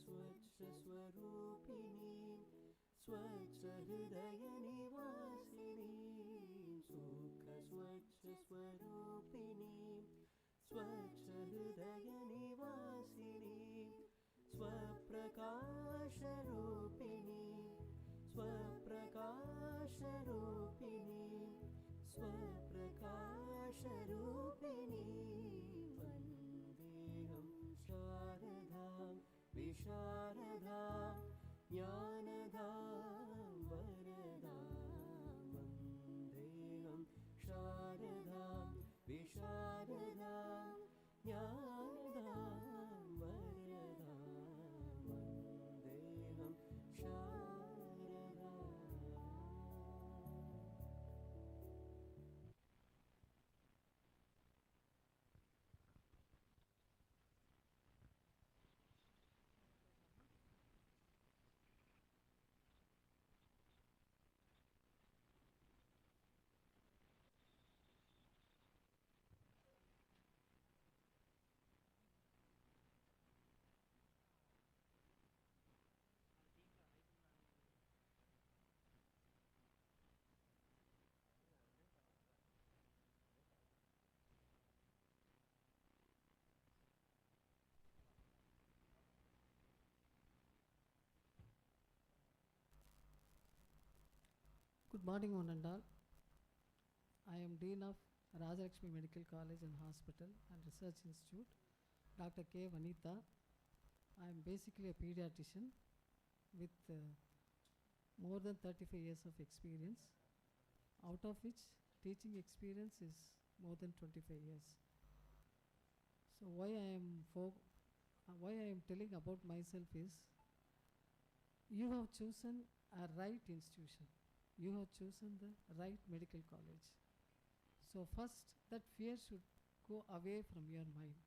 स्वच्छस्वरूपिणीं स्वच्छहृदयनिवासिनीं सुखस्वच्छस्वरूपिणीं स्वच्छहृदयनिवासिनीं स्वप्रकाशरूपिणीं स्वप्रकाशरूपिणीं स्वप्रकाशरूपिणीं वन्देऽहं शारदां विशारदां ज्ञानदां वरदां वन्देऽहं शारदां विशारदां ज्ञानदां वरदां वन्देऽहं शारदाम्. Good morning, one and all. I am Dean of Rajalakshmi Medical College and Hospital and Research Institute, Dr. K. Vanitha. I am basically a pediatrician with more than 35 years of experience, out of which teaching experience is more than 25 years. So why I am telling about myself is, you have chosen a right institution. You have chosen the right medical college. So first, that fear should go away from your mind.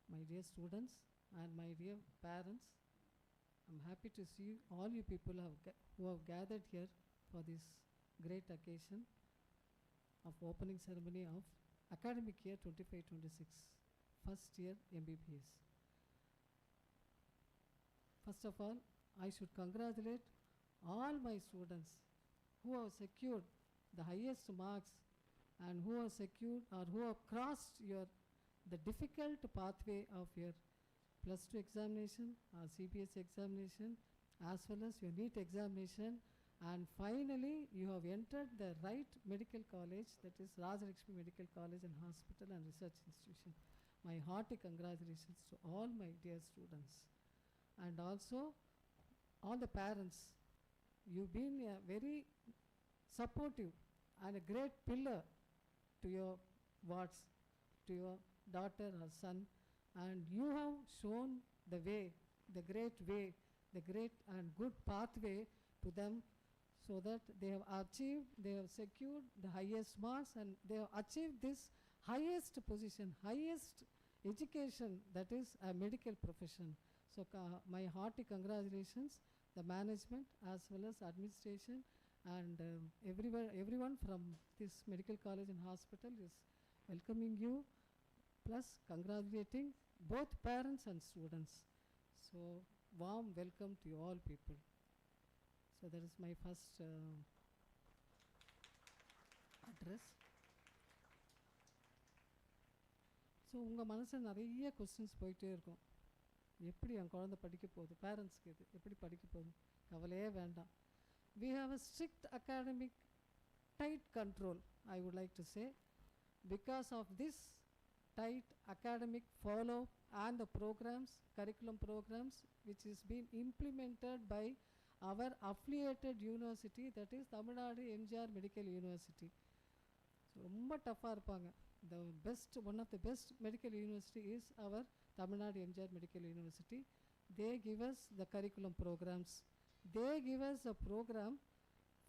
My dear students and my dear parents, I'm happy to see all you people who have gathered here for this great occasion of opening ceremony of academic year 25-26, first year MBBS. First of all, I should congratulate all my students who have secured the highest marks and who have secured or who have crossed the difficult pathway of your plus 2 examination or CBS examination as well as your NEET examination, and finally you have entered the right medical college, that is Rajalakshmi Medical College and Hospital and Research Institution. My hearty congratulations to all my dear students, and also all the parents. You've been a very supportive and a great pillar to your wards, to your daughter or son, and you have shown the way, the great and good pathway to them, so that they have secured the highest marks and they have achieved this highest position, highest education, that is a medical profession. So my hearty congratulations, the management as well as administration, and everyone from this medical college and hospital is welcoming you, plus congratulating both parents and students. So warm welcome to you all people. So that is my first address. So உங்கள் மனசில் நிறைய questions போயிட்டே இருக்கும். எப்படி என் குழந்தை படிக்க போகுது, பேரண்ட்ஸ்க்கு இது எப்படி படிக்க போகுது, கவலையே வேண்டாம். We have a strict academic tight control, I would like to say. Because of this tight academic follow and the programs, curriculum programs which is being implemented by our affiliated university, that is Tamil Nadu MGR Medical University. So ரொம்ப டஃப்பாக இருப்பாங்க. One of the best medical university is our Tamil Nadu MGR Medical University. They give us the curriculum programs. They give us a program,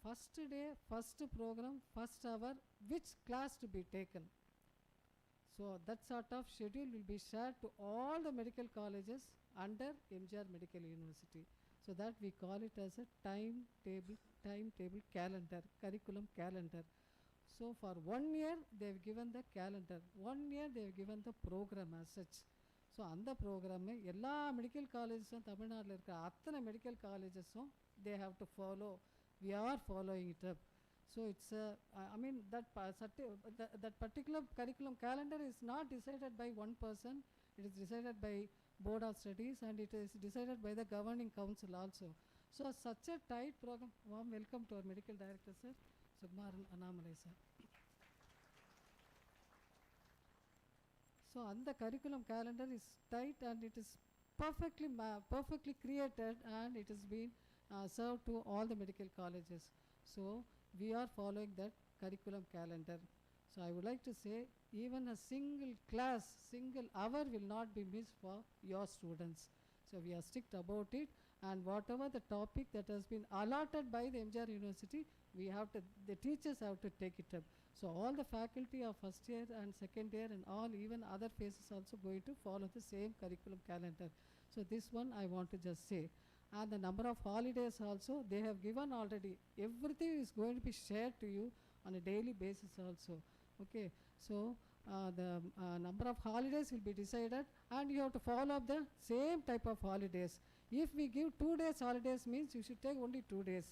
first day, first program, first hour, which class to be taken. So that sort of schedule will be shared to all the medical colleges under MGR Medical University. So that we call it as a timetable calendar, curriculum calendar. So for 1 year they have given the calendar, 1 year they have given the program as such. So அந்த programme எல்லா medical காலேஜஸும் தமிழ்நாட்டில் இருக்கிற அத்தனை medical காலேஜஸும் they have to follow. We are following it up. So it's I mean that that particular curriculum calendar is not decided by one person. It is decided by board of studies, and it is decided by the governing council also. So such a tight program. Warm welcome to our medical director, sir, Sugmaran Annamalai, sir. So and the curriculum calendar is tight, and it is perfectly created, and it has been served to all the medical colleges. So we are following that curriculum calendar. So I would like to say, even a single class, single hour will not be missed for your students. So we are strict about it, and whatever the topic that has been allotted by the MGR University, the teachers have to take it up. So all the faculty of first year and second year and all, even other phases also going to follow the same curriculum calendar. So this one I want to just say. And the number of holidays also, they have given already. Everything is going to be shared to you on a daily basis also. Okay, so the number of holidays will be decided, and you have to follow up the same type of holidays. If we give 2 days holidays, means you should take only 2 days,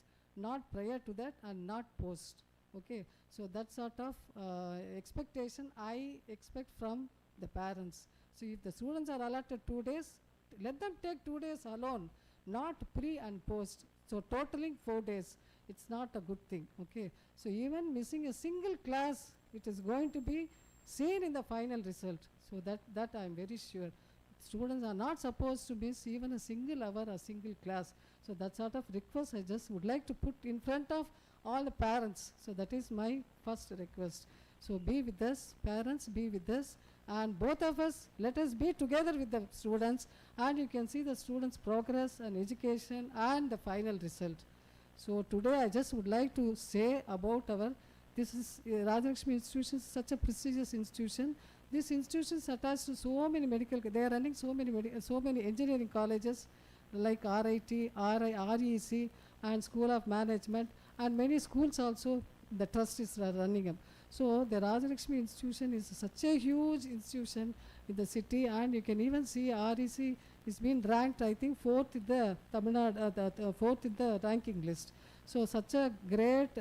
not prior to that and not post. Okay, so that sort of expectation I expect from the parents. So if the students are allotted 2 days, let them take 2 days alone, not pre and post. So totaling 4 days, it's not a good thing. Okay, so even missing a single class, it is going to be seen in the final result. So that I am very sure. Students are not supposed to miss even a single hour or single class. So that sort of request I just would like to put in front of all the parents. So that is my first request. So be with us, parents, be with us, and both of us, let us be together with the students, and you can see the students' progress and education and the final result. So today I just would like to say about this is Rajalakshmi Institutions, such a prestigious institution. This institution is attached to so many they are running so many engineering colleges like RIT, REC, and School of Management, and many schools also the trust is running up. So the Rajalakshmi Institution is such a huge institution in the city, and you can even see REC is been ranked, I think, 4th in the Tamil Nadu, 4th in the ranking list. So such a great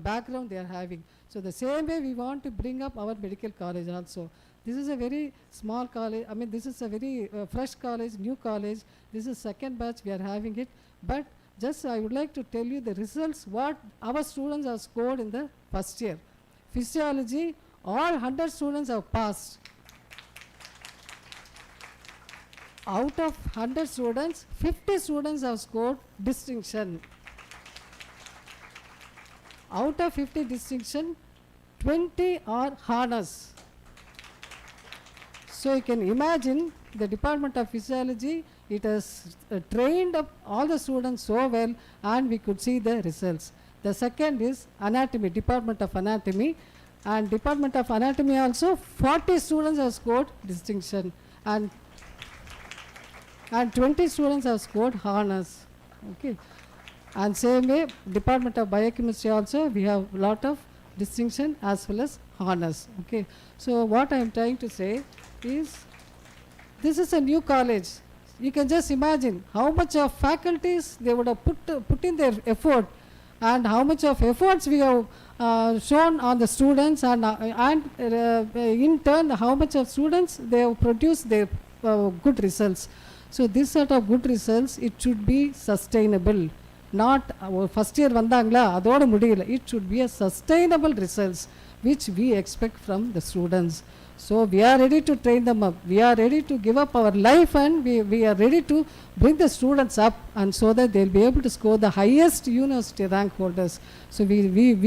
background they are having. So the same way we want to bring up our medical college also. This is a very small college. I mean, this is a very fresh college, new college. This is second batch we are having it. But just I would like to tell you the results what our students have scored in the first year. Physiology, all 100 students have passed. Out of 100 students, 50 students have scored distinction. Out of 50 distinction, 20 are honors. So you can imagine the Department of Physiology, it has trained up all the students so well, and we could see the results. The second is Anatomy, Department of Anatomy, and Department of Anatomy also 40 students have scored distinction, and 20 students have scored honors. Okay, and same way Department of Biochemistry also we have a lot of distinction as well as honors. Okay, so what I am trying to say is this is a new college. You can just imagine how much of faculties they would have put in their effort, and how much of efforts we have shown on the students, and in turn how much of students they have produced their good results. So this sort of good results, it should be sustainable, not first year vandangla adoda mudiyala. It should be a sustainable results which we expect from the students. So we are ready to train them up, we are ready to give up our life, and we are ready to bring the students up, and so that they will be able to score the highest university rank holders. So we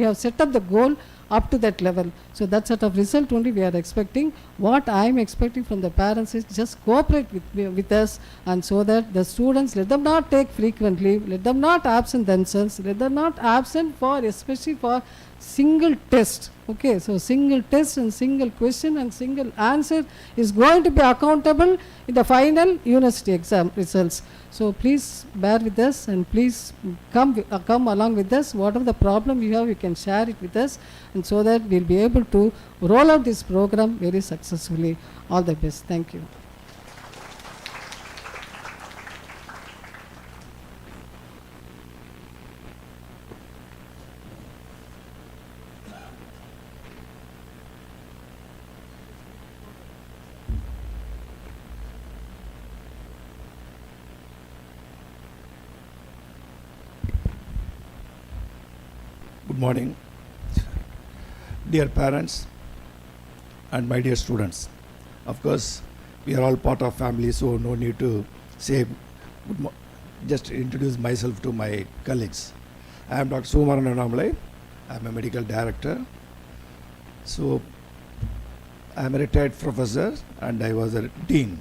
have set up the goal up to that level. So that sort of result only we are expecting. What I am expecting from the parents is just cooperate with us, and so that the students, let them not take frequently, let them not absent themselves, let them not absent for, especially for single test. Okay, so single test and single question and single answer is going to be accountable in the final university exam results. So please bear with us, and please come along with us. Whatever the problem you have, you can share it with us, and and so that we'll be able to roll out this program very successfully. All the best. Thank you. Good morning, dear parents and my dear students. Of course, we are all part of family, so no need to say just introduce myself to my colleagues. I am Dr. Sumaran Annamalai. I am a medical director. So, I am a retired professor and I was a dean.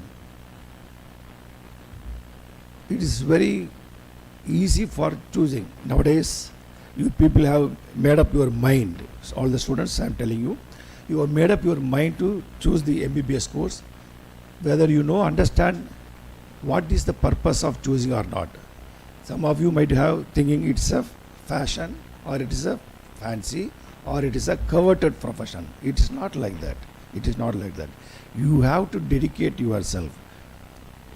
It is very easy for choosing. Nowadays, you people have made up your mind. All the students, I am telling you, you have made up your mind to choose the MBBS course, whether you know, understand what is the purpose of choosing or not. Some of you might have thinking it's a fashion, or it is a fancy, or it is a coveted profession. It is not like that. It is not like that. You have to dedicate yourself.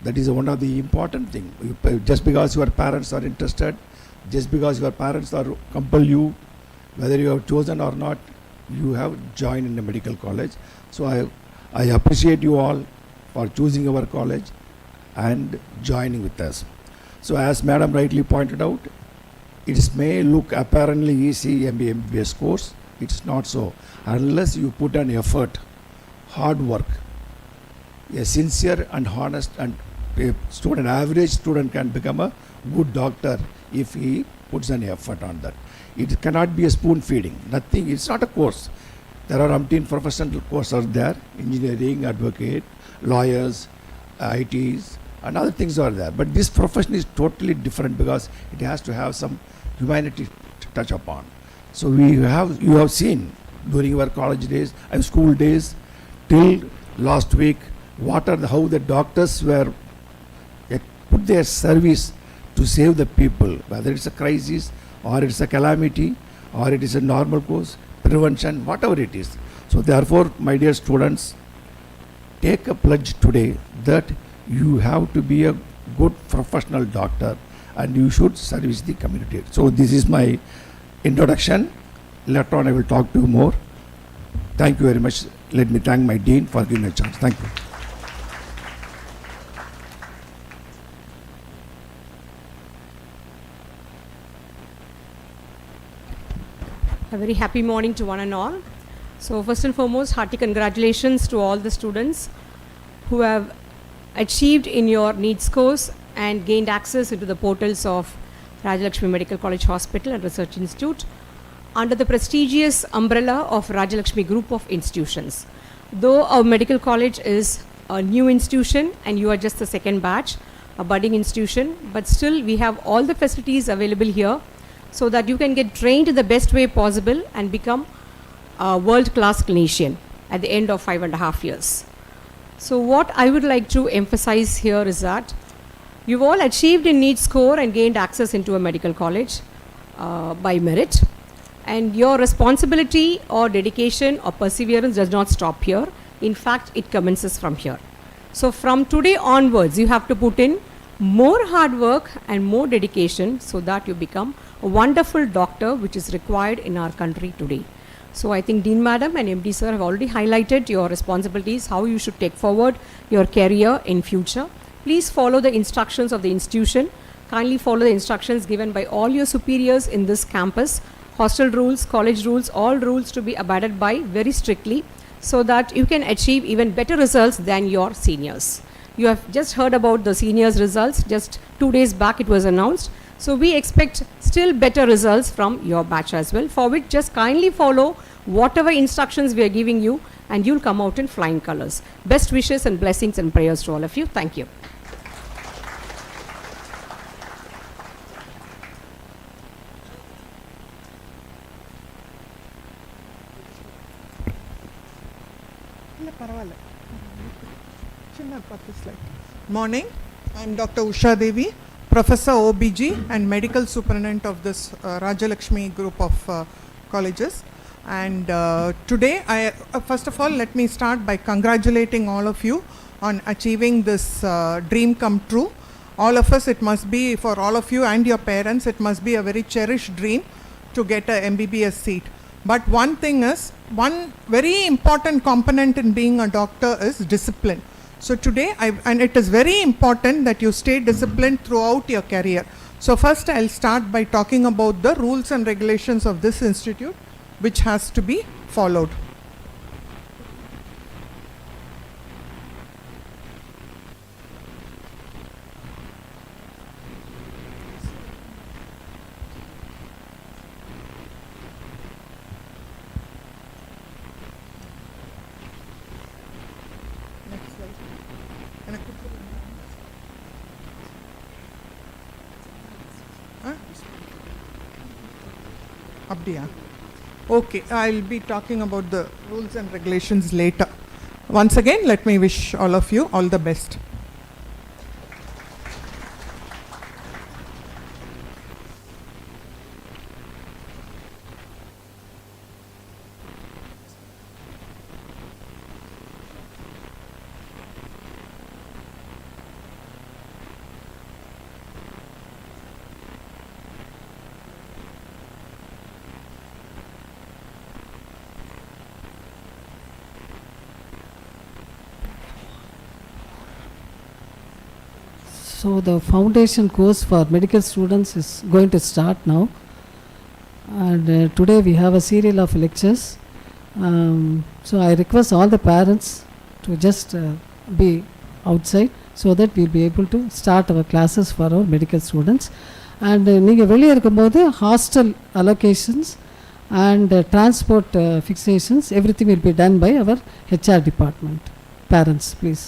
That is one of the important things. Just because your parents are interested, just because your parents are compel you, whether you have chosen or not, you have joined in a medical college. So I appreciate you all for choosing our college and joining with us. So as Madam rightly pointed out, it may look apparently easy MBBS course. It's not so. Unless you put an effort, hard work, a sincere and honest and a student, average student can become a good doctor if he puts an effort on that. It cannot be a spoon feeding. Nothing. It's not a course. There are umpteen professional courses there: engineering, advocate, lawyers, ITs, and other things are there. But this profession is totally different because it has to have some humanity to touch upon. So you have seen during our college days and school days till last week how the doctors were put their service to save the people, whether it's a crisis or it's a calamity or it is a normal course, prevention, whatever it is. So therefore, my dear students, take a pledge today that you have to be a good professional doctor and you should service the community. So this is my introduction. Later on I will talk to you more. Thank you very much. Let me thank my dean for giving me a chance. Thank you. A very happy morning to one and all. So first and foremost, hearty congratulations to all the students who have achieved in your NEETS course and gained access into the portals of Rajalakshmi Medical College Hospital and Research Institute under the prestigious umbrella of Rajalakshmi Group of Institutions. Though our medical college is a new institution and you are just the second batch, a budding institution, but still we have all the facilities available here so that you can get trained in the best way possible and become a world-class clinician at the end of 5.5 years. So what I would like to emphasize here is that you've all achieved in NEET score and gained access into a medical college by merit. And your responsibility or dedication or perseverance does not stop here. In fact, it commences from here. So from today onwards, you have to put in more hard work and more dedication so that you become a wonderful doctor, which is required in our country today. So I think Dean Madam and MD Sir have already highlighted your responsibilities, how you should take forward your career in future. Please follow the instructions of the institution. Kindly follow the instructions given by all your superiors in this campus. Hostel rules, college rules, all rules to be abided by very strictly so that you can achieve even better results than your seniors. You have just heard about the seniors' results. Just 2 days back it was announced. So we expect still better results from your batch as well, for which just kindly follow whatever instructions we are giving you and you'll come out in flying colors. Best wishes and blessings and prayers to all of you. Thank you. Morning, I am Dr. Usha Devi, Professor OBG and Medical Superintendent of this Rajalakshmi Group of Colleges. And today, first of all, let me start by congratulating all of you on achieving this dream come true. All of us, it must be, for all of you and your parents, it must be a very cherished dream to get a MBBS seat. But one thing is, one very important component in being a doctor is discipline. So today, and it is very important that you stay disciplined throughout your career. So first I'll start by talking about the rules and regulations of this institute, which has to be followed. Next slide. Abdiya. Okay, I'll be talking about the rules and regulations later. Once again, let me wish all of you all the best. So the foundation course for medical students is going to start now, and today we have a serial of lectures. So I request all the parents to just be outside so that we'll be able to start our classes for our medical students. And நீங்கள் வெளியே இருக்கும்போது hostel allocations and transport fixations, everything will be done by our HR department. Parents, please.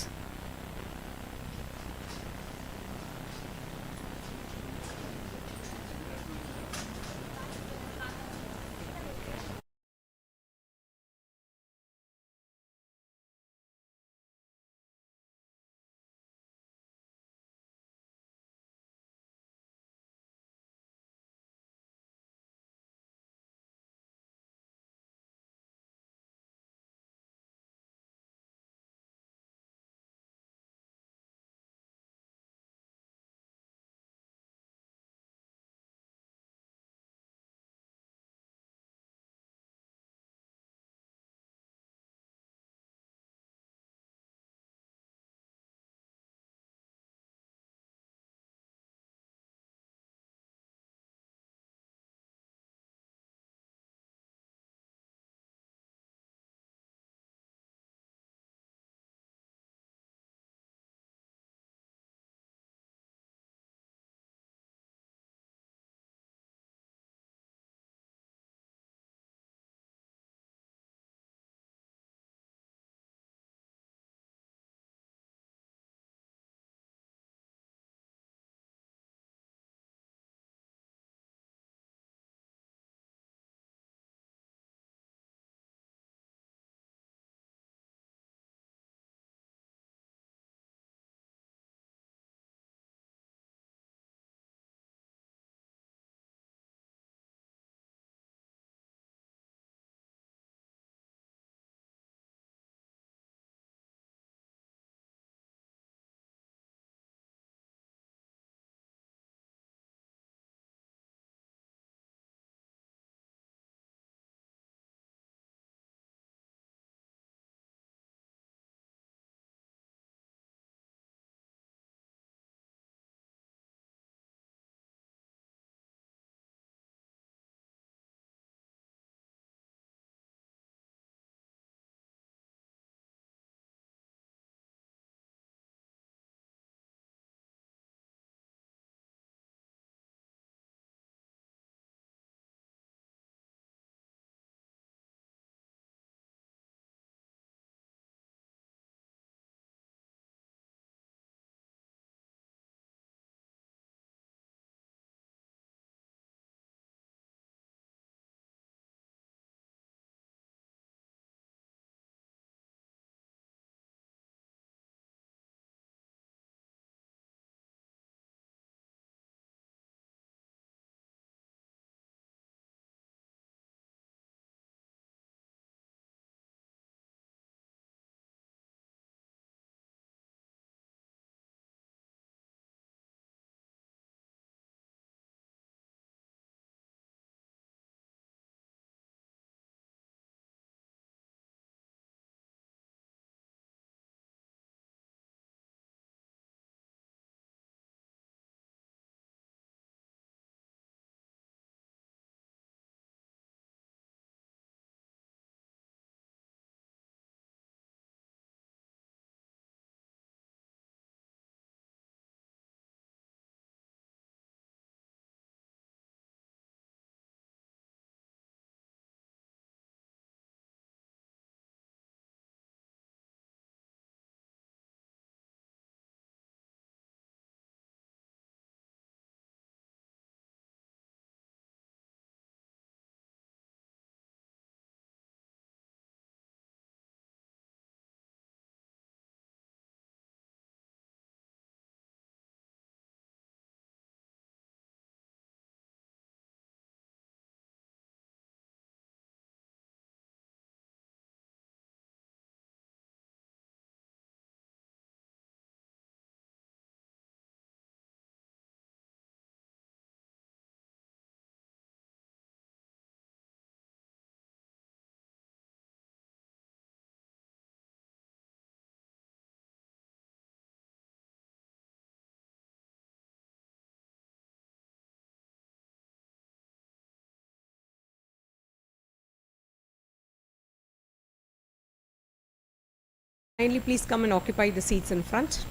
Kindly please come and occupy the seats in front.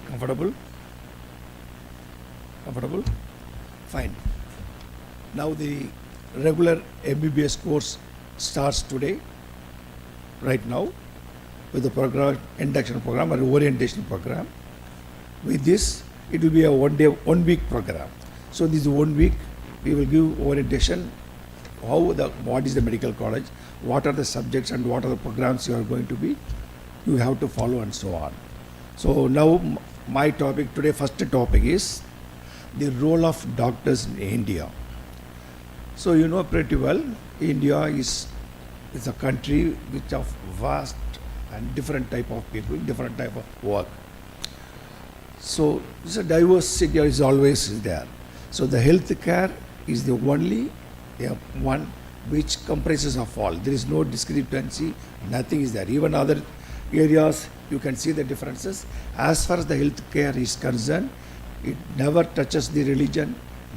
Comfortable? Comfortable? Fine. Now the regular MBBS course starts today, right now, with the program, induction program or orientation program. With this, it will be a 1 week program. So this 1 week, we will give orientation, what is the medical college, what are the subjects and what are the programs you are going to be, you have to follow and so on. So now my topic today, first topic is the role of doctors in India. So you know pretty well, India is a country which of vast and different type of people, different type of work. So it's a diversity is always there. So the health care is the only one which comprises of all. There is no discrepancy, nothing is there. Even other areas, you can see the differences. As far as the health care is concerned, it never touches the religion,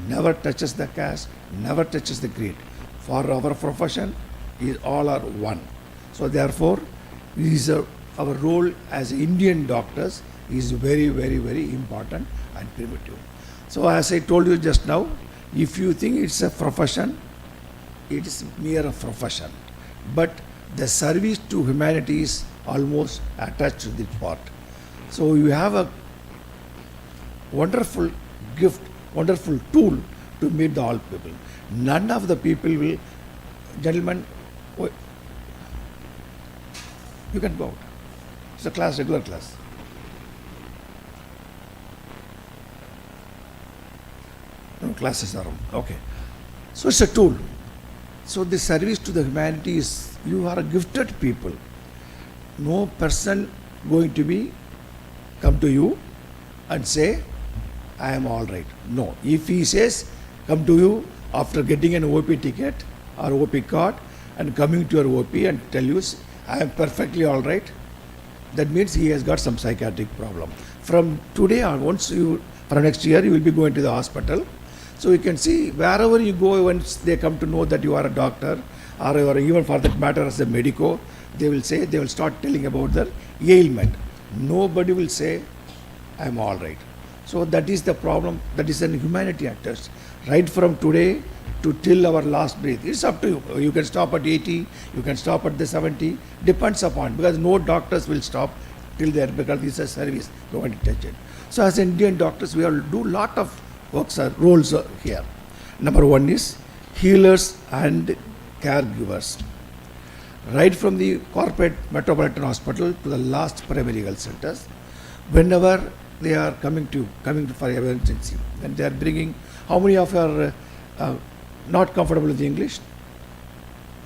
never touches the caste, never touches the creed. For our profession, all are one. So therefore, our role as Indian doctors is very, very, very important and primitive. So as I told you just now, if you think it's a profession, it is mere a profession. But the service to humanity is almost attached to this part. So you have a wonderful gift, wonderful tool to meet all people. None of the people will, gentlemen, you can go out. It's a class, regular class. No, classes are on. Okay. So it's a tool. So the service to the humanity is, you are a gifted people. No person going to be come to you and say, I am all right. No. If he says, come to you after getting an OP ticket or OP card and coming to your OP and tell you, I am perfectly all right, that means he has got some psychiatric problem. From today on, from next year, you will be going to the hospital. So you can see wherever you go, once they come to know that you are a doctor, or even for that matter as a medico, they will start telling about their ailment. Nobody will say, I am all right. So that is the problem, that is an humanity attached. Right from today, to till our last breath. It's up to you. You can stop at 80, you can stop at the 70, depends upon, because no doctors will stop till there, because this is a service, you want to touch it. So as Indian doctors, we will do lot of works, roles here. Number one is healers and caregivers. Right from the corporate metropolitan hospital to the last primary health centers, whenever they are coming to for emergency, and they are bringing, how many of you are not comfortable with English?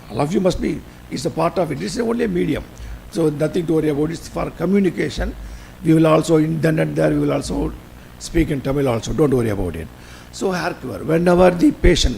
All of you must be. It's a part of it. It's only a medium, so nothing to worry about. It's for communication. We will also, in then and there, we will also speak in Tamil also. Don't worry about it. So, whenever the patient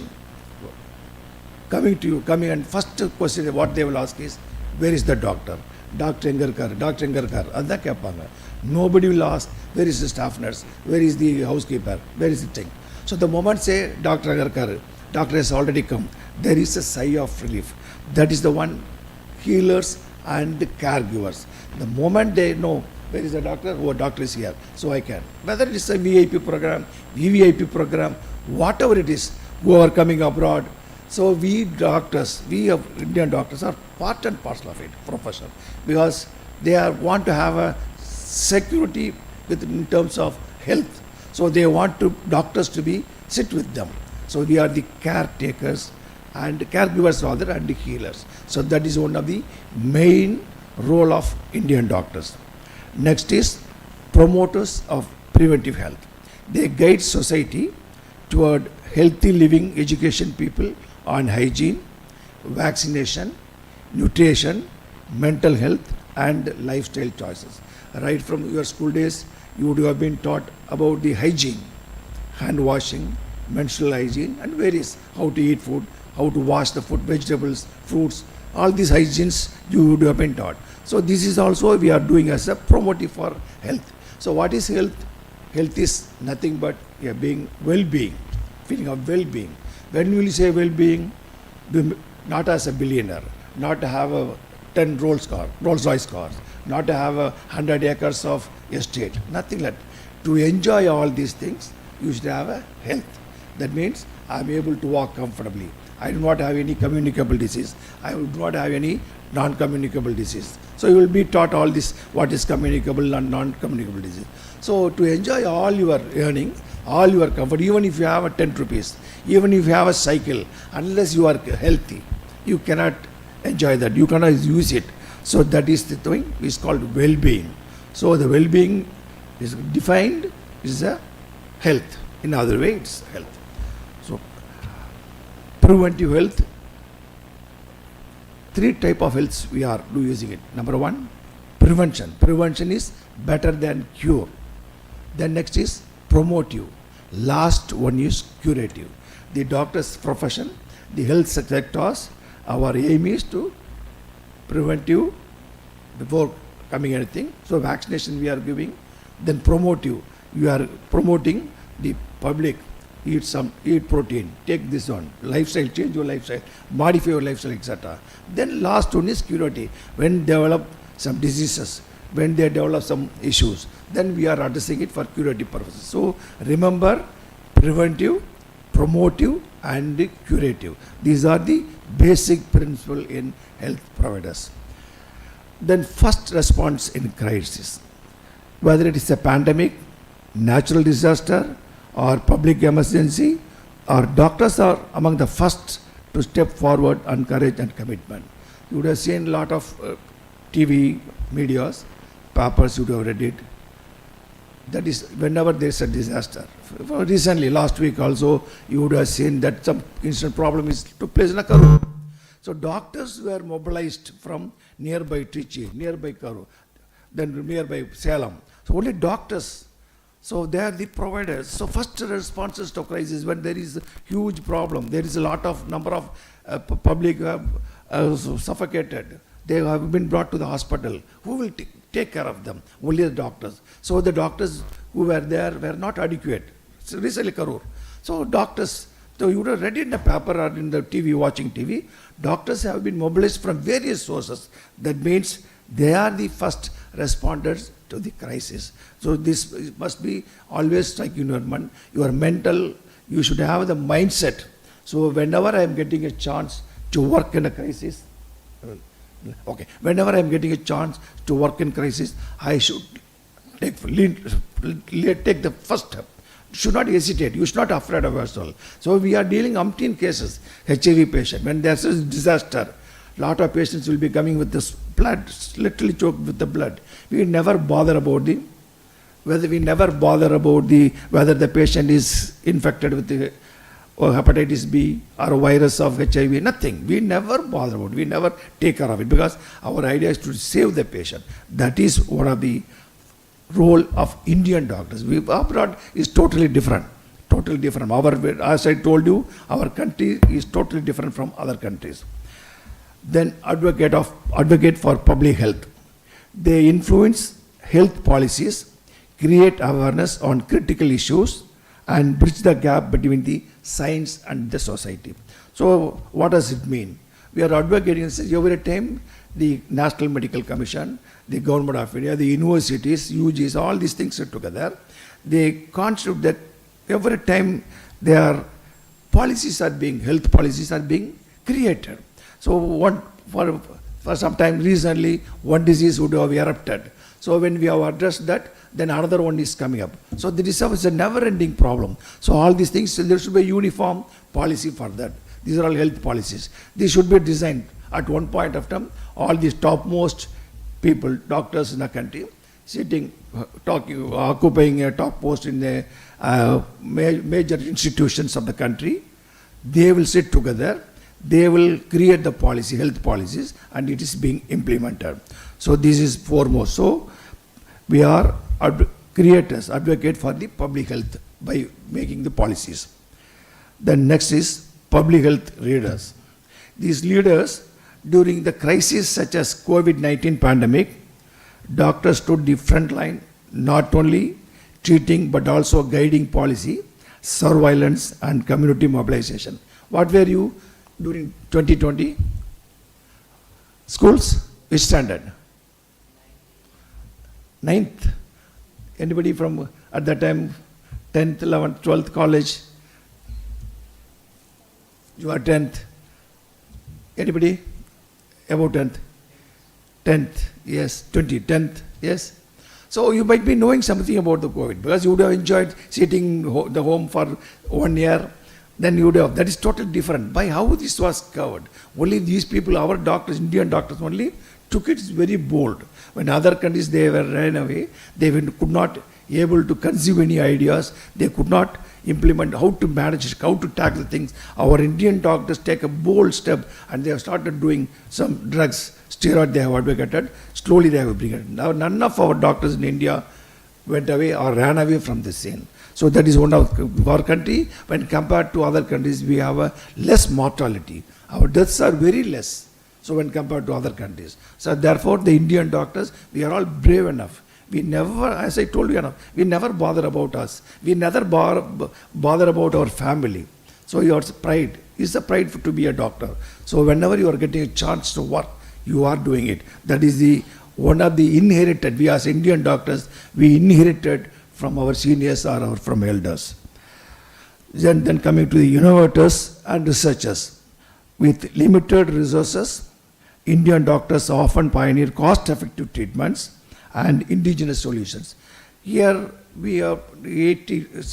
coming and first question what they will ask is, where is the doctor? Doctor Engarkar, Doctor Engarkar. Adha keppanga. Nobody will ask, where is the staff nurse? Where is the housekeeper? Where is the thing? So the moment say, Doctor Engarkar, doctor has already come, there is a sigh of relief. That is the one, healers and caregivers. The moment they know, where is the doctor? Oh, doctor is here, so I can. Whether it is a VIP program, VVIP program, whatever it is, who are coming abroad. So we doctors, we of Indian doctors are part and parcel of it, profession, because they want to have a security in terms of health. So they want doctors to be sit with them. So we are the caretakers and caregivers rather, and the healers. So that is one of the main role of Indian doctors. Next is promoters of preventive health. They guide society toward healthy living, education people on hygiene, vaccination, nutrition, mental health and lifestyle choices. Right from your school days, you would have been taught about the hygiene, hand washing, menstrual hygiene and various, how to eat food, how to wash the food, vegetables, fruits, all these hygienes you would have been taught. So this is also we are doing as a promotive for health. So what is health? Health is nothing but being well-being, feeling of well-being. When will you say well-being? Not as a billionaire, not to have a 10 Rolls-Royce cars, not to have 100 acres of estate, nothing like that. To enjoy all these things, you should have a health. That means I am able to walk comfortably. I do not have any communicable disease. I do not have any non-communicable disease. So you will be taught all this, what is communicable and non-communicable disease. So to enjoy all your earning, all your comfort, even if you have a 10 rupees, even if you have a cycle, unless you are healthy, you cannot enjoy that. You cannot use it. So that is the thing, is called well-being. So the well-being is defined is a health. In other way, it's health. So preventive health, 3 type of healths we are using it. Number 1, prevention. Prevention is better than cure. Then next is promotive. Last one is curative. The doctor's profession, the health sectors, our aim is to prevent you before coming anything. So vaccination we are giving. Then promotive, you are promoting the public, eat protein, take this one, lifestyle, change your lifestyle, modify your lifestyle, etc. Then last one is curative. When they develop some diseases, when they develop some issues, then we are addressing it for curative purposes. So remember, preventive, promotive and curative. These are the basic principle in health providers. Then first response in crisis. Whether it is a pandemic, natural disaster or public emergency, our doctors are among the first to step forward on courage and commitment. You would have seen a lot of TV, medias, papers, you would have read it. That is whenever there is a disaster. Recently, last week also, you would have seen that some instant problem took place in a Karur. So doctors were mobilized from nearby Trichy, nearby Karur, then nearby Salem. So only doctors. So they are the providers. So first responses to crisis, when there is a huge problem, there is a lot of number of public suffocated. They have been brought to the hospital. Who will take care of them? Only the doctors. So the doctors who were there were not adequate. So recently Karur. So doctors, so you would have read in the paper or in the TV, watching TV, doctors have been mobilized from various sources. That means they are the first responders to the crisis. So this must be always like in your mental, you should have the mindset. So whenever I am getting a chance to work in a crisis, whenever I am getting a chance to work in crisis, I should take the first step. Should not hesitate. You should not afraid of yourself. So we are dealing umpteen cases, HIV patient. When there's a disaster, lot of patients will be coming with this blood, literally choked with the blood. We never bother about whether the patient is infected with the hepatitis B or a virus of HIV. Nothing. We never bother about it. We never take care of it because our idea is to save the patient. That is one of the role of Indian doctors. Abroad is totally different. Totally different. As I told you, our country is totally different from other countries. Then advocate for public health. They influence health policies, create awareness on critical issues, and bridge the gap between the science and the society. So what does it mean? We are advocating every time the National Medical Commission, the Government of India, the universities, UGs, all these things are together. They constitute that every time their health policies are being created. So for some time recently, one disease would have erupted. So when we have addressed that, then another one is coming up. So this is a never-ending problem. So all these things, there should be a uniform policy for that. These are all health policies. These should be designed at one point of time. All these topmost people, doctors in the country, occupying a top post in the major institutions of the country, they will sit together. They will create the policy, health policies, and it is being implemented. So this is foremost. So we are advocate for the public health by making the policies. Then next is public health leaders. These leaders, during the crisis such as COVID-19 pandemic, doctors stood the front line, not only treating but also guiding policy, surveillance, and community mobilization. What were you during 2020? Schools? Which standard? 9th. Anybody from at that time 10th, 11th, 12th college? You are 10th. Anybody? About 10th? 10th, yes. 10th, yes. So you might be knowing something about the COVID because you would have enjoyed sitting the home for 1 year. Then you would have, that is totally different. By how this was covered? Only these people, our doctors, Indian doctors only, took it very bold. When other countries, they were ran away, they could not able to conceive any ideas, they could not implement how to manage, how to tackle things. Our Indian doctors take a bold step and they have started doing some drugs, steroid they have advocated, slowly they have bring it. Now none of our doctors in India went away or ran away from the scene. So that is one of our country, when compared to other countries, we have a less mortality. Our deaths are very less. So when compared to other countries. So therefore the Indian doctors, we are all brave enough. We never, as I told you, we never bother about us. We never bother about our family. So your pride is a pride to be a doctor. So whenever you are getting a chance to work, you are doing it. That is one of the inherited, we as Indian doctors, we inherited from our seniors or from elders. Then coming to the innovators and researchers. With limited resources, Indian doctors often pioneer cost-effective treatments and indigenous solutions. Here we are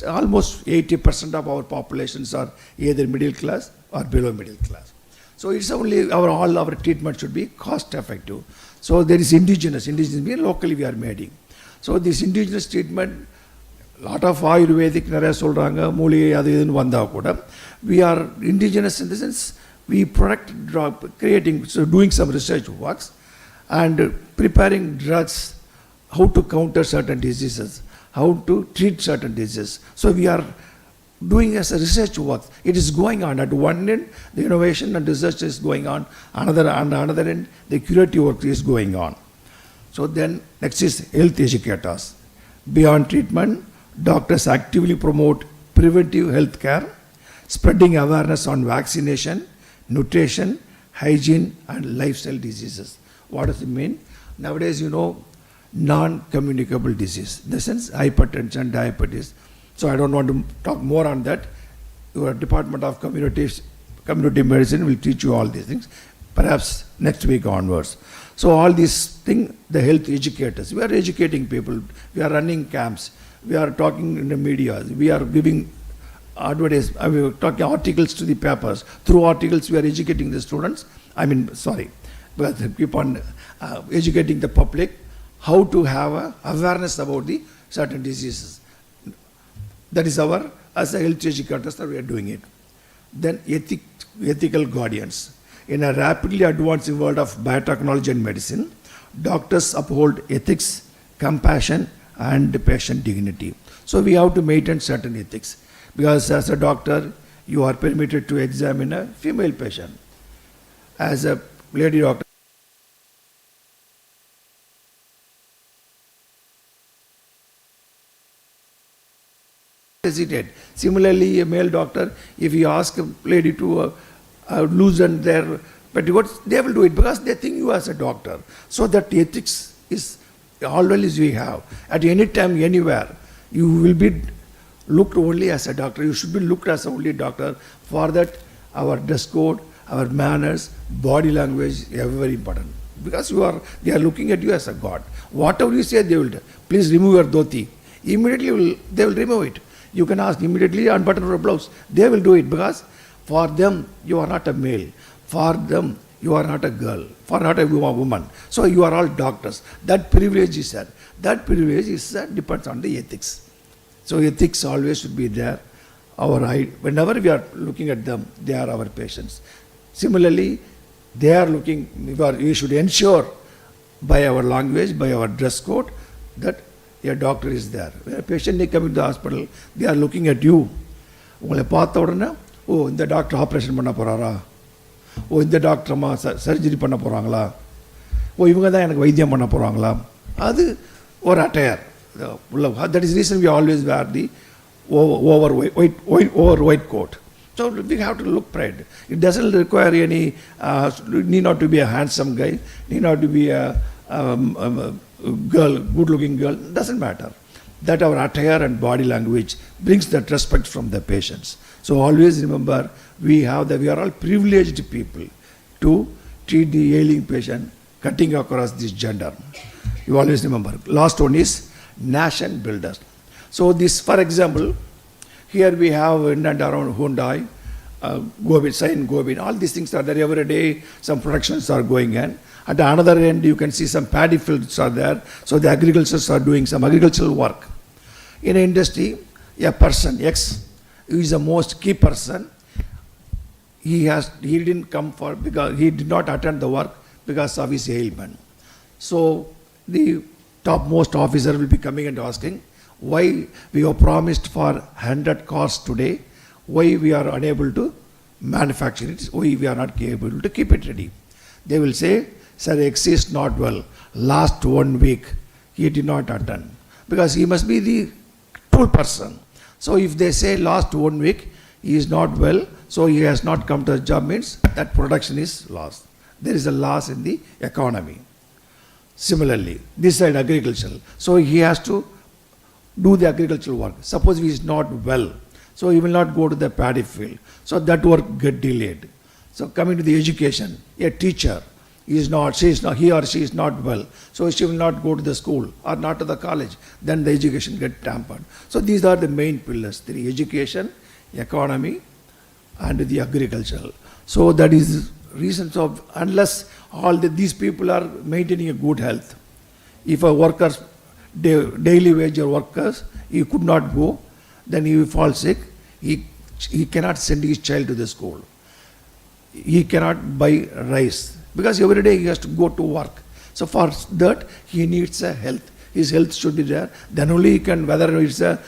almost 80% of our populations are either middle class or below middle class. So it's only all our treatment should be cost-effective. So there is indigenous means locally we are making. So this indigenous treatment, lot of Ayurvedic nariya solranga, moolai adu idunu vandha kuda. We are indigenous in the sense we creating, so doing some research works and preparing drugs, how to counter certain diseases, how to treat certain diseases. So we are doing as a research work. It is going on. At one end, the innovation and research is going on. Another end, the curative work is going on. So then next is health educators. Beyond treatment, doctors actively promote preventive health care, spreading awareness on vaccination, nutrition, hygiene, and lifestyle diseases. What does it mean? Nowadays, non-communicable disease. In the sense, hypertension, diabetes. So I don't want to talk more on that. your Department of Community Medicine will teach you all these things, perhaps next week onwards. So all these things, the health educators, we are educating people, we are running camps, we are talking in the media, we are giving we are talking articles to the papers. Through articles, we are educating the students. But keep on educating the public how to have a awareness about the certain diseases. That is our, as a health educators, that we are doing it. Then ethical guardians. In a rapidly advancing world of biotechnology and medicine, doctors uphold ethics, compassion, and patient dignity. So we have to maintain certain ethics. Because as a doctor, you are permitted to examine a female patient. As a lady doctor, hesitate. Similarly, a male doctor, if you ask a lady to loosen their petticoats, they will do it because they think you as a doctor. So that ethics is always we have. At any time, anywhere, you will be looked only as a doctor. You should be looked as only doctor. For that, our dress code, our manners, body language, are very important. Because they are looking at you as a god. Whatever you say, they will do. Please remove your dhoti. Immediately, they will remove it. You can ask immediately, unbutton your blouse. They will do it because for them, you are not a male. For them, you are not a girl. For not a woman. So you are all doctors. That privilege is there. That privilege depends on the ethics. So ethics always should be there. Whenever we are looking at them, they are our patients. Similarly, they are looking, we should ensure by our language, by our dress code, that a doctor is there. When a patient is coming to the hospital, they are looking at you. உங்களை பார்த்த உடனே இந்த doctor operation பண்ண போகிறாரா, இந்த டாக்டரம்மா surgery பண்ண போகிறாங்களா, இவங்க தான் எனக்கு வைத்தியம் பண்ண போகிறாங்களா, அது ஒரு attire. That is the reason we always wear the over white coat. So we have to look pride. It doesn't require any, need not to be a handsome guy, need not to be a girl, good-looking girl, doesn't matter. That our attire and body language brings that respect from the patients. So always remember, we are all privileged people to treat the ailing patient, cutting across this gender. You always remember. Last one is nation builders. So this, for example, here we have in and around Hyundai, Gobin, all these things are there every day. Some productions are going in. At the another end, you can see some paddy fields are there. So the agriculturists are doing some agricultural work. In an industry, a person, X, who is the most key person, he didn't come for, because he did not attend the work because of his ailment. So the topmost officer will be coming and asking, why we have promised for 100 cars today, why we are unable to manufacture it, why we are not able to keep it ready. They will say, sir, X is not well. Last 1 week, he did not attend. Because he must be the tool person. So if they say last 1 week, he is not well, so he has not come to the job, means that production is lost. There is a loss in the economy. Similarly, this side agricultural. So he has to do the agricultural work. Suppose he is not well, so he will not go to the paddy field. So that work get delayed. So coming to the education, a teacher, he or she is not well, so she will not go to the school or not to the college. Then the education get tampered. So these are the main pillars: the education, economy, and the agricultural. So that is reasons of, unless these people are maintaining a good health. If a worker's daily wage or workers, he could not go, then he will fall sick. He cannot send his child to the school. He cannot buy rice because every day he has to go to work. So for that, he needs a health. His health should be there. Then only he can, whether it's a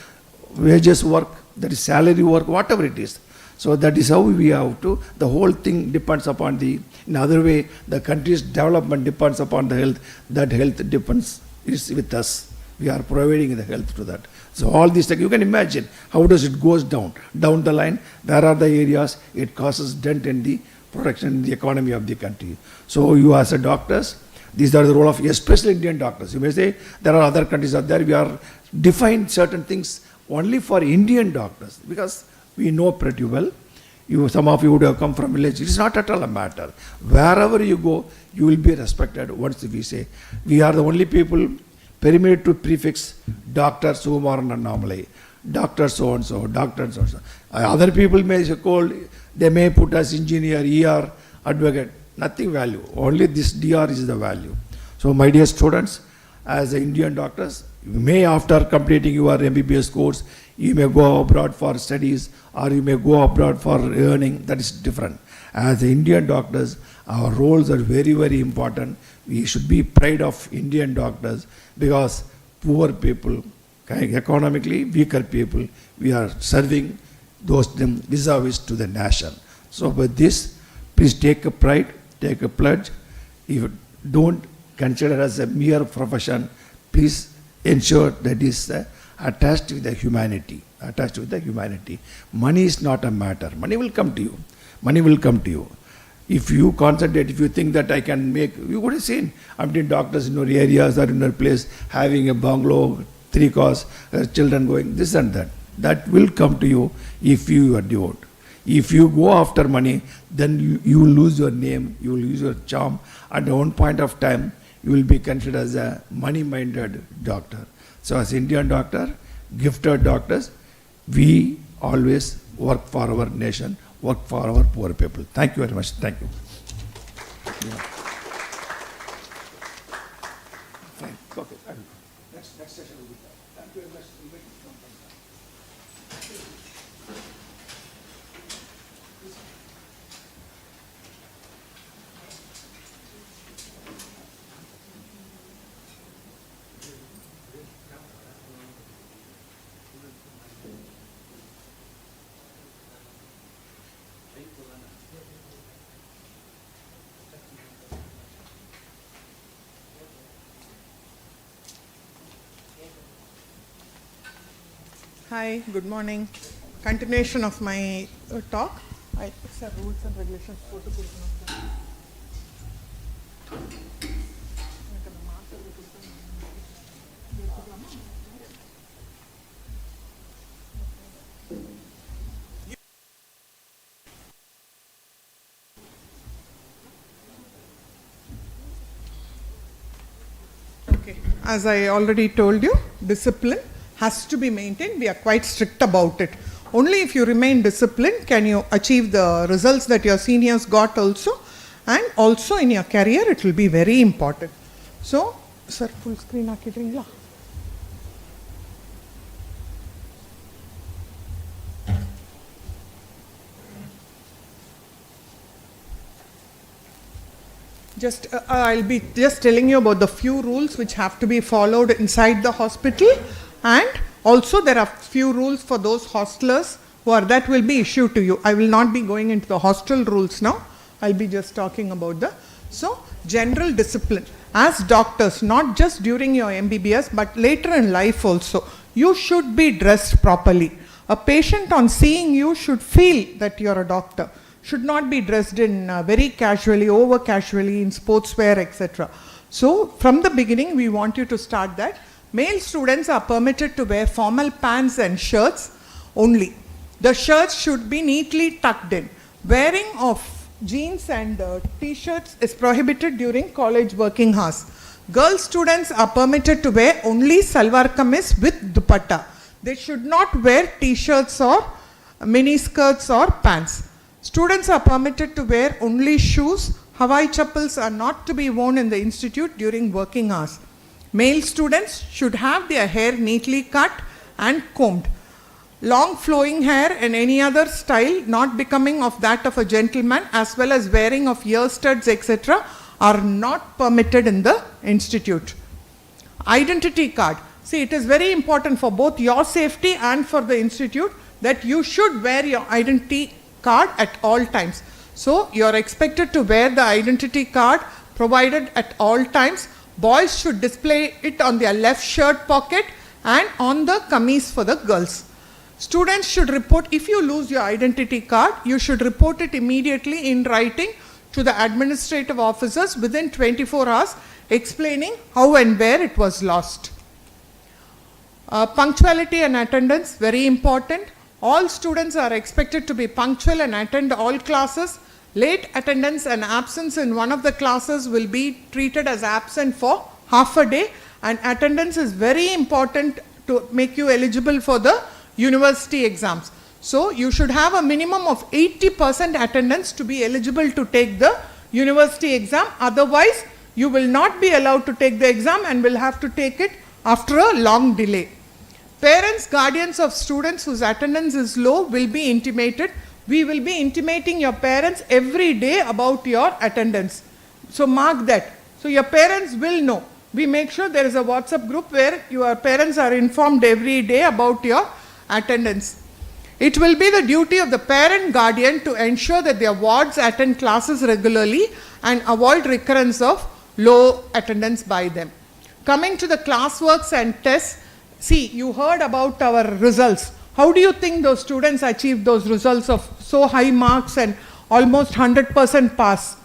wages work, that is salary work, whatever it is. So that is how we have to, the whole thing depends upon in other way, the country's development depends upon the health. That health is with us. We are providing the health to that. So all these things, you can imagine, how does it goes down the line, where are the areas, it causes dent in the production, in the economy of the country. So you as a doctors, these are the role of, especially Indian doctors. You may say, there are other countries out there, we are defined certain things only for Indian doctors, because we know pretty well. Some of you would have come from village. It is not at all a matter. Wherever you go, you will be respected. Once we say, we are the only people permitted to prefix doctors whom are normally. Doctor so and so, doctor so and so. Other people may say called, they may put as engineer, ER, advocate. Nothing value. Only this DR is the value. So my dear students, as Indian doctors, you may after completing your MBBS course, you may go abroad for studies or you may go abroad for earning. That is different. As Indian doctors, our roles are very, very important. We should be proud of Indian doctors because poor people, economically weaker people, we are serving them vis-a-vis to the nation. So with this, please take a pride, take a pledge. If you don't consider as a mere profession, please ensure that is attached with the humanity. Attached with the humanity. Money is not a matter. Money will come to you. Money will come to you. If you concentrate, if you think that I can make, you would have seen, I'm doing doctors in your areas or in your place having a bungalow, 3 cars, children going, this and that. That will come to you if you are devout. If you go after money, then you will lose your name, you will lose your charm. At one point of time, you will be considered as a money-minded doctor. So as Indian doctor, gifted doctors, we always work for our nation, work for our poor people. Thank you very much. Thank you. Yeah. Fine. Okay. Next session will be done. Thank you very much. Hi, good morning. Continuation of my talk. Sir, rules and regulations. Okay, as I already told you, discipline has to be maintained. We are quite strict about it. Only if you remain disciplined can you achieve the results that your seniors got also, and also in your career it will be very important. So, sir, full screen hakidringla. I'll be just telling you about the few rules which have to be followed inside the hospital. And also there are few rules for those hostelers that will be issued to you. I will not be going into the hostel rules now. I'll be just talking about general discipline. As doctors, not just during your MBBS, but later in life also, you should be dressed properly. A patient on seeing you should feel that you're a doctor. Should not be dressed in very casually, over casually, in sportswear, etc. So from the beginning, we want you to start that. Male students are permitted to wear formal pants and shirts only. The shirts should be neatly tucked in. Wearing of jeans and t-shirts is prohibited during college working hours. Girl students are permitted to wear only salwar kameez with dupatta. They should not wear t-shirts or mini skirts or pants. Students are permitted to wear only shoes. Hawaii chappals are not to be worn in the institute during working hours. Male students should have their hair neatly cut and combed. Long flowing hair and any other style not becoming of that of a gentleman, as well as wearing of ear studs, etc., are not permitted in the institute. Identity card. See, it is very important for both your safety and for the institute that you should wear your identity card at all times. So, you are expected to wear the identity card provided at all times. Boys should display it on their left shirt pocket and on the kameez for the girls. Students should report, if you lose your identity card, you should report it immediately in writing to the administrative officers within 24 hours, explaining how and where it was lost. Punctuality and attendance, very important. All students are expected to be punctual and attend all classes. Late attendance and absence in one of the classes will be treated as absent for half a day, and attendance is very important to make you eligible for the university exams. So you should have a minimum of 80% attendance to be eligible to take the university exam. Otherwise, you will not be allowed to take the exam and will have to take it after a long delay. Parents, guardians of students whose attendance is low will be intimated. We will be intimating your parents every day about your attendance. So mark that. So your parents will know. We make sure there is a WhatsApp group where your parents are informed every day about your attendance. It will be the duty of the parent guardian to ensure that their wards attend classes regularly and avoid recurrence of low attendance by them. Coming to the classworks and tests, see, you heard about our results. How do you think those students achieved those results of so high marks and almost 100% pass?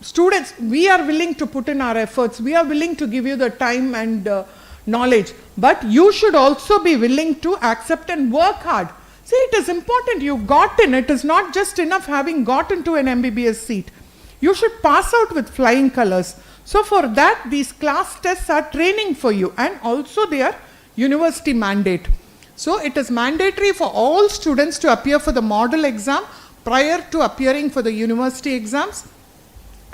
Students, we are willing to put in our efforts. We are willing to give you the time and knowledge. But you should also be willing to accept and work hard. See, it is important you got in. It is not just enough having got into an MBBS seat. You should pass out with flying colors. So for that, these class tests are training for you, and also they are university mandate. So it is mandatory for all students to appear for the model exam prior to appearing for the university exams.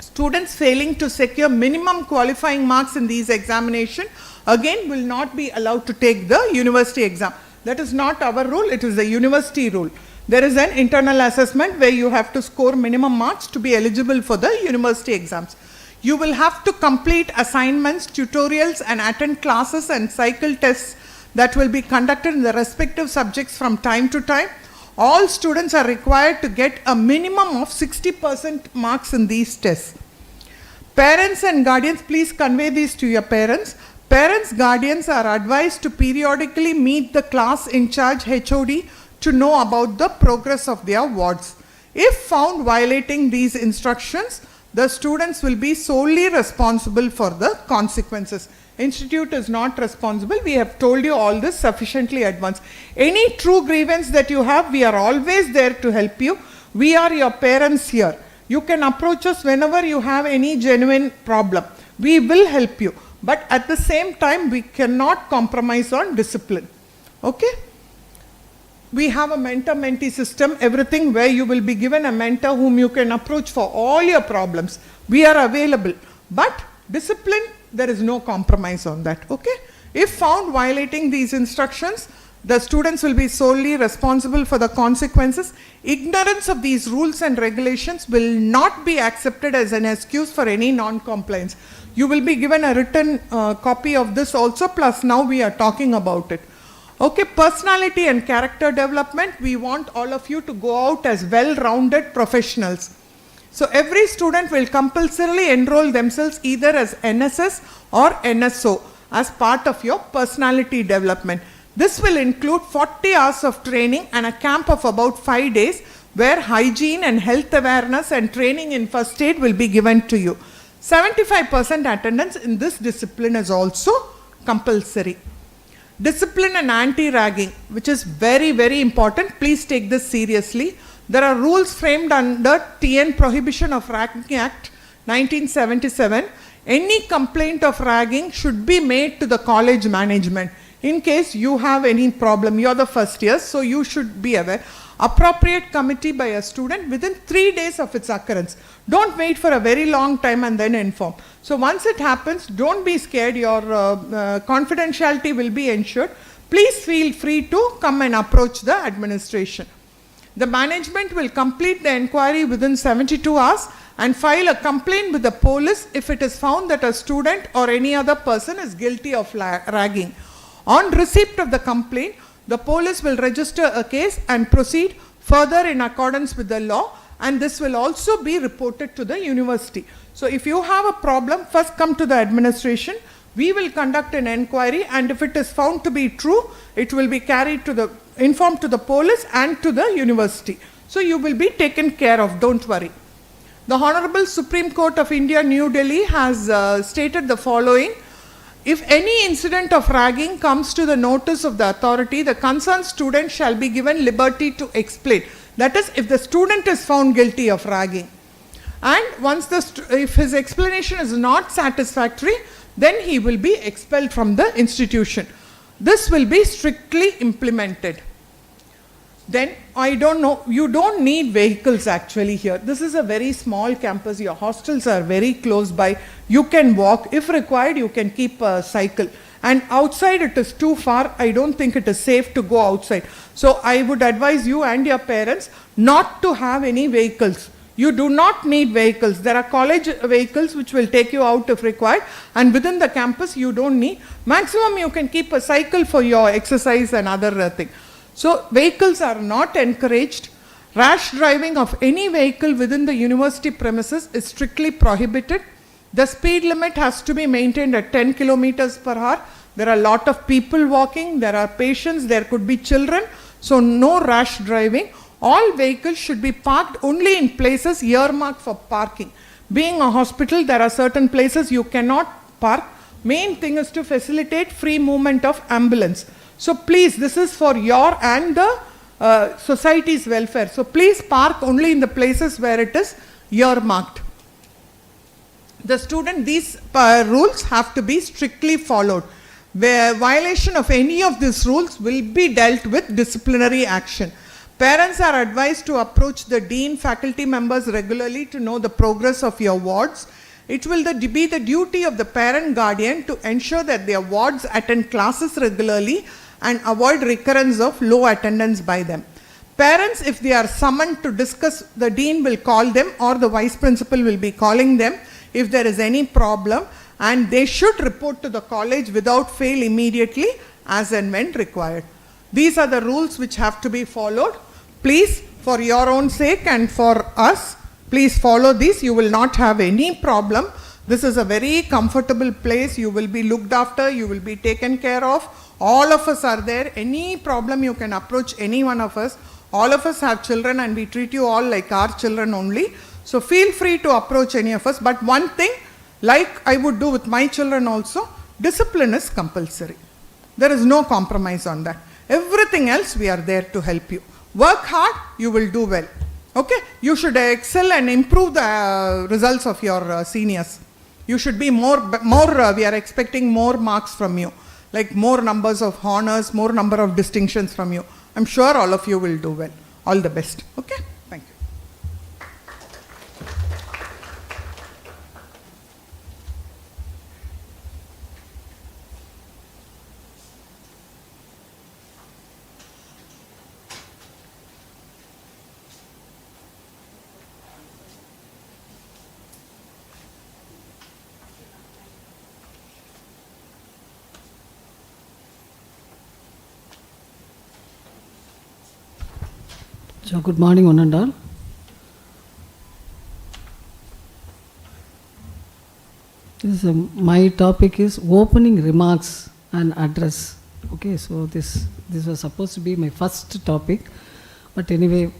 Students failing to secure minimum qualifying marks in these examinations again will not be allowed to take the university exam. That is not our rule, it is the university rule. There is an internal assessment where you have to score minimum marks to be eligible for the university exams. You will have to complete assignments, tutorials, and attend classes and cycle tests that will be conducted in the respective subjects from time to time. All students are required to get a minimum of 60% marks in these tests. Parents and guardians, please convey these to your parents. Parents, guardians are advised to periodically meet the class in charge HOD to know about the progress of their wards. If found violating these instructions, the students will be solely responsible for the consequences. Institute is not responsible. We have told you all this sufficiently advanced. Any true grievance that you have, we are always there to help you. We are your parents here. You can approach us whenever you have any genuine problem. We will help you. But at the same time, we cannot compromise on discipline. Okay? We have a mentor-mentee system, everything where you will be given a mentor whom you can approach for all your problems. We are available. But discipline, there is no compromise on that. Okay? If found violating these instructions, the students will be solely responsible for the consequences. Ignorance of these rules and regulations will not be accepted as an excuse for any non-compliance. You will be given a written copy of this also, plus now we are talking about it. Okay, personality and character development, we want all of you to go out as well-rounded professionals. So every student will compulsorily enroll themselves either as NSS or NSO as part of your personality development. This will include 40 hours of training and a camp of about 5 days where hygiene and health awareness and training in first aid will be given to you. 75% attendance in this discipline is also compulsory. Discipline and anti-ragging, which is very, very important. Please take this seriously. There are rules framed under TN Prohibition of Ragging Act 1977. Any complaint of ragging should be made to the college management. In case you have any problem, you are the first year, so you should be aware. Appropriate committee by a student within 3 days of its occurrence. Don't wait for a very long time and then inform. So once it happens, don't be scared. Your confidentiality will be ensured. Please feel free to come and approach the administration. The management will complete the inquiry within 72 hours and file a complaint with the police if it is found that a student or any other person is guilty of ragging. On receipt of the complaint, the police will register a case and proceed further in accordance with the law, and this will also be reported to the university. So if you have a problem, first come to the administration. We will conduct an inquiry, and if it is found to be true, it will be informed to the police and to the university. So you will be taken care of, don't worry. The Honorable Supreme Court of India, New Delhi has stated the following. If any incident of ragging comes to the notice of the authority, the concerned student shall be given liberty to explain. That is, if the student is found guilty of ragging. And once if his explanation is not satisfactory, then he will be expelled from the institution. This will be strictly implemented. Then, I don't know, you don't need vehicles actually here. This is a very small campus. Your hostels are very close by. You can walk. If required, you can keep a cycle. And outside it is too far. I don't think it is safe to go outside. So I would advise you and your parents not to have any vehicles. You do not need vehicles. There are college vehicles which will take you out if required, and within the campus you don't need. Maximum you can keep a cycle for your exercise and other thing. So vehicles are not encouraged. Rash driving of any vehicle within the university premises is strictly prohibited. The speed limit has to be maintained at 10 kilometers per hour. There are a lot of people walking, there are patients, there could be children, so no rash driving. All vehicles should be parked only in places earmarked for parking. Being a hospital, there are certain places you cannot park. Main thing is to facilitate free movement of ambulance. So please, this is for your and the society's welfare. So please park only in the places where it is earmarked. These rules have to be strictly followed. Where violation of any of these rules will be dealt with disciplinary action. Parents are advised to approach the dean, faculty members regularly to know the progress of your wards. It will be the duty of the parent guardian to ensure that their wards attend classes regularly and avoid recurrence of low attendance by them. Parents, if they are summoned to discuss, the dean will call them or the vice principal will be calling them if there is any problem, and they should report to the college without fail immediately as and when required. These are the rules which have to be followed. Please, for your own sake and for us, please follow these. You will not have any problem. This is a very comfortable place. You will be looked after. You will be taken care of. All of us are there. Any problem you can approach any one of us. All of us have children and we treat you all like our children only. So feel free to approach any of us. But one thing, like I would do with my children also, discipline is compulsory. There is no compromise on that. Everything else we are there to help you. Work hard, you will do well. Okay? You should excel and improve the results of your seniors. You should be more, we are expecting more marks from you. Like more numbers of honors, more number of distinctions from you. I'm sure all of you will do well. All the best. Okay? Thank you. So good morning one and all. My topic is opening remarks and address. Okay, so this was supposed to be my first topic, but anyway,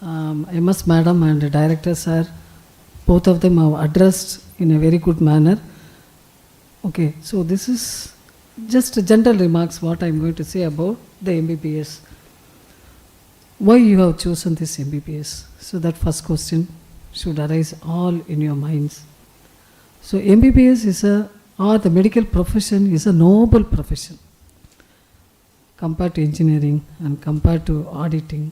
MS Madam and the Director Sir, both of them have addressed in a very good manner. Okay, so this is just general remarks what I am going to say about the MBBS. Why you have chosen this MBBS? So that first question should arise all in your minds. So MBBS or the medical profession is a noble profession compared to engineering and compared to auditing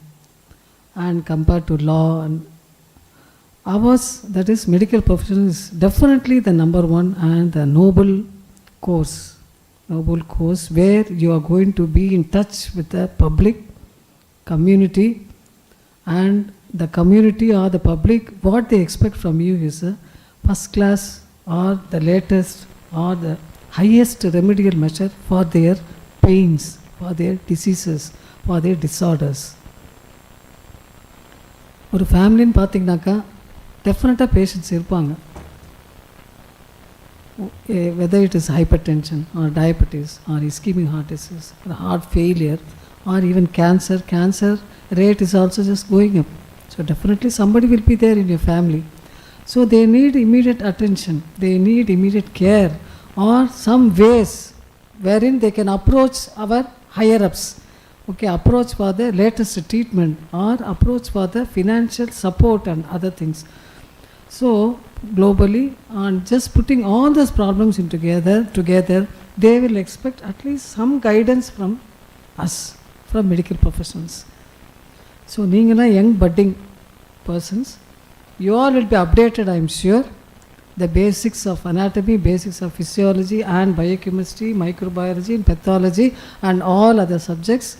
and compared to law, and ours, that is medical profession, is definitely the number one and the noble course where you are going to be in touch with the public, community, and the community or the public, what they expect from you is a first class or the latest or the highest remedial measure for their pains, for their diseases, for their disorders. ஒரு ஃபேமிலின்னு பார்த்தீங்கன்னாக்கா டெஃபினட்டாக patients இருப்பாங்க. Whether it is hypertension or diabetes or ischemic heart disease or heart failure or even cancer rate is also just going up. So definitely somebody will be there in your family. So they need immediate attention, they need immediate care or some ways wherein they can approach our higher ups, okay, approach for the latest treatment or approach for the financial support and other things. So globally, and just putting all those problems in together, they will expect at least some guidance from us, from medical professionals. So நீங்களாம் young budding persons, you all will be updated, I am sure, the basics of anatomy, basics of physiology and biochemistry, microbiology and pathology and all other subjects.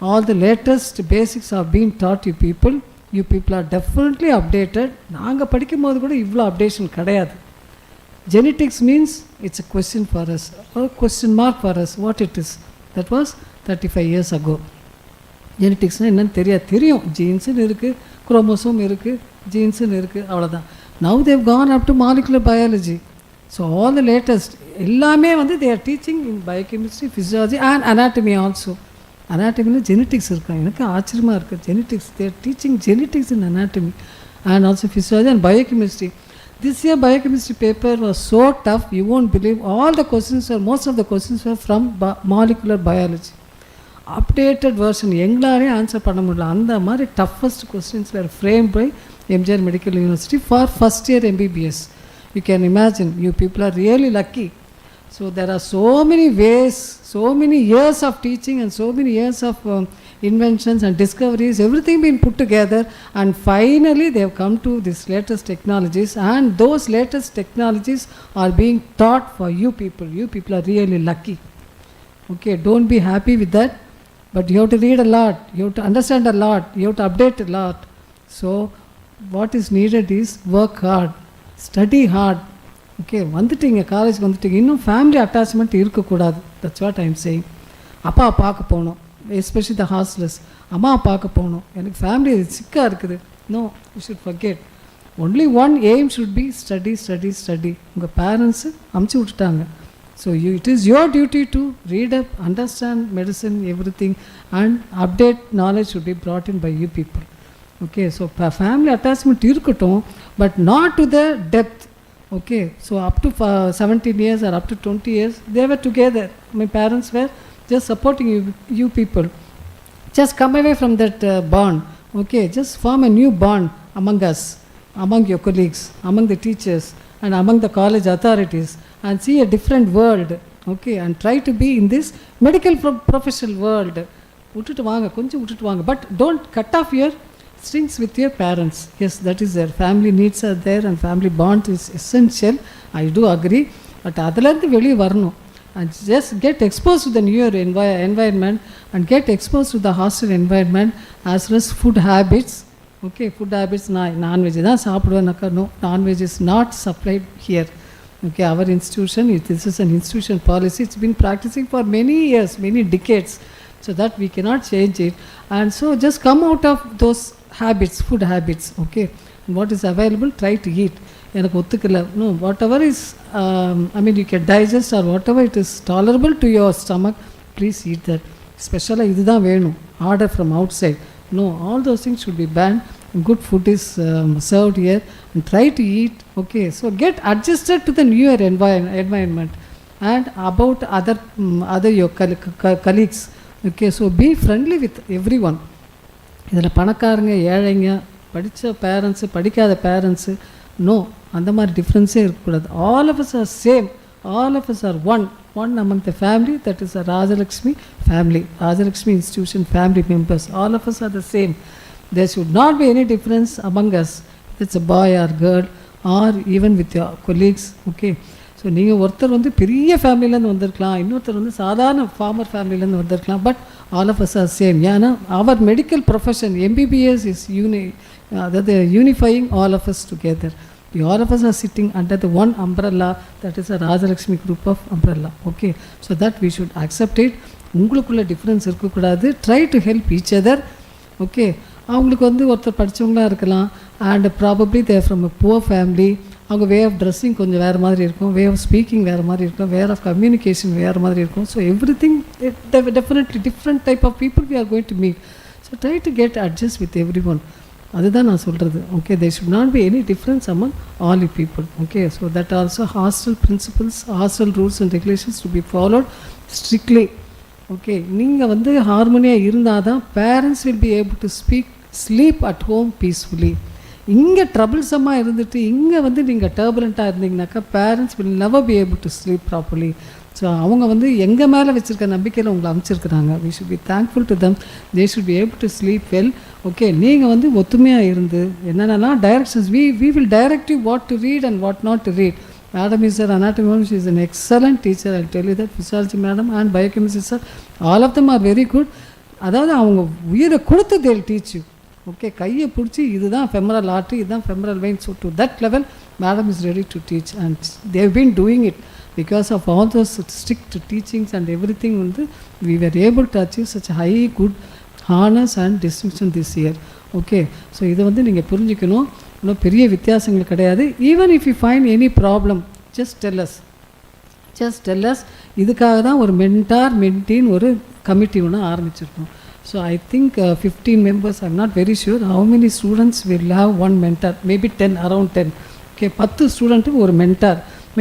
All the latest basics are being taught you people. You people are definitely updated. நாங்கள் படிக்கும்போது கூட இவ்வளோ updation கிடையாது. Genetics means it's a question for us, or question mark for us, what it is. That was 35 years ago. ஜெனட்டிக்ஸ்னால் என்னன்னு தெரியும், ஜீன்ஸுன்னு இருக்குது, chromosome இருக்குது, ஜீன்ஸுன்னு இருக்குது, அவ்வளோதான். Now they've gone up to molecular biology. So all the latest எல்லாமே வந்து they are teaching in biochemistry, physiology and anatomy also. அனாட்டமியில் ஜெனட்டிக்ஸ் இருக்காங்க, எனக்கு ஆச்சரியமாக இருக்குது. Genetics, they are teaching genetics in anatomy and also physiology and biochemistry. This year biochemistry paper was so tough, you won't believe. All the questions were, most of the questions were from molecular biology. Updated version, எங்களாலே answer பண்ண முடியல. அந்த மாதிரி toughest questions were framed by MGR Medical University for first year MBBS. You can imagine, you people are really lucky. So there are so many ways, so many years of teaching and so many years of inventions and discoveries, everything been put together, and finally they have come to these latest technologies, and those latest technologies are being taught for you people. You people are really lucky. Okay, don't be happy with that, but you have to read a lot, you have to understand a lot, you have to update a lot. So what is needed is work hard, study hard. Okay, வந்துட்டீங்க, college வந்துட்டீங்க, இன்னும் family attachment இருக்கக்கூடாது. That's what I am saying. அப்பா பார்க்க போகணும், especially the hostellers. அம்மா பார்க்க போகணும், எனக்கு ஃபேமிலி சிக்காக இருக்குது. No, you should forget. Only one aim should be study study study. உங்கள் பேரண்ட்ஸு அமுச்சு விட்டுட்டாங்க. So it is your duty to read up, understand medicine, everything, and update knowledge should be brought in by you people. Okay, so family attachment இருக்கட்டும், but not to the depth. Okay, so up to 17 years or up to 20 years, they were together. My parents were just supporting you people. Just come away from that bond. Okay, just form a new bond among us, among your colleagues, among the teachers, and among the college authorities, and see a different world. Okay, and try to be in this medical professional world. விட்டுட்டு வாங்க, கொஞ்சம் விட்டுட்டு வாங்க, but don't cut off your strings with your parents. Yes, that is there. Family needs are there and family bond is essential. I do agree. But அதிலேருந்து வெளியே வரணும், and just get exposed to the newer environment and get exposed to the hostel environment as well as food habits. Okay, food habits, non-veg தான் சாப்பிடுவேன்னாக்கா, no, non-veg is not supplied here. Okay, our institution, this is an institution policy. It's been practicing for many years, many decades, so that we cannot change it. And so just come out of those habits, food habits. Okay, and what is available, try to eat. எனக்கு ஒத்துக்கல, no, whatever is I mean you can digest or whatever it is tolerable to your stomach, please eat that. Especially இதுதான் வேணும், order from outside, no, all those things should be banned. Good food is served here, and try to eat. Okay, so get adjusted to the newer environment and about other your colleagues. Okay, so be friendly with everyone. இதில் பணக்காரங்க, ஏழைங்க, படித்த parents, படிக்காத parents, no, அந்த மாதிரி டிஃப்ரென்ஸே இருக்கக்கூடாது. All of us are same, all of us are one among the family. That is a Rajalakshmi family, Rajalakshmi Institution family members. All of us are the same. There should not be any difference among us. It's a boy or girl or even with your colleagues. Okay, so நீங்கள் ஒருத்தர் வந்து பெரிய ஃபேமிலியிலேருந்து வந்திருக்கலாம், இன்னொருத்தர் வந்து சாதாரண farmer ஃபேமிலியிலேருந்து வந்திருக்கலாம், but all of us are same. ஏன்னா அவர் மெடிக்கல் ப்ரொஃபஷன் MBBS இஸ் அதாவது unifying all of us together. All of us are sitting under the one umbrella, that is a Rajalakshmi group of umbrella. Okay, so that we should accept it. உங்களுக்குள்ள difference இருக்கக்கூடாது. Try to help each other. Okay, அவங்களுக்கு வந்து ஒருத்தர் படித்தவங்களாக இருக்கலாம், and probably they're from a poor family. அவங்க way of dressing கொஞ்சம் வேறு மாதிரி இருக்கும், வே ஆஃப் ஸ்பீக்கிங் வேறு மாதிரி இருக்கும், வே ஆஃப் கம்யூனிகேஷன் வேறு மாதிரி இருக்கும். So everything definitely different type of people we are going to meet. So try to get adjust with everyone. அதுதான் நான் சொல்கிறது. Okay, there should not be any difference among all the people. Okay, so that also hostel principles, hostel rules and regulations to be followed strictly. Okay, நீங்கள் வந்து ஹார்மோனியாக இருந்தால் தான் parents will be able to sleep at home peacefully. இங்கே ட்ரபிள்ஸமாக இருந்துட்டு இங்கே வந்து நீங்கள் டர்புலண்ட்டாக இருந்தீங்கனாக்கா parents will never be able to sleep properly. So அவங்க வந்து எங்கள் மேலே வச்சுருக்க நம்பிக்கையில் உங்களை அமைச்சிருக்கிறாங்க. We should be thankful to them. They should be able to sleep well. Okay, நீங்கள் வந்து ஒத்துமையாக இருந்து என்னென்னலாம் directions we will direct you what to read and what not to read. Madam is an anatomy madam, she is an excellent teacher, I'll tell you that. Physiology madam and biochemistry sir, all of them are very good. அதாவது அவங்க உயிரை கொடுத்து they'll teach you. Okay, கையை பிடிச்சி இதுதான் femoral artery, இதுதான் femoral vein. So to that level madam is ready to teach and they have been doing it. Because of all those strict teachings and everything, we were able to achieve such a high good honors and distinction this year. Okay, so இதை வந்து நீங்கள் புரிஞ்சுக்கணும். இன்னும் பெரிய வித்தியாசங்கள் கிடையாது. Even if you find any problem just tell us. இதுக்காக தான் ஒரு மென்டார் மென்டின்னு ஒரு கமிட்டி ஒன்று ஆரம்பிச்சிருக்கோம். So I think 15 members, I am not very sure how many students will have one mentor, maybe 10, around 10. Okay, 10 ஸ்டூடெண்ட்டுக்கு ஒரு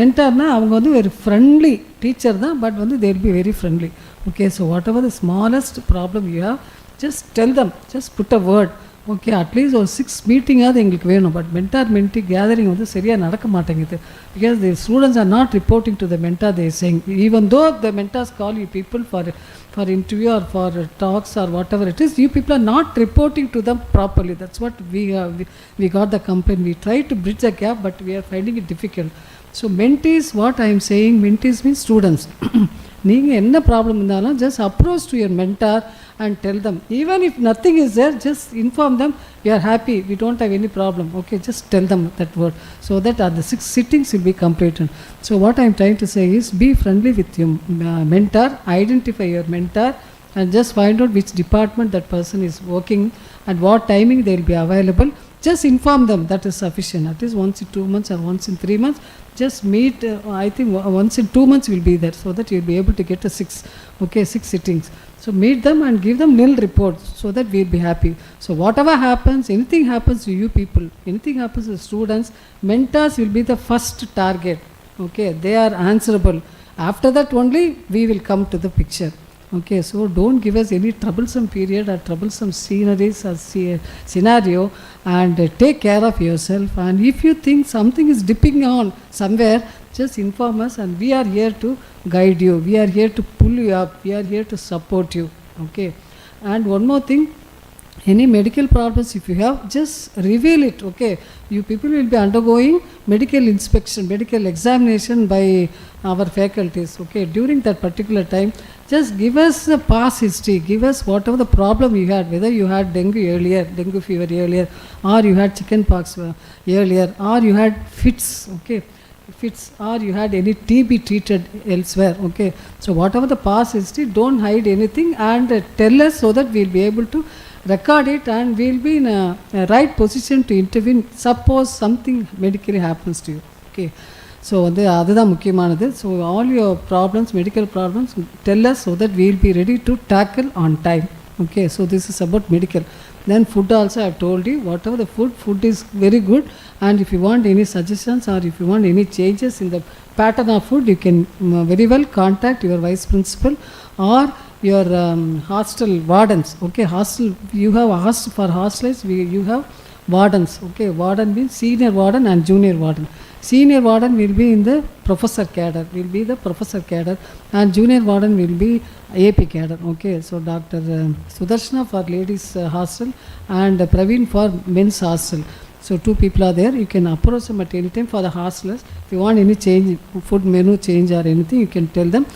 மென்டார்னால் அவங்க வந்து ஒரு ஃப்ரெண்ட்லி டீச்சர் தான், பட் வந்து they will be very friendly. Okay, so whatever the smallest problem you have, just tell them, just put a word. Okay, at least ஒரு 6 மீட்டிங்காவது எங்களுக்கு வேணும். பட் மென்டார் மென்டி கேதரிங் வந்து சரியாக நடக்க மாட்டேங்குது. Because the students are not reporting to the mentor. They saying even though the mentors call you people for interview or for talks or whatever it is, you people are not reporting to them properly. That's what we got the complaint. We try to bridge the gap, but we are finding it difficult. So mentees, what I am saying, mentees means students. நீங்கள் என்ன problem இருந்தாலும் just approach to your mentor and tell them. Even if nothing is there, just inform them we are happy, we don't have any problem. Okay, just tell them that word so that the 6 sittings will be completed. So what I am trying to say is be friendly with your mentor, identify your mentor and just find out which department that person is working and what timing they will be available. Just inform them, that is sufficient. At least once in 2 months or once in 3 months, just meet. I think once in 2 months will be there, so that you will be able to get a 6 sittings. So meet them and give them nil reports so that we will be happy. So whatever happens, anything happens to you people, anything happens to students, mentors will be the first target. Okay, they are answerable. After that only we will come to the picture. Okay, so don't give us any troublesome period or troublesome sceneries or scenario, and take care of yourself. And if you think something is dipping on somewhere, just inform us and we are here to guide you. We are here to pull you up. We are here to support you. Okay, and one more thing, any medical problems if you have, just reveal it. Okay, you people will be undergoing medical inspection, medical examination by our faculties. Okay, during that particular time, just give us the past history, give us whatever the problem you had, whether you had dengue fever earlier, or you had chicken pox earlier, or you had fits, or you had any TB treated elsewhere. Okay, so whatever the past history, don't hide anything and tell us so that we will be able to record it and we will be in a right position to intervene suppose something medically happens to you. Okay, so அதுதான் முக்கியமானது. So all your problems, medical problems, tell us so that we will be ready to tackle on time. Okay, so this is about medical. Then food also I have told you, whatever the food is very good, and if you want any suggestions or if you want any changes in the pattern of food, you can very well contact your vice principal or your hostel wardens. Okay, hostel, you have asked for hostels, you have wardens. Okay, warden means senior warden and junior warden. Senior warden will be in the professor cadre, and junior warden will be AP cadre. Okay, so Dr. Sudarshana for ladies hostel and Praveen for men's hostel. So 2 people are there. You can approach them at any time for the hostelers. If you want any change, food menu change or anything, you can tell them,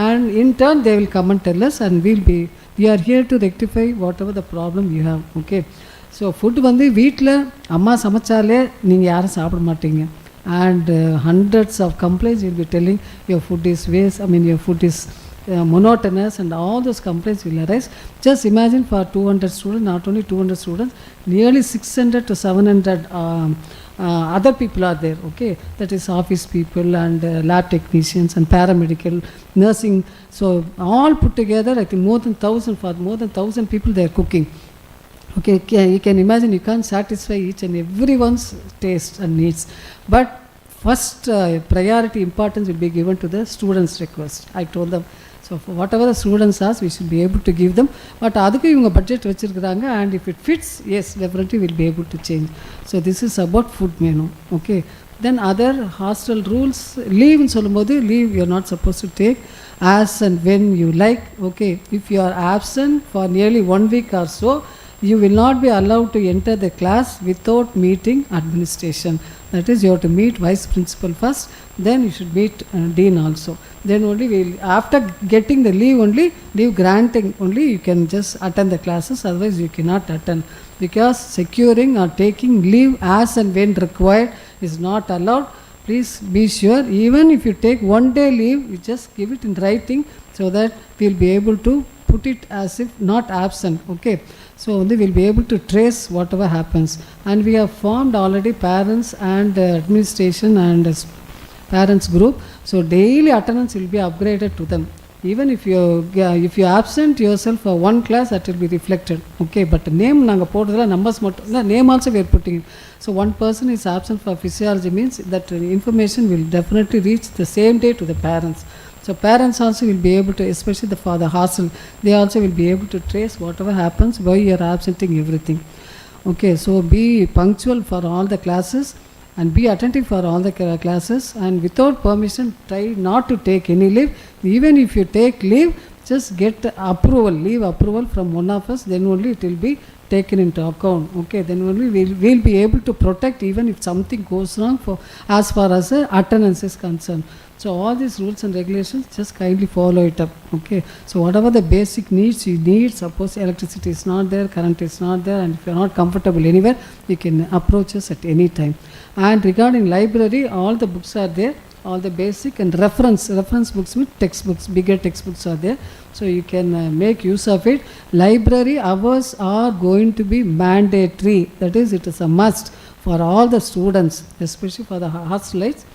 and in turn they will come and tell us, and we are here to rectify whatever the problem you have. Okay, so food வந்து வீட்டில் அம்மா சமைச்சாலே நீங்கள் யாரும் சாப்பிட மாட்டீங்க, and hundreds of complaints will be telling your food is waste, your food is monotonous, and all those complaints will arise. Just imagine for 200 students, not only 200 students, nearly 600 to 700 other people are there. Okay, that is office people and lab technicians and paramedical, nursing. So all put together, I think more than 1,000 people they are cooking. Okay, you can imagine you can't satisfy each and everyone's taste and needs. But first priority importance will be given to the students' request. I told them, so for whatever the students ask, we should be able to give them. But adukku ivanga budget vechirukkranga, and if it fits, yes, definitely we'll be able to change. So this is about food menu. Okay. Then other hostel rules, leave in solumbodhu, leave you are not supposed to take as and when you like. Okay, if you are absent for nearly 1 week or so, you will not be allowed to enter the class without meeting administration. That is, you have to meet vice principal first, then you should meet dean also. Then only after getting the leave only, leave granting only, you can just attend the classes, otherwise you cannot attend, because securing or taking leave as and when required is not allowed. Please be sure, even if you take 1 day leave, you just give it in writing so that we will be able to put it as if not absent. Okay, so only we will be able to trace whatever happens. And we have formed already parents and administration and parents group, so daily attendance will be upgraded to them. Even if you absent yourself for one class, that will be reflected. Okay, but name naanga podradala numbers mattum, name also we are putting it. So one person is absent for physiology means that information will definitely reach the same day to the parents. So parents also will be able to, especially for the hostel, they also will be able to trace whatever happens, why you are absenting everything. Okay, so be punctual for all the classes and be attentive for all the classes, and without permission try not to take any leave. Even if you take leave, just get approval, leave approval from one of us, then only it will be taken into account. Okay, then only we'll be able to protect even if something goes wrong for as far as attendance is concerned. So all these rules and regulations, just kindly follow it up. Okay, so whatever the basic needs you need, suppose electricity is not there, current is not there, and if you are not comfortable anywhere, you can approach us at any time. And regarding library, all the books are there, all the basic and reference books with textbooks, bigger textbooks are there, so you can make use of it. Library hours are going to be mandatory, that is, it is a must for all the students, especially for the hostelites.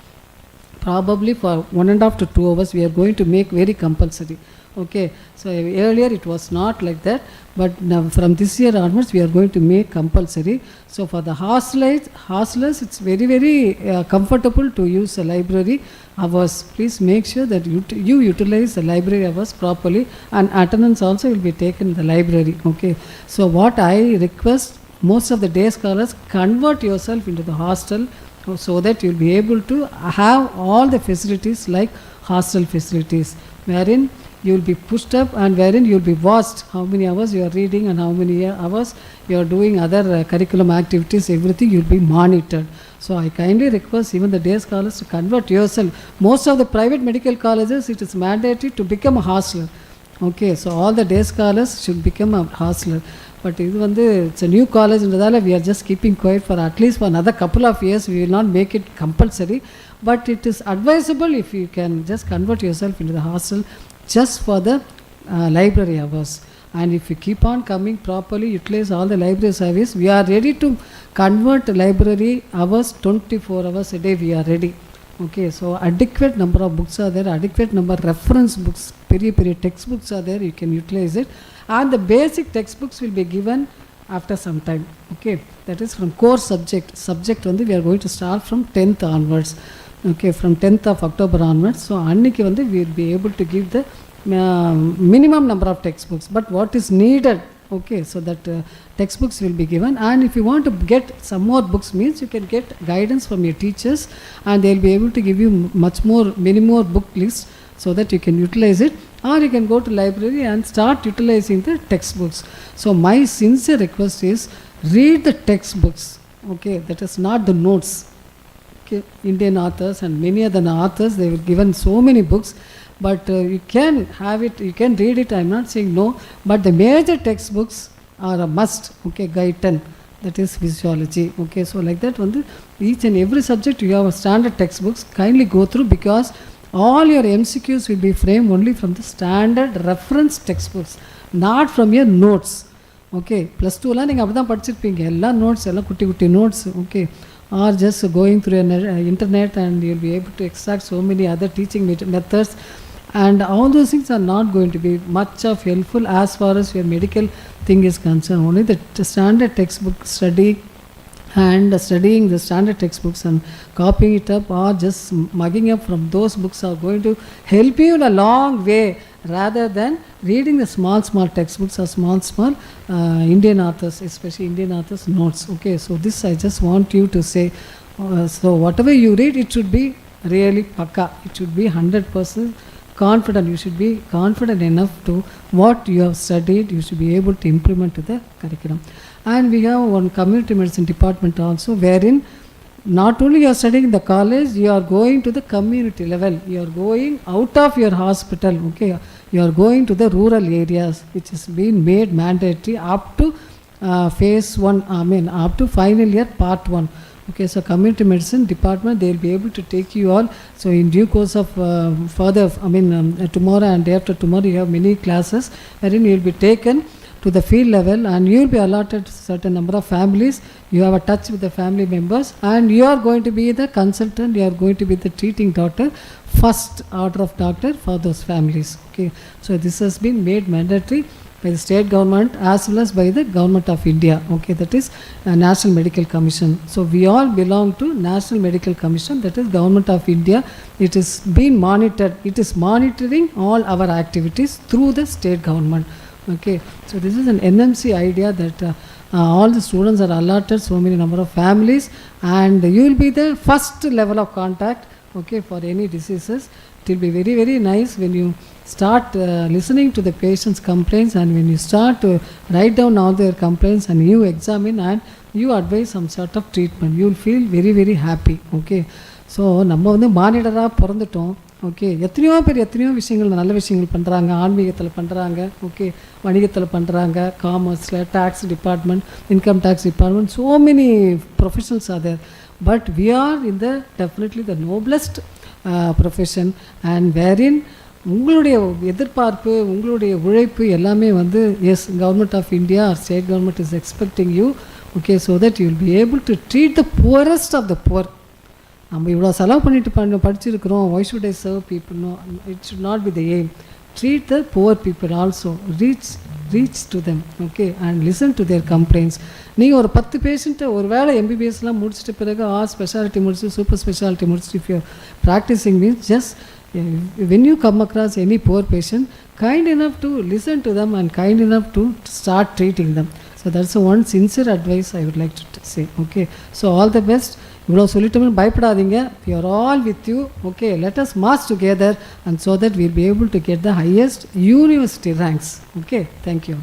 Probably for 1.5 to 2 hours we are going to make very compulsory. Okay, so earlier it was not like that, but now from this year onwards we are going to make compulsory. So for the hostelers, it's very comfortable to use the library hours. Please make sure that you utilize the library hours properly, and attendance also will be taken in the library. Okay, so what I request, most of the day scholars, convert yourself into the hostel so that you will be able to have all the facilities like hostel facilities, wherein you will be pushed up and wherein you will be watched how many hours you are reading and how many hours you are doing other curriculum activities, everything you will be monitored. So I kindly request even the day scholars to convert yourself. Most of the private medical colleges, it is mandatory to become a hostler. Okay, so all the day scholars should become a hostler. But it's a new college, we are just keeping quiet for at least for another couple of years. We will not make it compulsory, but it is advisable if you can just convert yourself into the hostel just for the library hours. And if you keep on coming properly, utilize all the library service, we are ready to convert library hours 24 hours a day. We are ready. Okay, so adequate number of books are there, adequate number of reference books, period textbooks are there, you can utilize it. And the basic textbooks will be given after some time. Okay, that is from core subject only we are going to start from 10th onwards. Okay, from 10th of October onwards. So anniki we will be able to give the minimum number of textbooks, but what is needed. Okay, so that textbooks will be given, and if you want to get some more books means you can get guidance from your teachers, and they will be able to give you many more book lists so that you can utilize it, or you can go to library and start utilizing the textbooks. So my sincere request is, read the textbooks. Okay, that is not the notes. Okay, Indian authors and many other authors, they have given so many books, but you can have it, you can read it, I am not saying no, but the major textbooks are a must. Okay, guide 10, that is physiology. Okay, so like that each and every subject you have a standard textbooks, kindly go through, because all your MCQs will be framed only from the standard reference textbooks, not from your notes. Okay, plus 2 la neenga appadha padichirpeenga, ella notes, ella kutti notes. Okay, or just going through internet, and you will be able to extract so many other teaching methods. and all those things are not going to be much of helpful as far as your medical thing is concerned. Only the standard textbook study and studying the standard textbooks and copying it up or just mugging up from those books are going to help you in a long way, rather than reading the small textbooks or small Indian authors, especially Indian authors notes. Okay, so this I just want you to say. So whatever you read, it should be really pakka. It should be 100% confident. You should be confident enough to what you have studied. You should be able to implement to the curriculum. And we have one community medicine department also, wherein not only you are studying in the college, you are going to the community level. You are going out of your hospital. Okay, you are going to the rural areas, which has been made mandatory up to phase 1. I mean up to final year part 1. Okay, so community medicine department, they will be able to take you all. So in due course of further, tomorrow and day after tomorrow, you have many classes wherein you will be taken to the field level, and you will be allotted certain number of families. You have a touch with the family members, and you are going to be the consultant. You are going to be the treating doctor, first order of doctor for those families. Okay, so this has been made mandatory by the state government as well as by the government of India. Okay, that is National Medical Commission. So we all belong to National Medical Commission, that is government of India. It is being monitored. It is monitoring all our activities through the state government. Okay, so this is an NMC idea that all the students are allotted so many number of families, and you will be the first level of contact. Okay, for any diseases. It will be very, very nice when you start listening to the patient's complaints, and when you start to write down all their complaints and you examine and you advise some sort of treatment. You will feel very, very happy. Okay, so நம்ம வந்து மானிடராக பிறந்துட்டோம். Okay, எத்தனையோ பேர் எத்தனையோ விஷயங்கள் நல்ல விஷயங்கள் பண்ணுறாங்க. ஆன்மீகத்தில் பண்ணுறாங்க, ஓகே, வணிகத்தில் பண்ணுறாங்க, காமர்ஸில், tax department, income tax department, so many professionals are there. But we are in the definitely the noblest profession, and wherein உங்களுடைய எதிர்பார்ப்பு, உங்களுடைய உழைப்பு எல்லாமே வந்து as government of India or state government is expecting you. Okay, so that you will be able to treat the poorest of the poor. நம்ம இவ்வளோ செலவு பண்ணிட்டு படிச்சிருக்கிறோம், why should I serve people? No, it should not be the aim. Treat the poor people also, reach to them, okay, and listen to their complaints. நீங்கள் ஒரு 10 பேஷண்ட்டை ஒரு வேளை எம்பிபிஎஸ்லாம் முடிச்சிட்ட பிறகு ஸ்பெஷாலிட்டி முடிச்சு சூப்பர் ஸ்பெஷாலிட்டி முடிச்சுட்டு if you practising means just when you come across any poor patient, kind enough to listen to them and kind enough to start treating them. So that's the one sincere advice I would like to say. Okay, so all the best. இவ்வளோ சொல்லிட்டோம்னு பயப்படாதீங்க. We are all with you. Okay, let us march together, and so that we will be able to get the highest university ranks. Okay, thank you.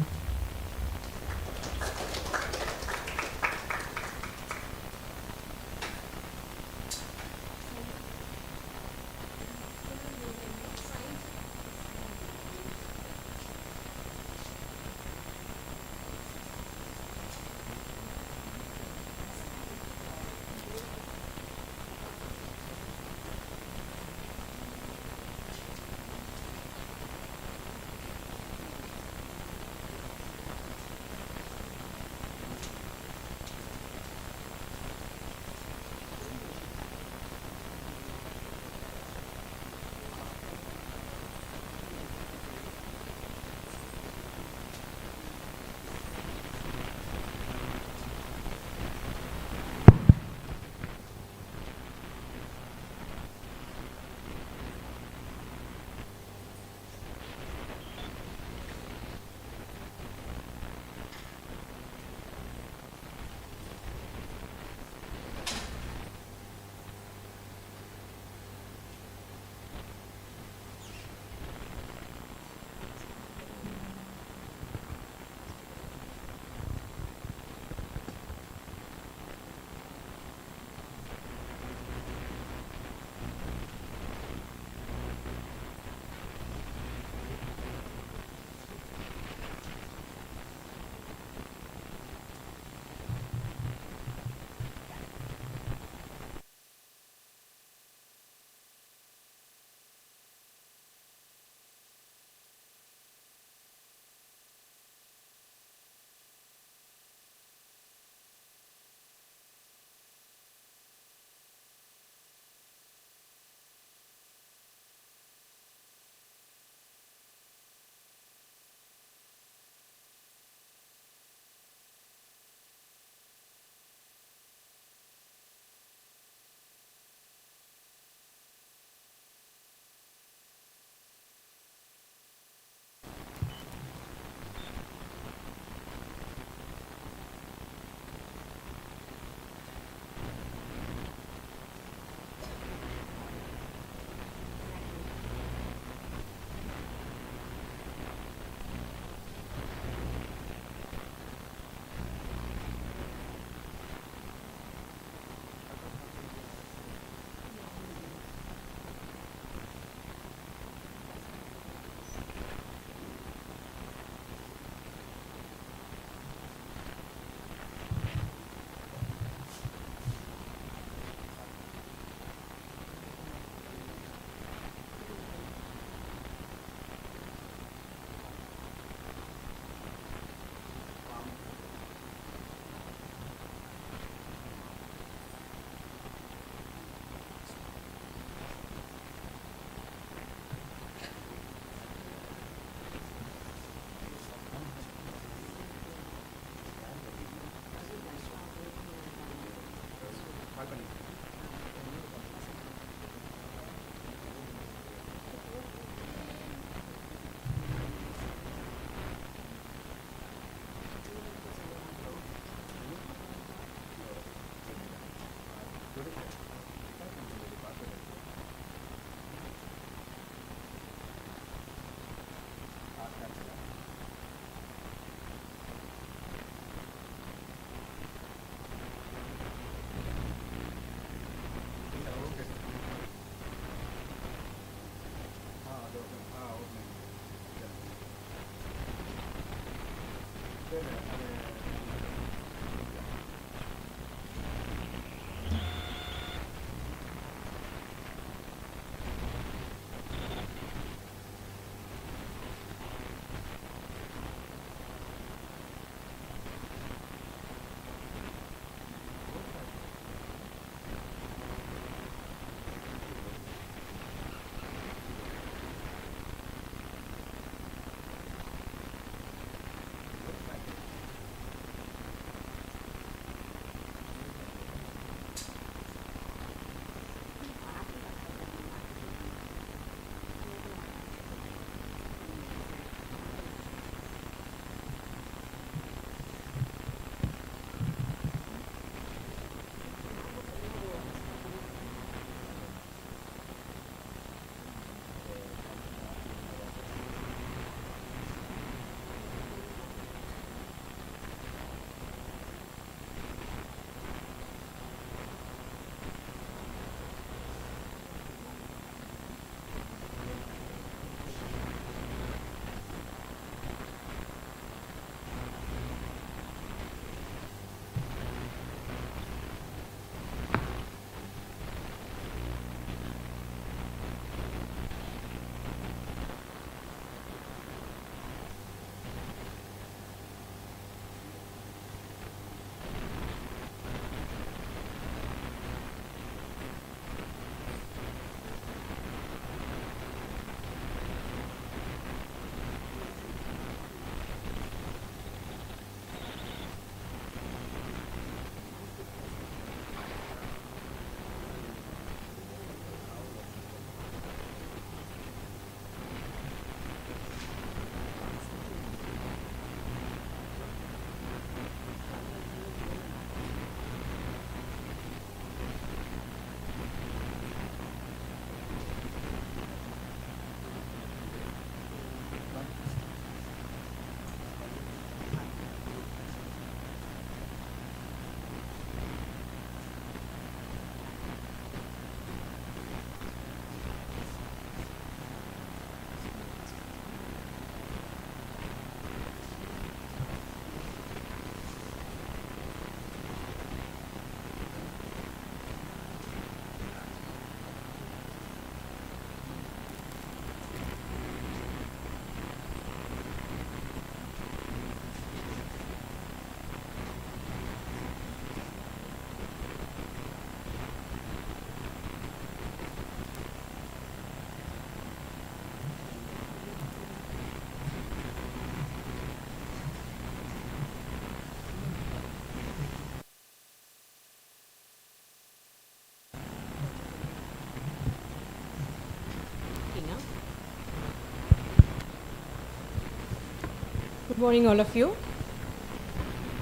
Good morning, all of you.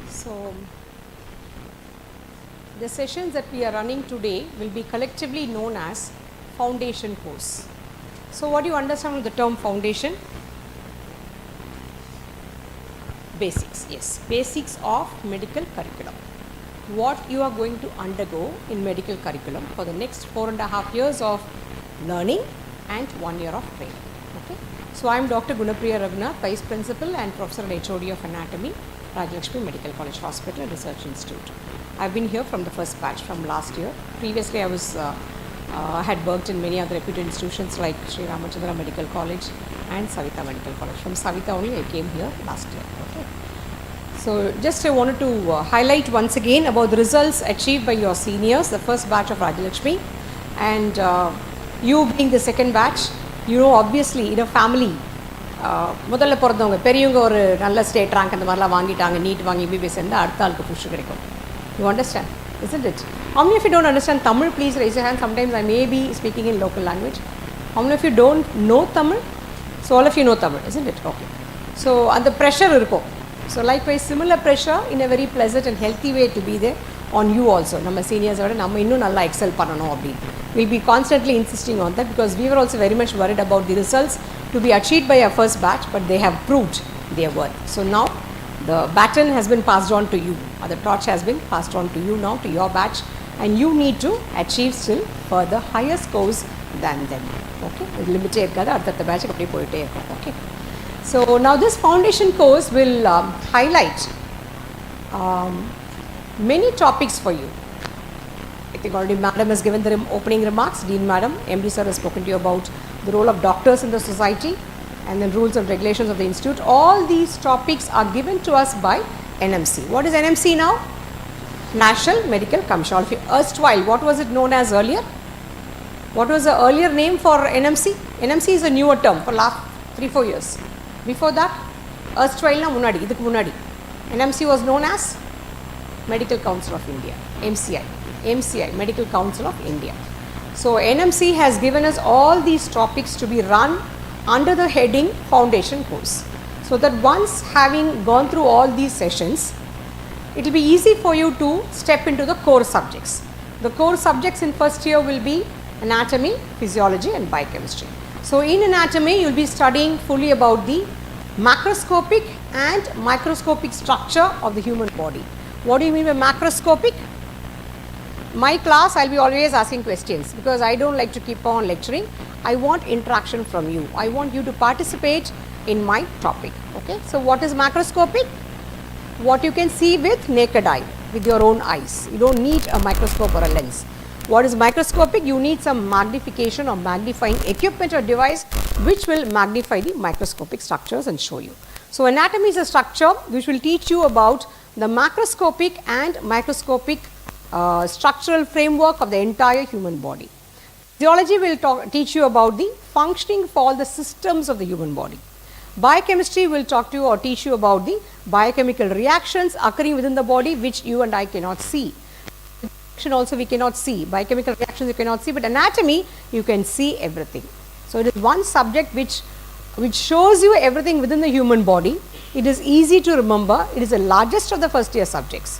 So, the sessions that we are running today will be collectively known as foundation course. So, what do you understand with the term foundation? Basics, yes, basics of medical curriculum. What you are going to undergo in medical curriculum for the next 4.5 years of learning and 1 year of training. Okay. So, I am Dr. Gunapriya Raghunath, Vice Principal and Professor and HOD of Anatomy, Rajalakshmi Medical College Hospital and Research Institute. I have been here from the first batch from last year. Previously, I was had worked in many other reputed institutions like Sri Ramachandra Medical College and Savita Medical College. From Savita only I came here last year. Okay. So, just I wanted to highlight once again about the results achieved by your seniors, the first batch of Rajalakshmi, and you being the second batch. You know, obviously in a family, முதல்ல பிறந்தவங்க பெரியவங்க ஒரு நல்ல state rank அந்த மாதிரிலாம் வாங்கிட்டாங்க, NEET வாங்கி MBBS இருந்தால் அடுத்த ஆளுக்கு புஷ் கிடைக்கும். You understand, isn't it? How many of you don't understand Tamil? Please raise your hand. Sometimes I may be speaking in local language. How many of you don't know Tamil? So all of you know Tamil, isn't it? Okay. So and the pressure இருக்கும். So likewise similar pressure in a very pleasant and healthy way to be there on you also. நம்ம seniors ஓட நம்ம இன்னும் நல்லா excel பண்ணணும் அப்படி. We'll be constantly insisting on that because we were also very much worried about the results to be achieved by our first batch, but they have proved their worth. So now the baton has been passed on to you, or the torch has been passed on to you now, to your batch, and you need to achieve still further higher scores than them. Okay, limited irukadha adutha batch ku appadi poite irukum. Okay, so now this foundation course will highlight many topics for you. I think already Madam has given the opening remarks. Dean Madam, MD Sir has spoken to you about the role of doctors in the society and then rules and regulations of the institute. All these topics are given to us by NMC. What is NMC now? National Medical Commission. All of you, erstwhile, what was it known as earlier? What was the earlier name for NMC? NMC is a newer term for last 3-4 years. Before that, erstwhile na munadi, idukku munadi, NMC was known as Medical Council of India, MCI, Medical Council of India. So NMC has given us all these topics to be run under the heading foundation course. So that once having gone through all these sessions, it will be easy for you to step into the core subjects. The core subjects in first year will be anatomy, physiology and biochemistry. So in anatomy, you will be studying fully about the macroscopic and microscopic structure of the human body. What do you mean by macroscopic? My class, I will be always asking questions because I don't like to keep on lecturing. I want interaction from you. I want you to participate in my topic. Okay. So what is macroscopic? What you can see with naked eye, with your own eyes. You don't need a microscope or a lens. What is microscopic? You need some magnification or magnifying equipment or device which will magnify the microscopic structures and show you. So anatomy is a structure which will teach you about the macroscopic and microscopic structural framework of the entire human body. Physiology will teach you about the functioning for all the systems of the human body. Biochemistry will talk to you or teach you about the biochemical reactions occurring within the body which you and I cannot see. Also we cannot see, biochemical reactions you cannot see, but anatomy you can see everything. So it is one subject which shows you everything within the human body. It is easy to remember. It is the largest of the first year subjects.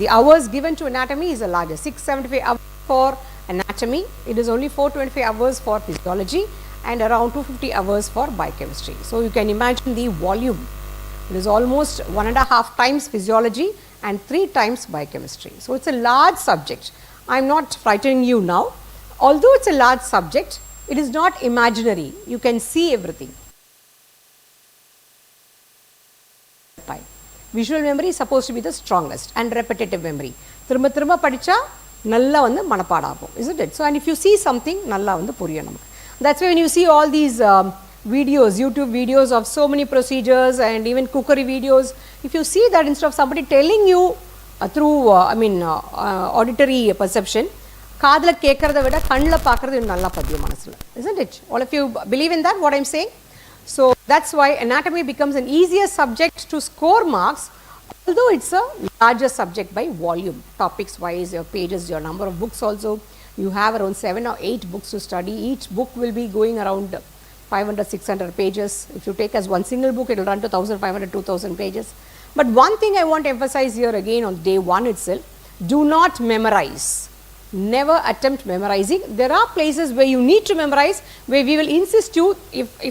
The hours given to anatomy is the largest, 675 hours for anatomy. It is only 425 hours for physiology and around 250 hours for biochemistry. So you can imagine the volume. It is almost 1.5 times physiology and 3 times biochemistry. So it's a large subject. I am not frightening you now. Although it's a large subject, it is not imaginary. You can see everything. Visual memory is supposed to be the strongest and repetitive memory. திரும்ப திரும்ப படிச்சா நல்லா வந்து மனப்பாடாகும், isn't it? So and if you see something நல்லா வந்து புரியும் நமக்கு. That's why when you see all these videos, YouTube videos of so many procedures and even cookery videos, if you see that instead of somebody telling you through auditory perception, காதுல கேட்கறத விட கண்ணுல பார்க்கறது நல்லா பதியும் மனசுல, isn't it? All of you believe in that, what I'm saying? So that's why anatomy becomes an easier subject to score marks, although it's a larger subject by volume, topics wise, your pages, your number of books also. You have around 7 or 8 books to study. Each book will be going around 500, 600 pages. If you take as one single book, it will run to 1500, 2000 pages. But one thing I want to emphasize here again on day 1 itself, do not memorize. Never attempt memorizing. There are places where you need to memorize, where we will insist you,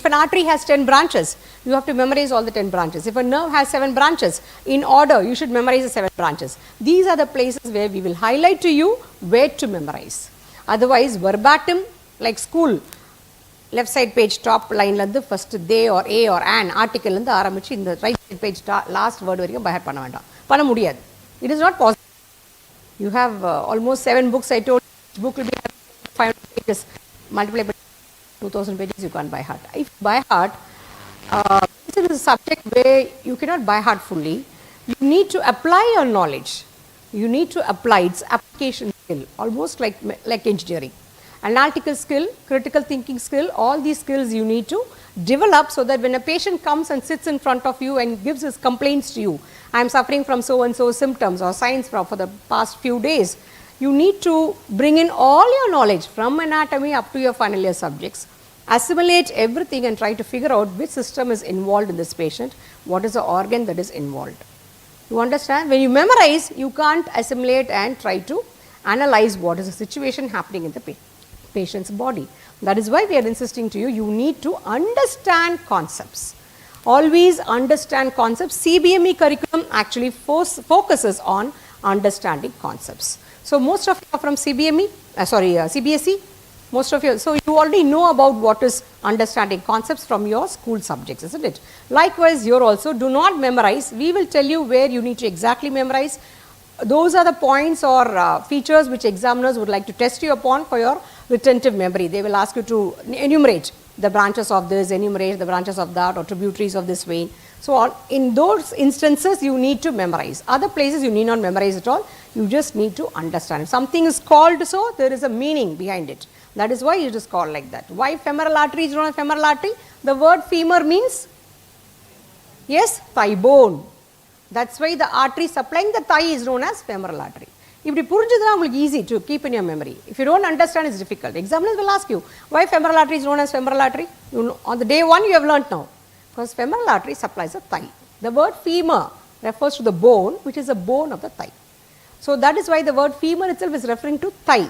if an artery has 10 branches, you have to memorize all the 10 branches. If a nerve has 7 branches, in order you should memorize the 7 branches. These are the places where we will highlight to you where to memorize. Otherwise, verbatim, like school, left side page top line la irundhu first they or a or an article irundhu aarambichu in the right side page last word varaikum by heart panna vendam. Panna mudiyadhu. It is not possible. You have almost 7 books. I told you, each book will be 500 pages, multiply by 2000 pages, you can't by heart. If by heart, this is a subject where you cannot by heart fully. You need to apply your knowledge. You need to apply its application skill, almost like engineering. Analytical skill, critical thinking skill, all these skills you need to develop so that when a patient comes and sits in front of you and gives his complaints to you, I am suffering from so and so symptoms or signs for the past few days, you need to bring in all your knowledge from anatomy up to your final year subjects, assimilate everything and try to figure out which system is involved in this patient, what is the organ that is involved. You understand? When you memorize, you can't assimilate and try to analyze what is the situation happening in the patient's body. That is why we are insisting to you, you need to understand concepts. Always understand concepts. CBME curriculum actually focuses on understanding concepts. So, most of you are from CBME, CBSE, most of you, so you already know about what is understanding concepts from your school subjects, isn't it? Likewise, here also, do not memorize. We will tell you where you need to exactly memorize. Those are the points or features which examiners would like to test you upon for your retentive memory. They will ask you to enumerate the branches of this, enumerate the branches of that, or tributaries of this vein. So, in those instances, you need to memorize. Other places, you need not memorize at all. You just need to understand. If something is called so, there is a meaning behind it. That is why it is called like that. Why femoral artery is known as femoral artery? The word femur means, yes, thigh bone. That's why the artery supplying the thigh is known as femoral artery. இப்படி புரிஞ்சதுனா உங்களுக்கு easy to keep in your memory. If you don't understand, it's difficult. Examiners will ask you, why femoral artery is known as femoral artery? You know, on the day 1 you have learnt now. Because femoral artery supplies the thigh. The word femur refers to the bone, which is the bone of the thigh. So that is why the word femur itself is referring to thigh.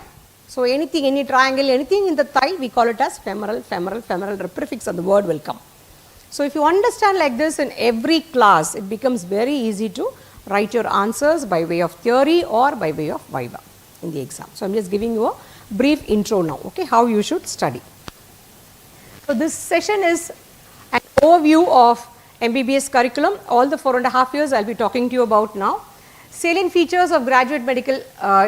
So anything, any triangle, anything in the thigh, we call it as femoral, the prefix of the word will come. So if you understand like this in every class, it becomes very easy to write your answers by way of theory or by way of viva in the exam. So I am just giving you a brief intro now, okay, how you should study. So this session is an overview of MBBS curriculum, all the 4.5 years I will be talking to you about now. Salient features of graduate medical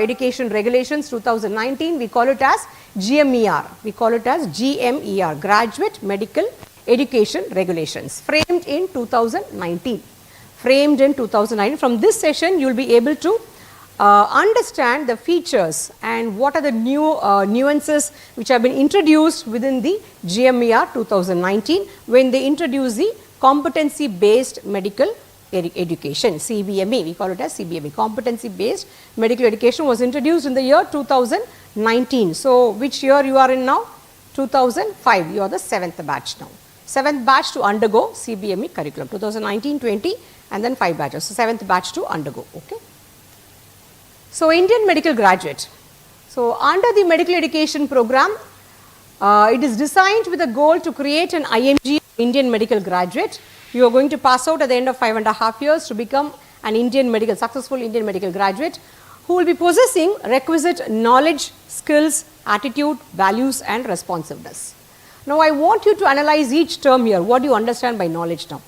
education regulations 2019, we call it as GMER, we call it as GMER, graduate medical education regulations, framed in 2019. Framed in 2009. From this session, you will be able to understand the features and what are the new nuances which have been introduced within the GMER 2019 when they introduce the competency based medical education, CBME, we call it as CBME, competency based medical education was introduced in the year 2019. So, which year you are in now? 2005, you are the 7th batch now. 7th batch to undergo CBME curriculum, 2019-20 and then 5 batches, so 7th batch to undergo, okay. So, Indian medical graduate. So, under the medical education program, it is designed with a goal to create an IMG, Indian medical graduate. You are going to pass out at the end of 5.5 years to become an successful Indian medical graduate who will be possessing requisite knowledge, skills, attitude, values and responsiveness. Now, I want you to analyze each term here. What do you understand by knowledge now?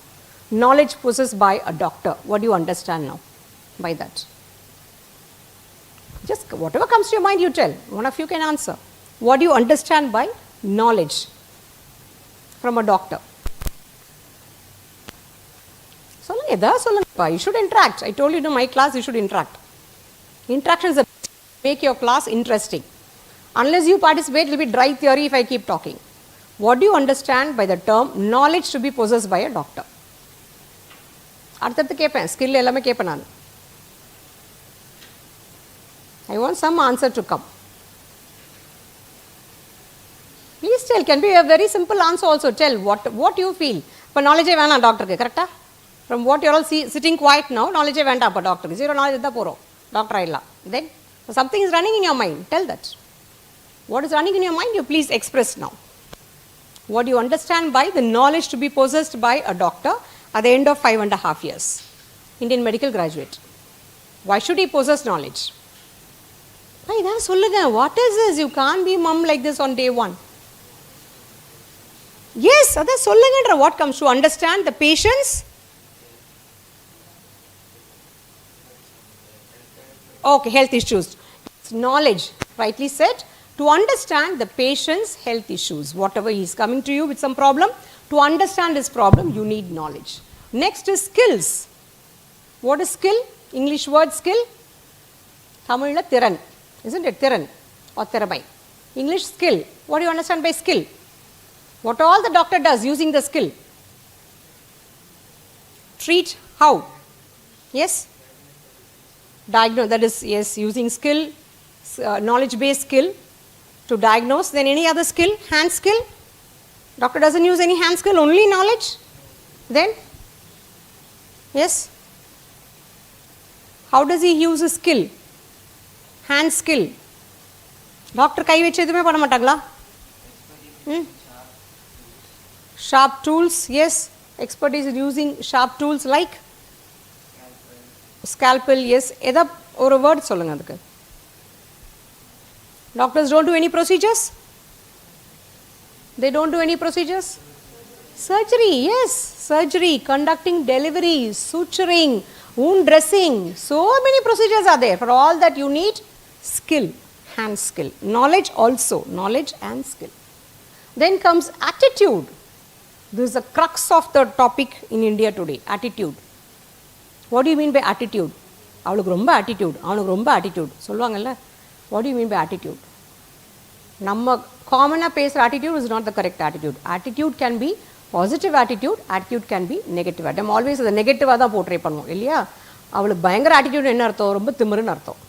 Knowledge possessed by a doctor. What do you understand now by that? Just whatever comes to your mind, you tell. One of you can answer. What do you understand by knowledge from a doctor? You should interact. I told you in my class, you should interact. Interaction is the best. Make your class interesting. Unless you participate, it will be dry theory if I keep talking. What do you understand by the term knowledge to be possessed by a doctor? அடுத்தடுத்து கேட்பேன், skill எல்லாமே கேட்பேன் நான். I want some answer to come. Please tell, can be a very simple answer also. Tell what you feel. For knowledge வேணாம் டாக்டருக்கு கரெக்டா? From what you are all sitting quiet now, knowledge வேண்டாம் அப்போ டாக்டருக்கு. Zero knowledge தான் போகிறோம் doctor ஆயிடலாம். Then something is running in your mind. Tell that. What is running in your mind? You please express now. What do you understand by the knowledge to be possessed by a doctor at the end of 5.5 years? Indian medical graduate. Why should he possess knowledge? இதான் சொல்லுங்க. What is this? You can't be mum like this on day one. Yes, அதான் சொல்லுங்கன்ற. What comes to understand the patients? Okay, health issues. It's knowledge, rightly said. To understand the patient's health issues, whatever he is coming to you with some problem, to understand his problem, you need knowledge. Next is skills. What is skill? English word skill. Tamil thiran, isn't it? Thiran or thiramai. English skill. What do you understand by skill? What all the doctor does using the skill? Treat how? Yes? Diagnose, that is, yes, using skill, knowledge based skill to diagnose. Then any other skill? Hand skill. Doctor doesn't use any hand skill, only knowledge. Then, yes, how does he use his skill? Hand skill. Doctor kai vechi edume panna mattangala? Sharp tools, yes. Expertise is using sharp tools like scalpel, yes. Edha or word solunga adukku. Doctors don't do any procedures? They don't do any procedures? Surgery, yes. Surgery, conducting deliveries, suturing, wound dressing. So many procedures are there. For all that you need skill, hand skill. Knowledge also, knowledge and skill. Then comes attitude. This is the crux of the topic in India today, attitude. What do you mean by attitude? அவளுக்கு ரொம்ப attitude, அவனுக்கு ரொம்ப attitude சொல்லுவாங்கல்ல. What do you mean by attitude? நம்ம காமனாக பேசுகிற attitude is not the correct attitude. Attitude can be positive attitude, attitude can be negative. நம்ம always அதை நெகட்டிவாக தான் போர்ட்ரே பண்ணுவோம் இல்லையா? அவளுக்கு பயங்கர attitude என்ன அர்த்தம்? ரொம்ப திமிருன்னு அர்த்தம்.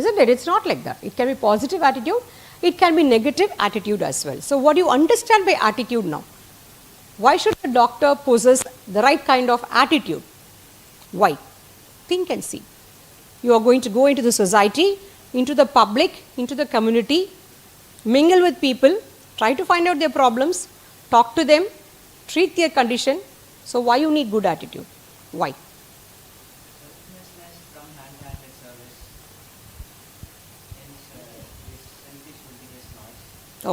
Isn't it? It's not like that. It can be positive attitude, it can be negative attitude as well. So what do you understand by attitude now? Why should a doctor possess the right kind of attitude? Why? Think and see. You are going to go into the society, into the public, into the community, mingle with people, try to find out their problems, talk to them, treat their condition. So why you need good attitude? Why? Selflessness from hand-handed service. Hence, this selfish will be this noise.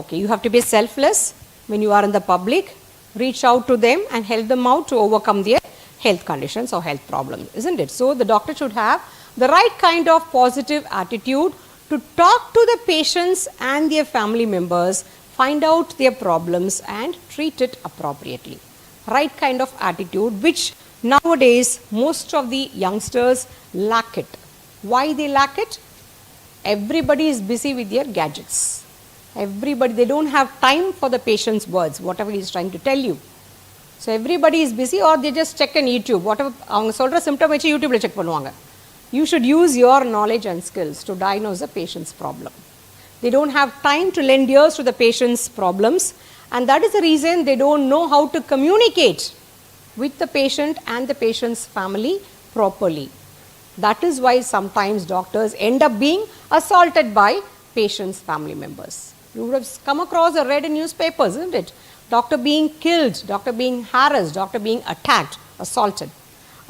Okay, you have to be selfless when you are in the public. Reach out to them and help them out to overcome their health conditions or health problems, isn't it? So the doctor should have the right kind of positive attitude to talk to the patients and their family members, find out their problems and treat it appropriately. Right kind of attitude, which nowadays most of the youngsters lack it. Why they lack it? Everybody is busy with their gadgets. Everybody, they don't have time for the patient's words, whatever he is trying to tell you. So everybody is busy, or they just check on YouTube. Whatever அவங்க சொல்கிற symptom வச்சு யூடியூப்ல check பண்ணுவாங்க. You should use your knowledge and skills to diagnose the patient's problem. They don't have time to lend ears to the patient's problems, and that is the reason they don't know how to communicate with the patient and the patient's family properly. That is why sometimes doctors end up being assaulted by patients' family members. You would have come across or read in newspapers, isn't it? Doctor being killed, doctor being harassed, doctor being attacked, assaulted.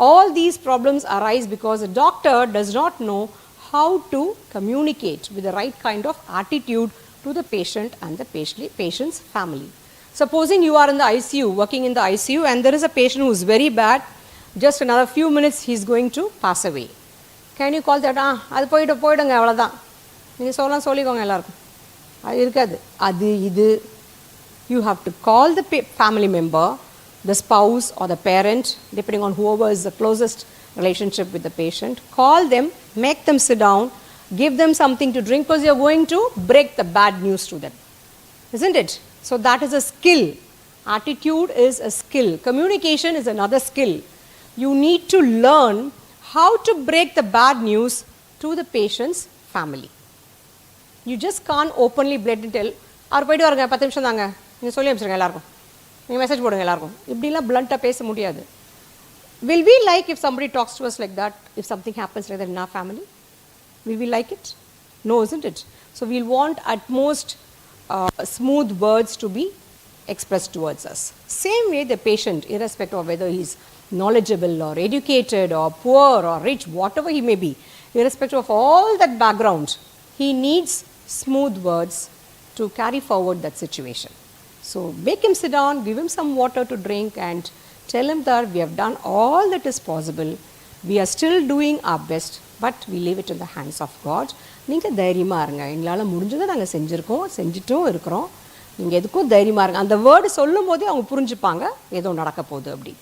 All these problems arise because the doctor does not know how to communicate with the right kind of attitude to the patient and the patient's family. Supposing you are in the ICU, working in the ICU, and there is a patient who is very bad, just another few minutes he is going to pass away. Can you call that? அது போயிடுங்க அவ்வளோதான். நீங்கள் சொல்லிக்கோங்க எல்லாருக்கும். அது இருக்காது. அது இது. You have to call the family member, the spouse or the parent, depending on whoever is the closest relationship with the patient. Call them, make them sit down, give them something to drink, because you are going to break the bad news to them. Isn't it? So that is a skill. Attitude is a skill. Communication is another skill. You need to learn how to break the bad news to the patient's family. You just can't openly blatantly tell, அவர் போய்ட்டு வரங்க 10 நிமிஷம் தாங்க, நீங்கள் சொல்லி அனுப்பிச்சிருங்க எல்லாருக்கும், நீங்கள் message போடுங்க எல்லாருக்கும். இப்படிலாம் பிளண்ட்டாக பேச முடியாது. Will we like if somebody talks to us like that, if something happens like that in our family? Will we like it? No, isn't it? So we'll want at most smooth words to be expressed towards us. Same way the patient, irrespective of whether he's knowledgeable or educated or poor or rich, whatever he may be, irrespective of all that background, he needs smooth words to carry forward that situation. So make him sit down, give him some water to drink and tell him that we have done all that is possible. We are still doing our best, but we leave it in the hands of God. நீங்கள் தைரியமாக இருங்க, எங்களால் முடிஞ்சதை நாங்கள் செஞ்சிட்டும் இருக்கிறோம், நீங்கள் எதுக்கும் தைரியமாக இருங்க. அந்த வேர்டு சொல்லும் போதே அவங்க புரிஞ்சுப்பாங்க ஏதோ நடக்க போகுது அப்படி.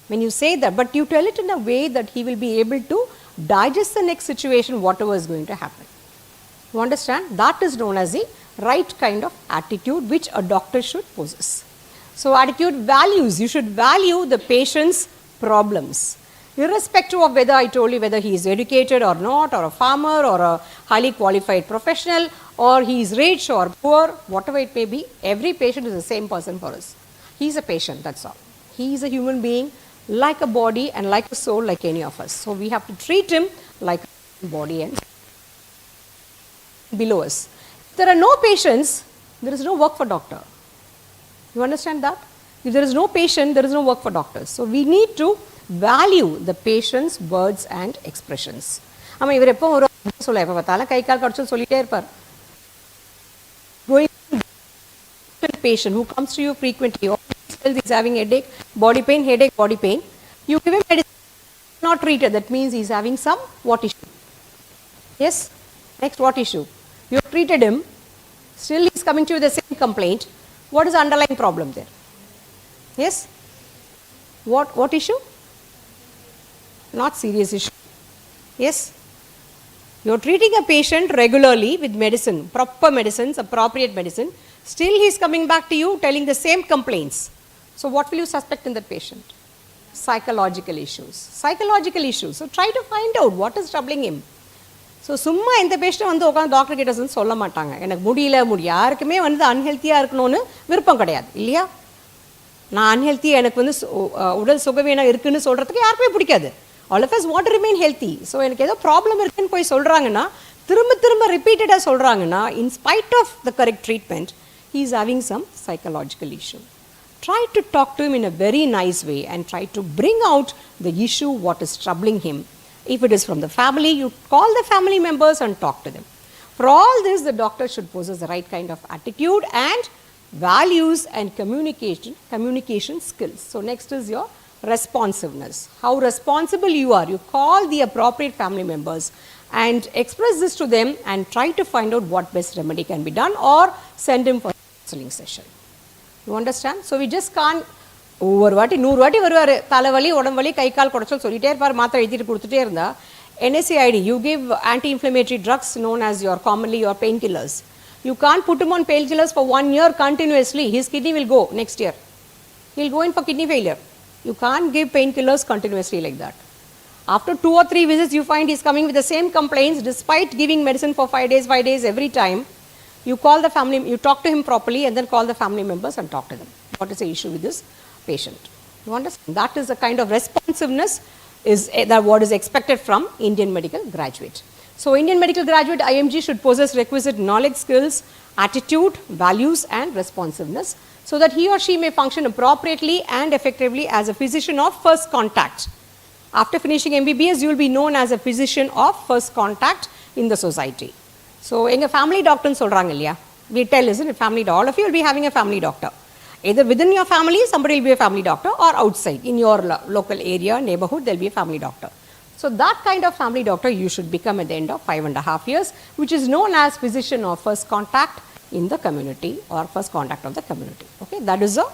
When you say that, but you tell it in a way that he will be able to digest the next situation, whatever is going to happen. You understand? That is known as the right kind of attitude which a doctor should possess. So attitude values, you should value the patient's problems. Irrespective of whether I told you whether he is educated or not, or a farmer or a highly qualified professional, or he is rich or poor, whatever it may be, every patient is the same person for us. He is a patient, that's all. He is a human being, like a body and like a soul, like any of us. So we have to treat him like a body and below us. If there are no patients, there is no work for doctor. You understand that? If there is no patient, there is no work for doctors. So we need to value the patient's words and expressions. ஆமாம், இவர் எப்போ ஒரு சொல்ல எப்போ பார்த்தாலும் கை கால் கடிச்சு சொல்லிட்டே இருப்பார். Going patient who comes to you frequently, always is having headache, body pain, you give him medicine, not treated. That means he is having some what issue? Yes. Next, what issue? You have treated him, still he is coming to you with the same complaint. What is the underlying problem there? Yes? What issue? Not serious issue. Yes? You are treating a patient regularly with medicine, proper medicines, appropriate medicine. Still he is coming back to you telling the same complaints. So what will you suspect in that patient? Psychological issues. So try to find out what is troubling him. So சும்மா இந்த patient வந்து உட்காந்து doctor கிட்ட வந்து சொல்ல மாட்டாங்க, எனக்கு முடியல யாருக்குமே வந்து அன்ஹெல்த்தியாக இருக்கணும்னு விருப்பம் கிடையாது இல்லையா? நான் அன்ஹெல்த்தியாக எனக்கு வந்து உடல் சுகவீனம் இருக்குன்னு சொல்கிறதுக்கு யாருக்குமே பிடிக்காது. All of us want to remain healthy. So எனக்கு ஏதோ ப்ராப்ளம் இருக்குன்னு போய் சொல்கிறாங்கன்னா, திரும்ப ரிப்பீட்டடாக சொல்கிறாங்கன்னா, in spite of the correct treatment, he is having some psychological issue. Try to talk to him in a very nice way and try to bring out the issue, what is troubling him. If it is from the family, you call the family members and talk to them. For all this, the doctor should possess the right kind of attitude and values and communication skills. So next is your responsiveness. How responsible you are. You call the appropriate family members and express this to them and try to find out what best remedy can be done, or send him for a counseling session. You understand? So we just can't ஒவ்வொரு வாட்டி 100 வாட்டி வருவார், தலைவலி உடம்புவலி கை கால் குடைச்சல் சொல்லிட்டே இருப்பார், மாத்திரை எழுதிட்டு கொடுத்துட்டே இருந்தா. NSAID, you give anti-inflammatory drugs known as commonly your painkillers. You can't put him on painkillers for 1 year continuously. His kidney will go next year. He'll go in for kidney failure. You can't give painkillers continuously like that. After 2 or 3 visits, you find he's coming with the same complaints despite giving medicine for 5 days every time. You call the family, you talk to him properly and then call the family members and talk to them. What is the issue with this patient? You understand? That is the kind of responsiveness is that what is expected from Indian medical graduate. So Indian medical graduate IMG should possess requisite knowledge, skills, attitude, values and responsiveness so that he or she may function appropriately and effectively as a physician of first contact. After finishing MBBS, you will be known as a physician of first contact in the society. So enga family doctor nu solranga illaya, we tell, isn't it, family doctor, all of you will be having a family doctor. Either within your family, somebody will be a family doctor, or outside, in your local area, neighborhood, there will be a family doctor. So that kind of family doctor you should become at the end of 5.5 years, which is known as physician of first contact in the community, or first contact of the community. Okay, that is the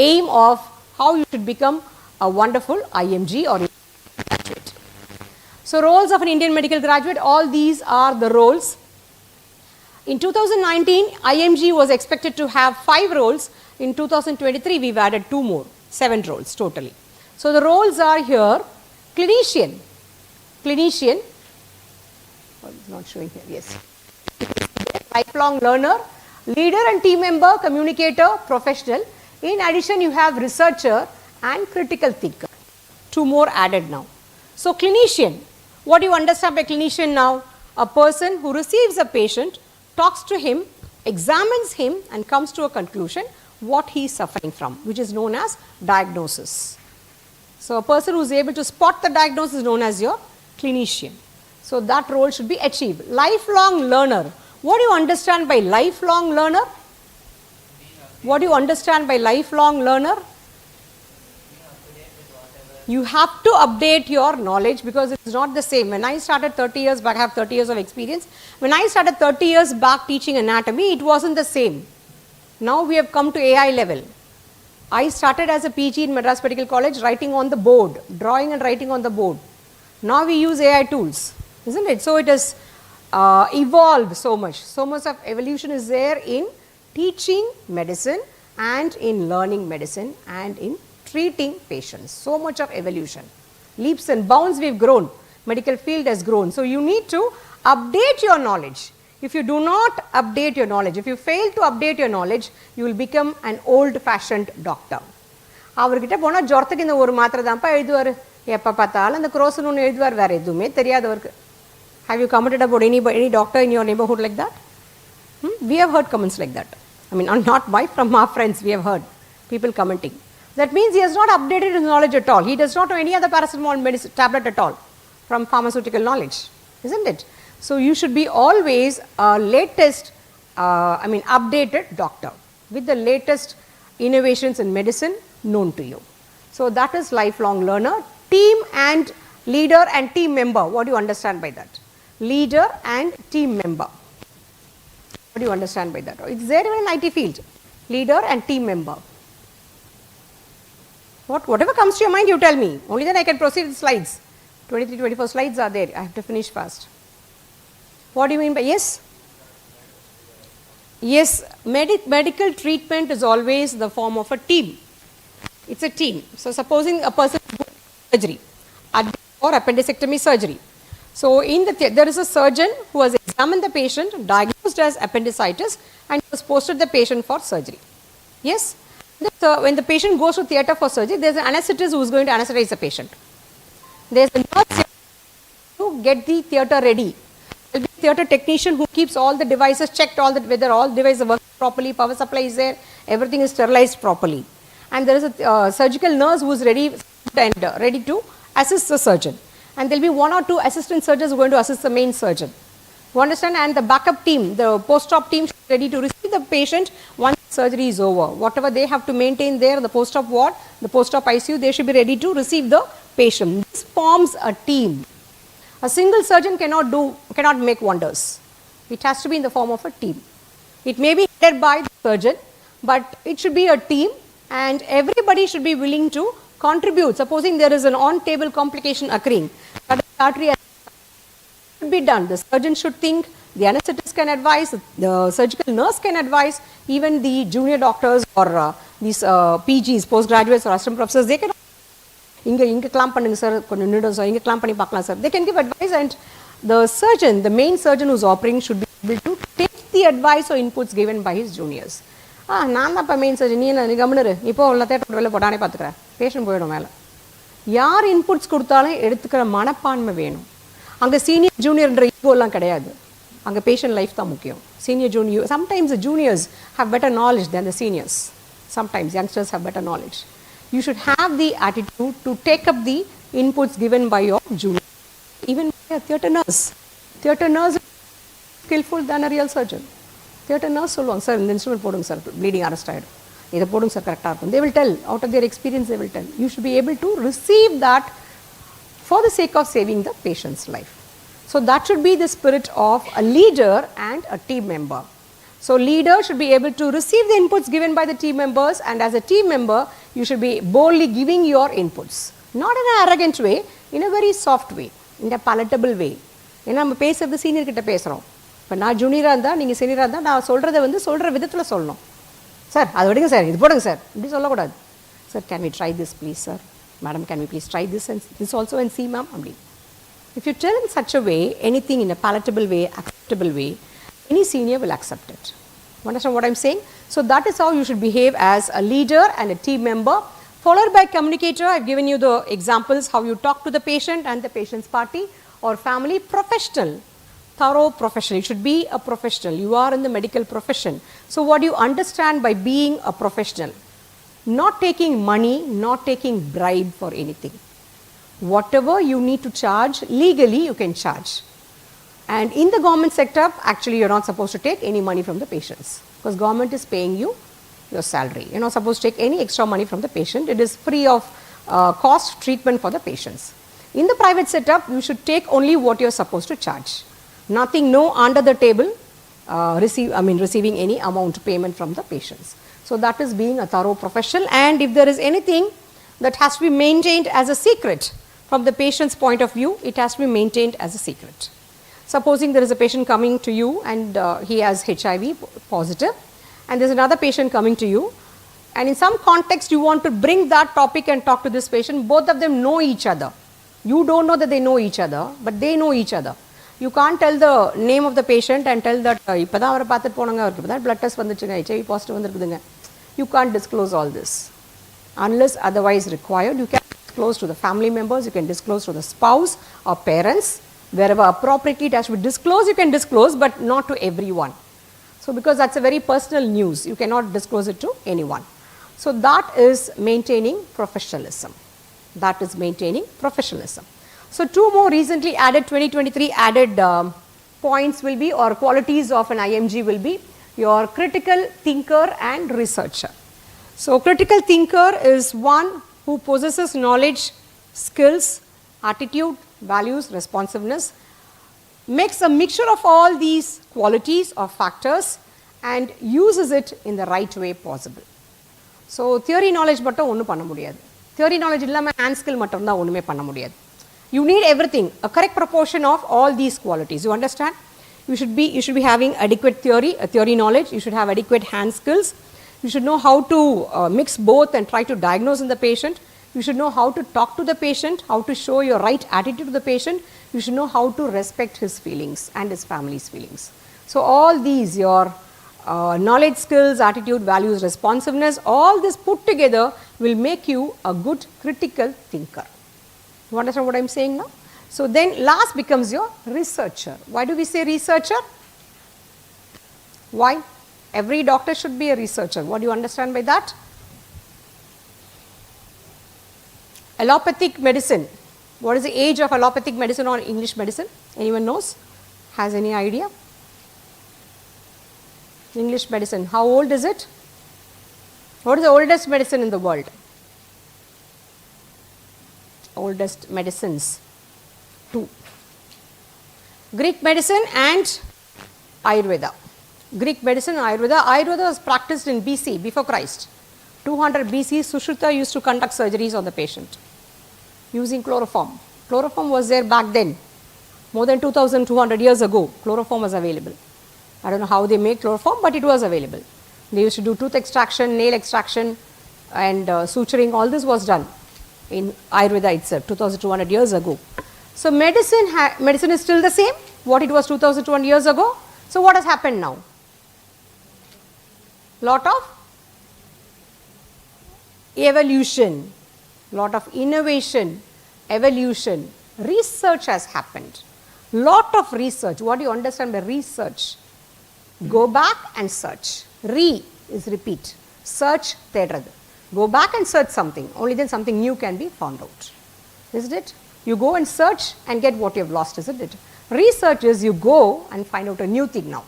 aim of how you should become a wonderful IMG or graduate. So roles of an Indian medical graduate, all these are the roles. In 2019, IMG was expected to have 5 roles. In 2023, we've added 2 more, 7 roles totally. So the roles are here: clinician, oh, it's not showing here, yes, lifelong learner, Leader and team member, communicator, professional. In addition, you have researcher and critical thinker. 2 more added now. So, clinician. What do you understand by clinician now? A person who receives a patient, talks to him, examines him and comes to a conclusion what he is suffering from, which is known as diagnosis. So, a person who is able to spot the diagnosis is known as your clinician. So, that role should be achieved. Lifelong learner. What do you understand by lifelong learner? What do you understand by lifelong learner? You have to update your knowledge because it is not the same. When I started 30 years back, I have 30 years of experience. When I started 30 years back teaching anatomy, it wasn't the same. Now we have come to AI level. I started as a PG in Madras Medical College writing on the board, drawing and writing on the board. Now we use AI tools, isn't it? So it has evolved so much. So much of evolution is there in teaching medicine and in learning medicine and in treating patients. So much of evolution. Leaps and bounds we have grown. Medical field has grown. So you need to update your knowledge. If you do not update your knowledge, if you fail to update your knowledge, you will become an old-fashioned doctor. அவர்கிட்ட போனால் ஜொரத்துக்கு இந்த ஒரு மாத்திரை தான்ப்பா எழுதுவார். எப்போ பார்த்தாலும் அந்த குரோசன் ஒன்று எழுதுவார், வேறு எதுவுமே தெரியாதவருக்கு. Have you commented about any doctor in your neighborhood like that? We have heard comments like that. I mean, not from our friends, we have heard people commenting. That means he has not updated his knowledge at all. He does not know any other paracetamol medicine tablet at all from pharmaceutical knowledge, isn't it? So you should be always a latest, updated doctor with the latest innovations in medicine known to you. So that is lifelong learner. Team and leader and team member. What do you understand by that? Leader and team member. What do you understand by that? It's there in an IT field. Leader and team member. Whatever comes to your mind, you tell me. Only then I can proceed with slides. 23, 24 slides are there. I have to finish fast. What do you mean by yes? Yes, medical treatment is always the form of a team. It's a team. So, supposing a person goes to surgery or appendectomy surgery. So, there is a surgeon who has examined the patient, diagnosed as appendicitis and has posted the patient for surgery. Yes? When the patient goes to theatre for surgery, there is an anesthetist who is going to anesthetize the patient. There is a nurse to get the theatre ready. There will be a theatre technician who keeps all the devices checked, whether all devices work properly, power supply is there, everything is sterilized properly. And there is a surgical nurse who is ready to assist the surgeon. And there will be 1 or 2 assistant surgeons who are going to assist the main surgeon. You understand? And the backup team, the post-op team, should be ready to receive the patient once surgery is over. Whatever they have to maintain there, the post-op ward, the post-op ICU, they should be ready to receive the patient. This forms a team. A single surgeon cannot make wonders. It has to be in the form of a team. It may be headed by the surgeon, but it should be a team and everybody should be willing to contribute. Supposing there is an on-table complication occurring, that artery should be done. The surgeon should think, the anesthetist can advise, the surgical nurse can advise, even the junior doctors or these PGs, postgraduates or assistant professors, they can clamp பண்ணுங்க sir, கொஞ்சம் நிமிடம் sir, இங்க clamp பண்ணி பார்க்கலாம் sir. They can give advice and the surgeon, the main surgeon who is operating should be able to take the advice or inputs given by his juniors. நான் தான் இப்போ main surgeon, நீ கவனிரு, இப்போ உள்ள theatre வெளில போட்டானே பார்த்துக்கிறேன், பேஷண்ட் போயிடும் மேலே. யார் இன்புட்ஸ் கொடுத்தாலும் எடுத்துக்கிற மனப்பான்மை வேணும். அங்கே சீனியர் ஜூனியர்ன்ற ஈகோலாம் கிடையாது. அங்கே பேஷண்ட் லைஃப் தான் முக்கியம். Senior junior, sometimes the juniors have better knowledge than the seniors. Sometimes youngsters have better knowledge. You should have the attitude to take up the inputs given by your junior. Even by a theatre nurse. Theatre nurse is skillful than a real surgeon. Theatre nurse சொல்லுவாங்க, sir இந்த instrument போடுங்க sir, bleeding arrest ஆகிடும், இதை போடுங்க sir, கரெக்டாக இருக்கும். They will tell, out of their experience they will tell. You should be able to receive that for the sake of saving the patient's life. So that should be the spirit of a leader and a team member. So leader should be able to receive the inputs given by the team members, and as a team member, you should be boldly giving your inputs. Not in an arrogant way, in a very soft way, in a palatable way. ஏன்னா நம்ம பேசுறது senior கிட்ட பேசுகிறோம். இப்போ நான் ஜூனியராக இருந்தால், நீங்கள் சீனியராக இருந்தால், நான் சொல்கிறத சொல்கிற விதத்தில் சொல்லணும். சார் அதை விடுங்க சார், இது போடுங்க சார், இப்படி சொல்லக்கூடாது. Sir can we try this please sir, madam can we please try this and this also and see ma'am அப்படி. If you tell in such a way, anything in a palatable way, acceptable way, any senior will accept it. You understand what I am saying? So that is how you should behave as a leader and a team member. Followed by communicator, I have given you the examples how you talk to the patient and the patient's party or family. Professional, thorough professional. You should be a professional. You are in the medical profession. So what do you understand by being a professional? Not taking money, not taking bribe for anything. Whatever you need to charge, legally you can charge. And in the government sector, actually you are not supposed to take any money from the patients because government is paying you your salary. You are not supposed to take any extra money from the patient. It is free of cost treatment for the patients. In the private setup, you should take only what you are supposed to charge. Nothing, no under the table receiving any amount payment from the patients. So that is being a thorough professional, and if there is anything that has to be maintained as a secret from the patient's point of view, it has to be maintained as a secret. Supposing there is a patient coming to you and he has HIV positive, and there is another patient coming to you, and in some context you want to bring that topic and talk to this patient, both of them know each other. You don't know that they know each other, but they know each other. You can't tell the name of the patient and tell that blood test HIV positive. You can't disclose all this. Unless otherwise required, you can disclose to the family members, you can disclose to the spouse or parents. Wherever appropriately it has to be disclosed, you can disclose, but not to everyone. So because that's a very personal news, you cannot disclose it to anyone. So that is maintaining professionalism. That is maintaining professionalism. So two more recently added, 2023 added points will be, or qualities of an IMG will be, your critical thinker and researcher. So critical thinker is one who possesses knowledge, skills, attitude, values, responsiveness, makes a mixture of all these qualities or factors and uses it in the right way possible. So theory knowledge mattum onnu panna mudiyadhu. Theory knowledge illama hand skill mattum da onnume panna mudiyadhu. You need everything, a correct proportion of all these qualities. You understand? You should be having adequate theory, theory knowledge. You should have adequate hand skills. You should know how to mix both and try to diagnose in the patient. You should know how to talk to the patient, how to show your right attitude to the patient. You should know how to respect his feelings and his family's feelings. So all these, your knowledge, skills, attitude, values, responsiveness, all this put together will make you a good critical thinker. You understand what I am saying now? So then last becomes your researcher. Why do we say researcher? Why? Every doctor should be a researcher. What do you understand by that? Allopathic medicine. What is the age of allopathic medicine or English medicine? Anyone knows? Has any idea? English medicine. How old is it? What is the oldest medicine in the world? Oldest medicines. 2. Greek medicine and Ayurveda. Greek medicine and Ayurveda. Ayurveda was practiced in BC, before Christ. 200 BC, Sushruta used to conduct surgeries on the patient using chloroform. Chloroform was there back then. More than 2200 years ago, chloroform was available. I don't know how they make chloroform, but it was available. They used to do tooth extraction, nail extraction and suturing. All this was done in Ayurveda itself 2200 years ago. So medicine is still the same what it was 2200 years ago. So what has happened now? Lot of evolution, lot of innovation, evolution, research has happened. Lot of research. What do you understand by research? Go back and search. Re is repeat. Search thedradu. Go back and search something. Only then something new can be found out. Isn't it? You go and search and get what you have lost, isn't it? Research is you go and find out a new thing now.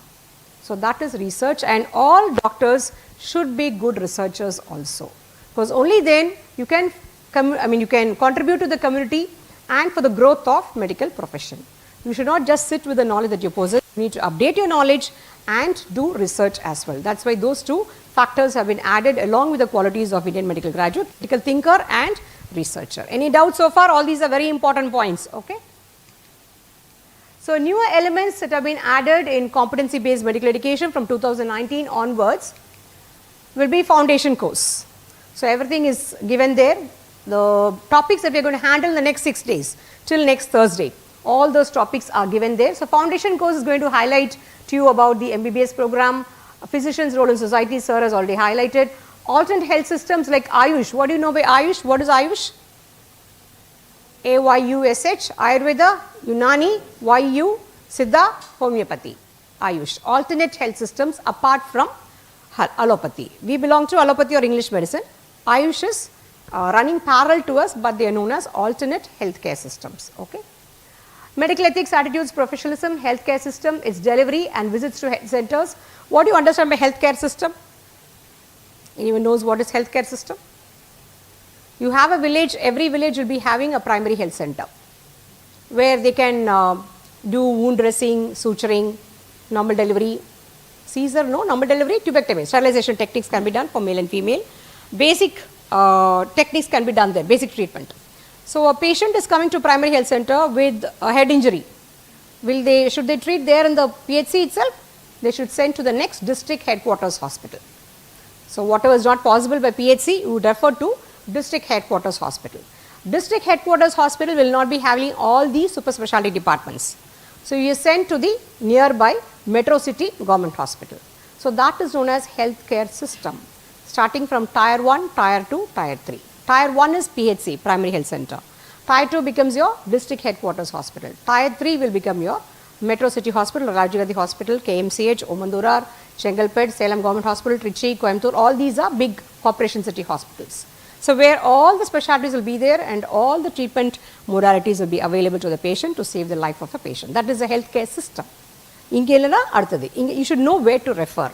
So that is research, and all doctors should be good researchers also. Because only then you can you can contribute to the community and for the growth of medical profession. You should not just sit with the knowledge that you possess. You need to update your knowledge and do research as well. That's why those two factors have been added along with the qualities of Indian medical graduate, medical thinker and researcher. Any doubts so far? All these are very important points. Okay. So newer elements that have been added in competency based medical education from 2019 onwards will be foundation course. So everything is given there. The topics that we are going to handle in the next 6 days till next Thursday, all those topics are given there. So foundation course is going to highlight to you about the MBBS program, physician's role in society, sir has already highlighted. Alternate health systems like Ayush. What do you know by Ayush? What is Ayush? AYUSH, Ayurveda, Unani, YU, Siddha, Homeopathy. Ayush. Alternate health systems apart from allopathy. We belong to allopathy or English medicine. Ayush is running parallel to us, but they are known as alternate healthcare systems. Okay. Medical ethics, attitudes, professionalism, healthcare system, its delivery and visits to health centers. What do you understand by healthcare system? Anyone knows what is healthcare system? You have a village, every village will be having a primary health center where they can do wound dressing, suturing, normal delivery, Caesar, no, normal delivery, tubectomy, sterilization techniques can be done for male and female. Basic techniques can be done there, basic treatment. So a patient is coming to primary health center with a head injury. Should they treat there in the PHC itself? They should send to the next district headquarters hospital. So whatever is not possible by PHC, you would refer to district headquarters hospital. District headquarters hospital will not be having all these super specialty departments. So you send to the nearby metro city government hospital. So that is known as healthcare system, starting from tier 1, tier 2, tier 3. Tier 1 is PHC, primary health center. Tier 2 becomes your district headquarters hospital. Tier 3 will become your metro city hospital, Rajiv Gandhi hospital, KMCH, Omandurar, Chengalpet, Salem government hospital, Trichy, Coimbatore, all these are big corporation city hospitals. So where all the specialties will be there and all the treatment modalities will be available to the patient to save the life of a patient. That is the healthcare system. You should know where to refer.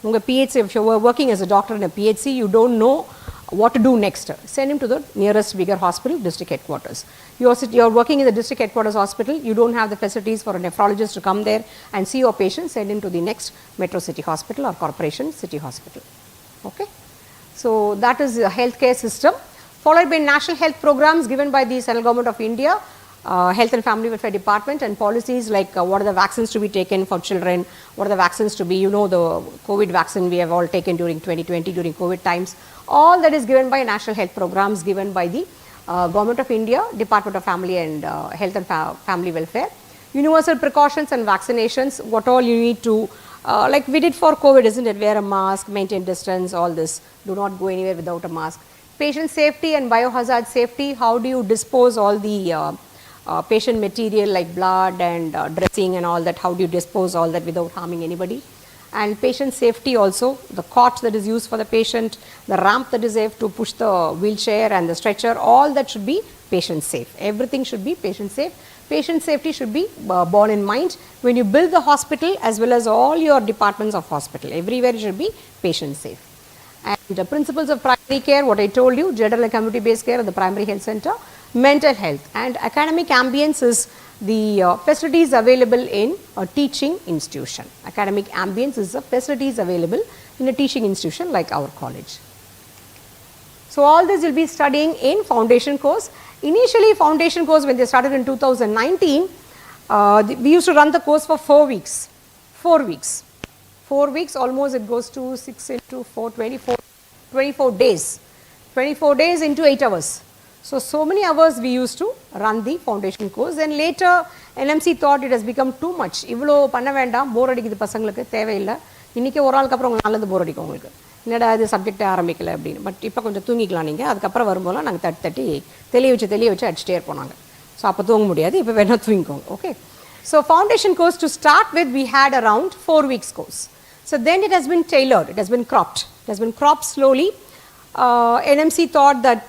PHC, if you are working as a doctor in a PHC, you don't know what to do next. Send him to the nearest bigger hospital, district headquarters. You are working in the district headquarters hospital, you don't have the facilities for a nephrologist to come there and see your patient, send him to the next metro city hospital or corporation city hospital. Okay. So that is the healthcare system, followed by national health programs given by the central government of India, Health and Family Welfare Department, and policies like what are the vaccines to be taken for children, what are the vaccines to be, you know, the COVID vaccine we have all taken during 2020 during COVID times. All that is given by national health programs given by the Government of India, Department of Family and Health and Family Welfare. Universal precautions and vaccinations, what all you need to, like we did for COVID, isn't it? Wear a mask, maintain distance, all this. Do not go anywhere without a mask. Patient safety and biohazard safety, how do you dispose all the patient material like blood and dressing and all that, how do you dispose all that without harming anybody? And patient safety also, the cot that is used for the patient, the ramp that is there to push the wheelchair and the stretcher, all that should be patient safe. Everything should be patient safe. Patient safety should be borne in mind when you build the hospital as well as all your departments of hospital. Everywhere it should be patient safe. And the principles of primary care, what I told you, general and community based care at the primary health center, mental health and academic ambience is the facilities available in a teaching institution. Academic ambience is the facilities available in a teaching institution like our college. So all this will be studying in foundation course. Initially foundation course when they started in 2019, we used to run the course for 4 weeks. 4 weeks. 4 weeks almost it goes to 6 into 4, 24 days. 24 days into 8 hours. So many hours we used to run the foundation course, and later NMC thought it has become too much. இவ்வளோ பண்ண வேண்டாம், போர் அடிக்குது பசங்களுக்கு, தேவையில்லை. இன்றைக்கி ஒரு நாளுக்கு அப்புறம் உங்களுக்கு நல்லது போர் அடிக்கும் உங்களுக்கு. என்னடா இது சப்ஜெக்டே ஆரம்பிக்கல அப்படின்னு. பட் இப்போ கொஞ்சம் தூங்கிக்கலாம் நீங்கள். அதுக்கப்புறம் வரும்போதெல்லாம் நாங்கள் தட்டி தெளிய வச்சு அடிச்சிட்டே இருப்போம் நாங்கள். ஸோ அப்போ தூங்க முடியாது, இப்போ வேணா தூங்கிக்கோங்க. Okay. So foundation course to start with we had around 4 weeks course. So then it has been tailored, it has been cropped. It has been cropped slowly. NMC thought that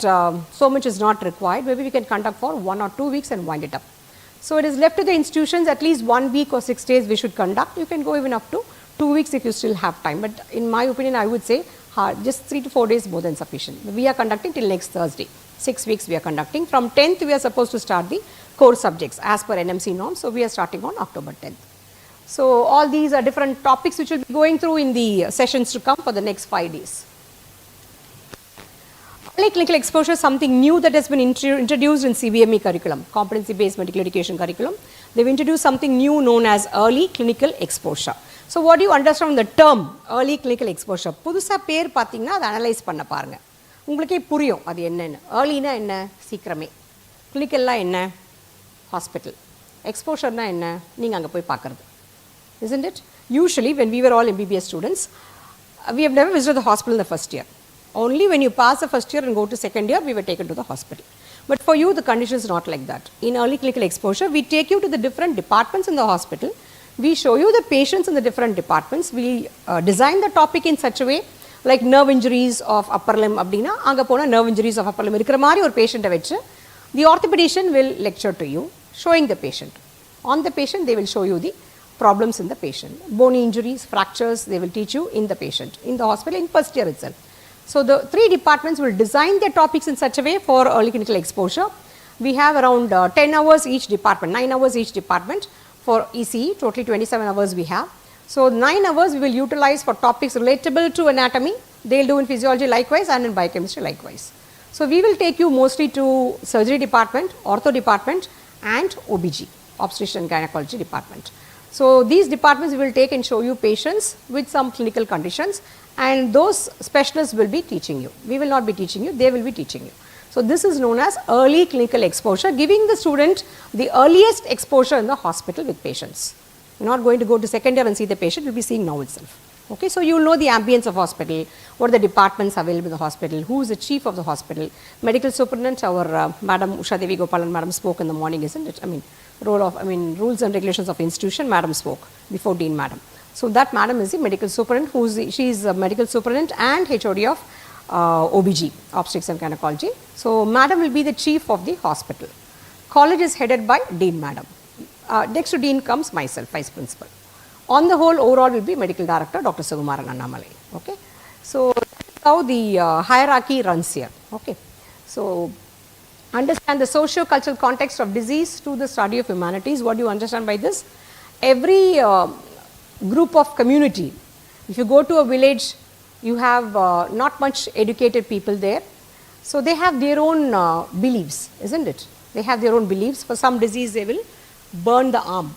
so much is not required, maybe we can conduct for 1 or 2 weeks and wind it up. So it is left to the institutions, at least 1 week or 6 days we should conduct. You can go even up to 2 weeks if you still have time, but in my opinion I would say just 3 to 4 days more than sufficient. We are conducting till next Thursday, 6 weeks we are conducting. From 10th we are supposed to start the core subjects as per NMC norms, so we are starting on October 10th. So all these are different topics which will be going through in the sessions to come for the next 5 days. Early clinical exposure is something new that has been introduced in CBME curriculum, competency based medical education curriculum. They have introduced something new known as early clinical exposure. So what do you understand from the term early clinical exposure? புதுசா பேர் பார்த்தீங்கன்னா அதை analyse பண்ண பாருங்க, உங்களுக்கே புரியும் அது என்னன்னு. ஏர்லினா என்ன, சீக்கிரமே. கிளினிக்கல்லாம் என்ன, ஹாஸ்பிட்டல். எக்ஸ்போஷர்னா என்ன, நீங்கள் அங்கே போய் பார்க்குறது, isn't it? Usually when we were all MBBS students, we have never visited the hospital in the first year. Only when you pass the first year and go to second year, we were taken to the hospital. But for you, the condition is not like that. In early clinical exposure, we take you to the different departments in the hospital. We show you the patients in the different departments. We design the topic in such a way, like nerve injuries of upper limb அப்படினா அங்க போனா nerve injuries of upper limb இருக்கிற மாதிரி ஒரு patient வெச்சு the orthopedician will lecture to you showing the patient. On the patient they will show you the problems in the patient. Bony injuries, fractures, they will teach you in the patient in the hospital in first year itself. So the 3 departments will design their topics in such a way for early clinical exposure. We have around 10 hours each department, 9 hours each department for ECE, totally 27 hours we have. So 9 hours we will utilize for topics relatable to anatomy, they will do in physiology likewise and in biochemistry likewise. So we will take you mostly to surgery department, ortho department and OBG, obstetrics and gynecology department. So these departments we will take and show you patients with some clinical conditions, and those specialists will be teaching you. We will not be teaching you, they will be teaching you. So this is known as early clinical exposure, giving the student the earliest exposure in the hospital with patients. You are not going to go to second year and see the patient, you will be seeing now itself. Okay, so you will know the ambience of hospital, what are the departments available in the hospital, who is the chief of the hospital. Medical superintendent, our Madam Usha Devi Gopalan Madam spoke in the morning, isn't it? I mean, rules and regulations of institution, Madam spoke before Dean Madam. So that Madam is the medical superintendent, she is a medical superintendent and HOD of OBG, obstetrics and gynecology. So Madam will be the chief of the hospital. College is headed by Dean Madam. Next to Dean comes myself, Vice Principal. On the whole, overall will be Medical Director Dr. Sukumaran Annamalai. Okay, so that's how the hierarchy runs here. Okay, so understand the socio-cultural context of disease to the study of humanities. What do you understand by this? Every group of community, if you go to a village, you have not much educated people there. So they have their own beliefs, isn't it? They have their own beliefs. For some disease, they will burn the arm.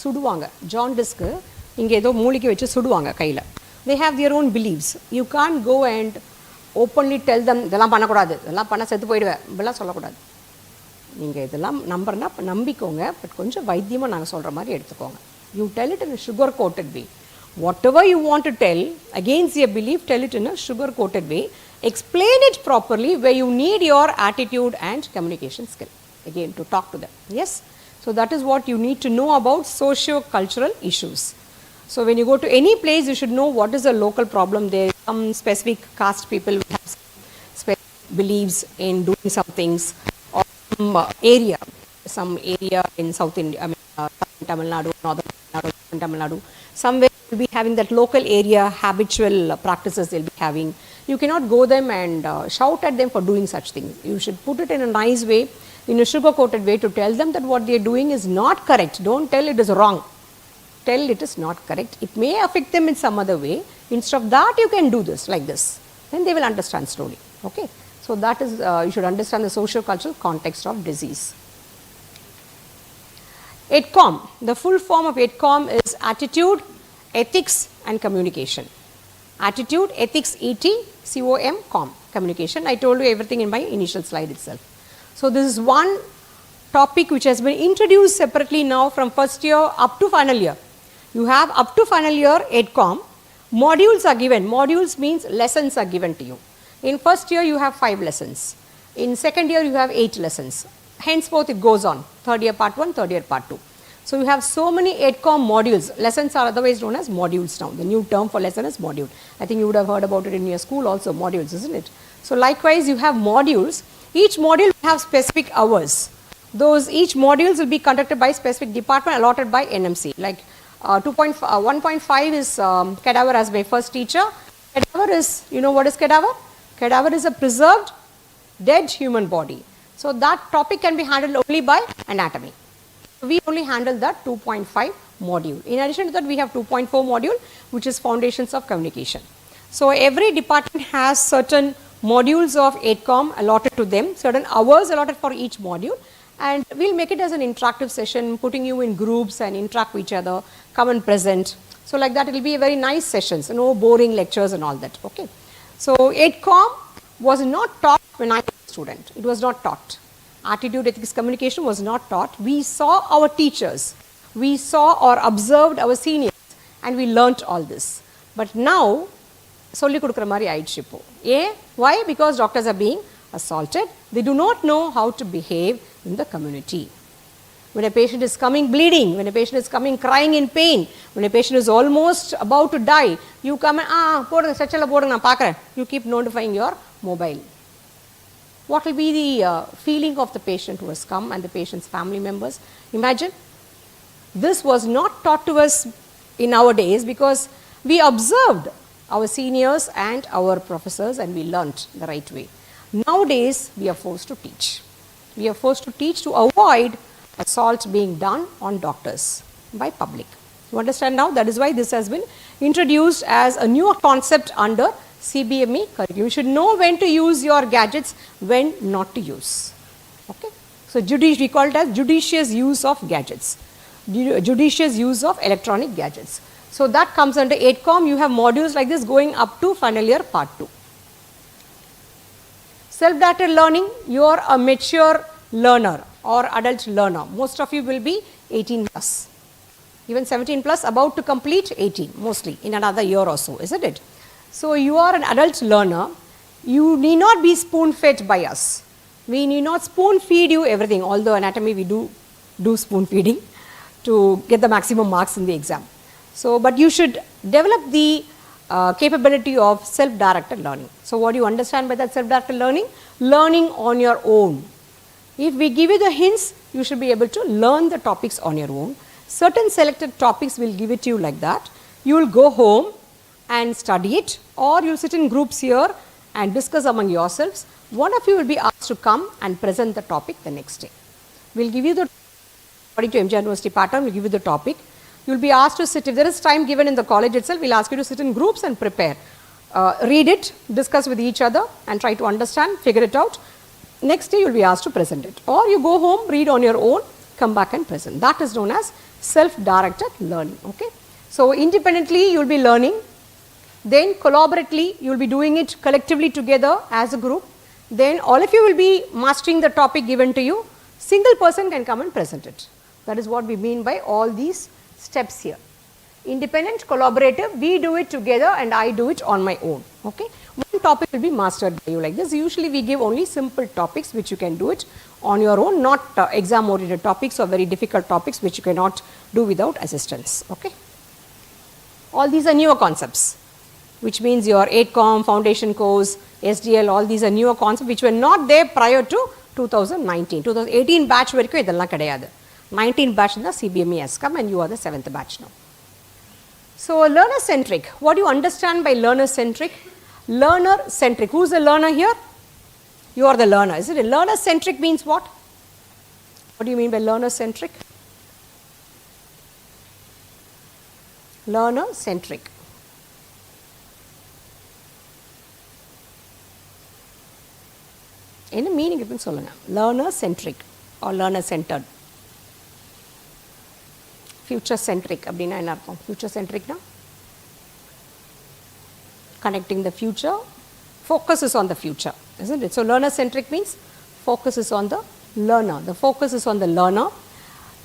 சுடுவாங்க ஜாண்டிஸ்க்கு இங்கே ஏதோ மூலிகை வச்சு சுடுவாங்க கையில். They have their own beliefs. You can't go and openly tell them இதெல்லாம் பண்ணக்கூடாது, இதெல்லாம் பண்ண செத்து போயிடுவேன், இப்படிலாம் சொல்லக்கூடாது. நீங்கள் இதெல்லாம் நம்புறனா நம்பிக்கோங்க, பட் கொஞ்சம் வைத்தியமாக நாங்கள் சொல்கிற மாதிரி எடுத்துக்கோங்க. You tell it in a sugar coated way. Whatever you want to tell against your belief, tell it in a sugar coated way. Explain it properly where you need your attitude and communication skill. Again, to talk to them. Yes. So that is what you need to know about socio-cultural issues. So when you go to any place, you should know what is the local problem there. Some specific caste people will have specific beliefs in doing some things, or some area in South India, I mean Tamil Nadu, Northern Tamil Nadu, somewhere you will be having that local area habitual practices they will be having. You cannot go them and shout at them for doing such things. You should put it in a nice way, in a sugar coated way, to tell them that what they are doing is not correct. Don't tell it is wrong. Tell it is not correct. It may affect them in some other way. Instead of that, you can do this like this. Then they will understand slowly. Okay. So that is, you should understand the socio-cultural context of disease. ADCOM, the full form of ADCOM is Attitude, Ethics and Communication. Attitude, Ethics, ET, COM, COM, Communication. I told you everything in my initial slide itself. So this is one topic which has been introduced separately now from first year up to final year. You have up to final year ADCOM, modules are given. Modules means lessons are given to you. In first year you have 5 lessons. In second year you have 8 lessons. Henceforth it goes on. Third year part 1, third year part 2. So you have so many ADCOM modules. Lessons are otherwise known as modules now. The new term for lesson is module. I think you would have heard about it in your school also, modules, isn't it? So likewise you have modules. Each module will have specific hours. Each modules will be conducted by specific department allotted by NMC. Like 1.5 is cadaver as my first teacher. Cadaver is, you know what is cadaver? Cadaver is a preserved dead human body. So that topic can be handled only by anatomy. We only handle that 2.5 module. In addition to that, we have 2.4 module, which is foundations of communication. So every department has certain modules of ADCOM allotted to them, certain hours allotted for each module, and we'll make it as an interactive session, putting you in groups and interact with each other, come and present. So like that, it will be a very nice sessions, no boring lectures and all that. Okay. So ADCOM was not taught when I was a student. It was not taught. Attitude, ethics, communication was not taught. We saw our teachers, we saw or observed our seniors and we learnt all this. But now, solli kudukra mari aichu ipo. Why? Because doctors are being assaulted. They do not know how to behave in the community. When a patient is coming bleeding, when a patient is coming crying in pain, when a patient is almost about to die, you come and, podunga stretcher la podunga na paakren. You keep notifying your mobile. What will be the feeling of the patient who has come and the patient's family members? Imagine, this was not taught to us in our days because we observed our seniors and our professors and we learnt the right way. Nowadays, we are forced to teach. We are forced to teach to avoid assault being done on doctors by public. You understand now? That is why this has been introduced as a new concept under CBME curriculum. You should know when to use your gadgets, when not to use. Okay? So, we call it as judicious use of gadgets, judicious use of electronic gadgets. So, that comes under 8Com. You have modules like this going up to final year part 2. Self-directed learning, you are a mature learner or adult learner. Most of you will be 18 plus, even 17 plus, about to complete 18 mostly in another year or so, isn't it? So, you are an adult learner. You need not be spoon fed by us. We need not spoon feed you everything, although anatomy we do spoon feeding to get the maximum marks in the exam. So, but you should develop the capability of self-directed learning. So, what do you understand by that self-directed learning? Learning on your own. If we give you the hints, you should be able to learn the topics on your own. Certain selected topics will give it to you like that. You will go home and study it, or you sit in groups here and discuss among yourselves. One of you will be asked to come and present the topic the next day. We will give you the, according to MJ University pattern, we will give you the topic. You will be asked to sit, if there is time given in the college itself, we will ask you to sit in groups and prepare. Read it, discuss with each other and try to understand, figure it out. Next day you will be asked to present it. Or you go home, read on your own, come back and present. That is known as self-directed learning. Okay? So, independently you will be learning. Then collaboratively you will be doing it collectively together as a group. Then all of you will be mastering the topic given to you. Single person can come and present it. That is what we mean by all these steps here. Independent, collaborative, we do it together and I do it on my own. Okay? One topic will be mastered by you like this. Usually we give only simple topics which you can do it on your own, not exam oriented topics or very difficult topics which you cannot do without assistance. Okay? All these are newer concepts, which means your 8Com, foundation course, SDL, all these are newer concepts which were not there prior to 2019. 2018 batch varaiku idella kedaiyadu. 19 batch in the CBME has come and you are the 7th batch now. So, learner centric, what do you understand by learner centric? Learner centric, who is the learner here? You are the learner, isn't it? Learner centric means what? What do you mean by learner centric? Learner centric. என்ன meaning இருக்குன்னு சொல்லுங்க. Learner centric or learner centered. Future centric அப்படின்னா என்ன அர்த்தம்? Future சென்ட்ரிக்னா connecting the future, focus is on the future, isn't it? So, learner centric means focus is on the learner. The focus is on the learner.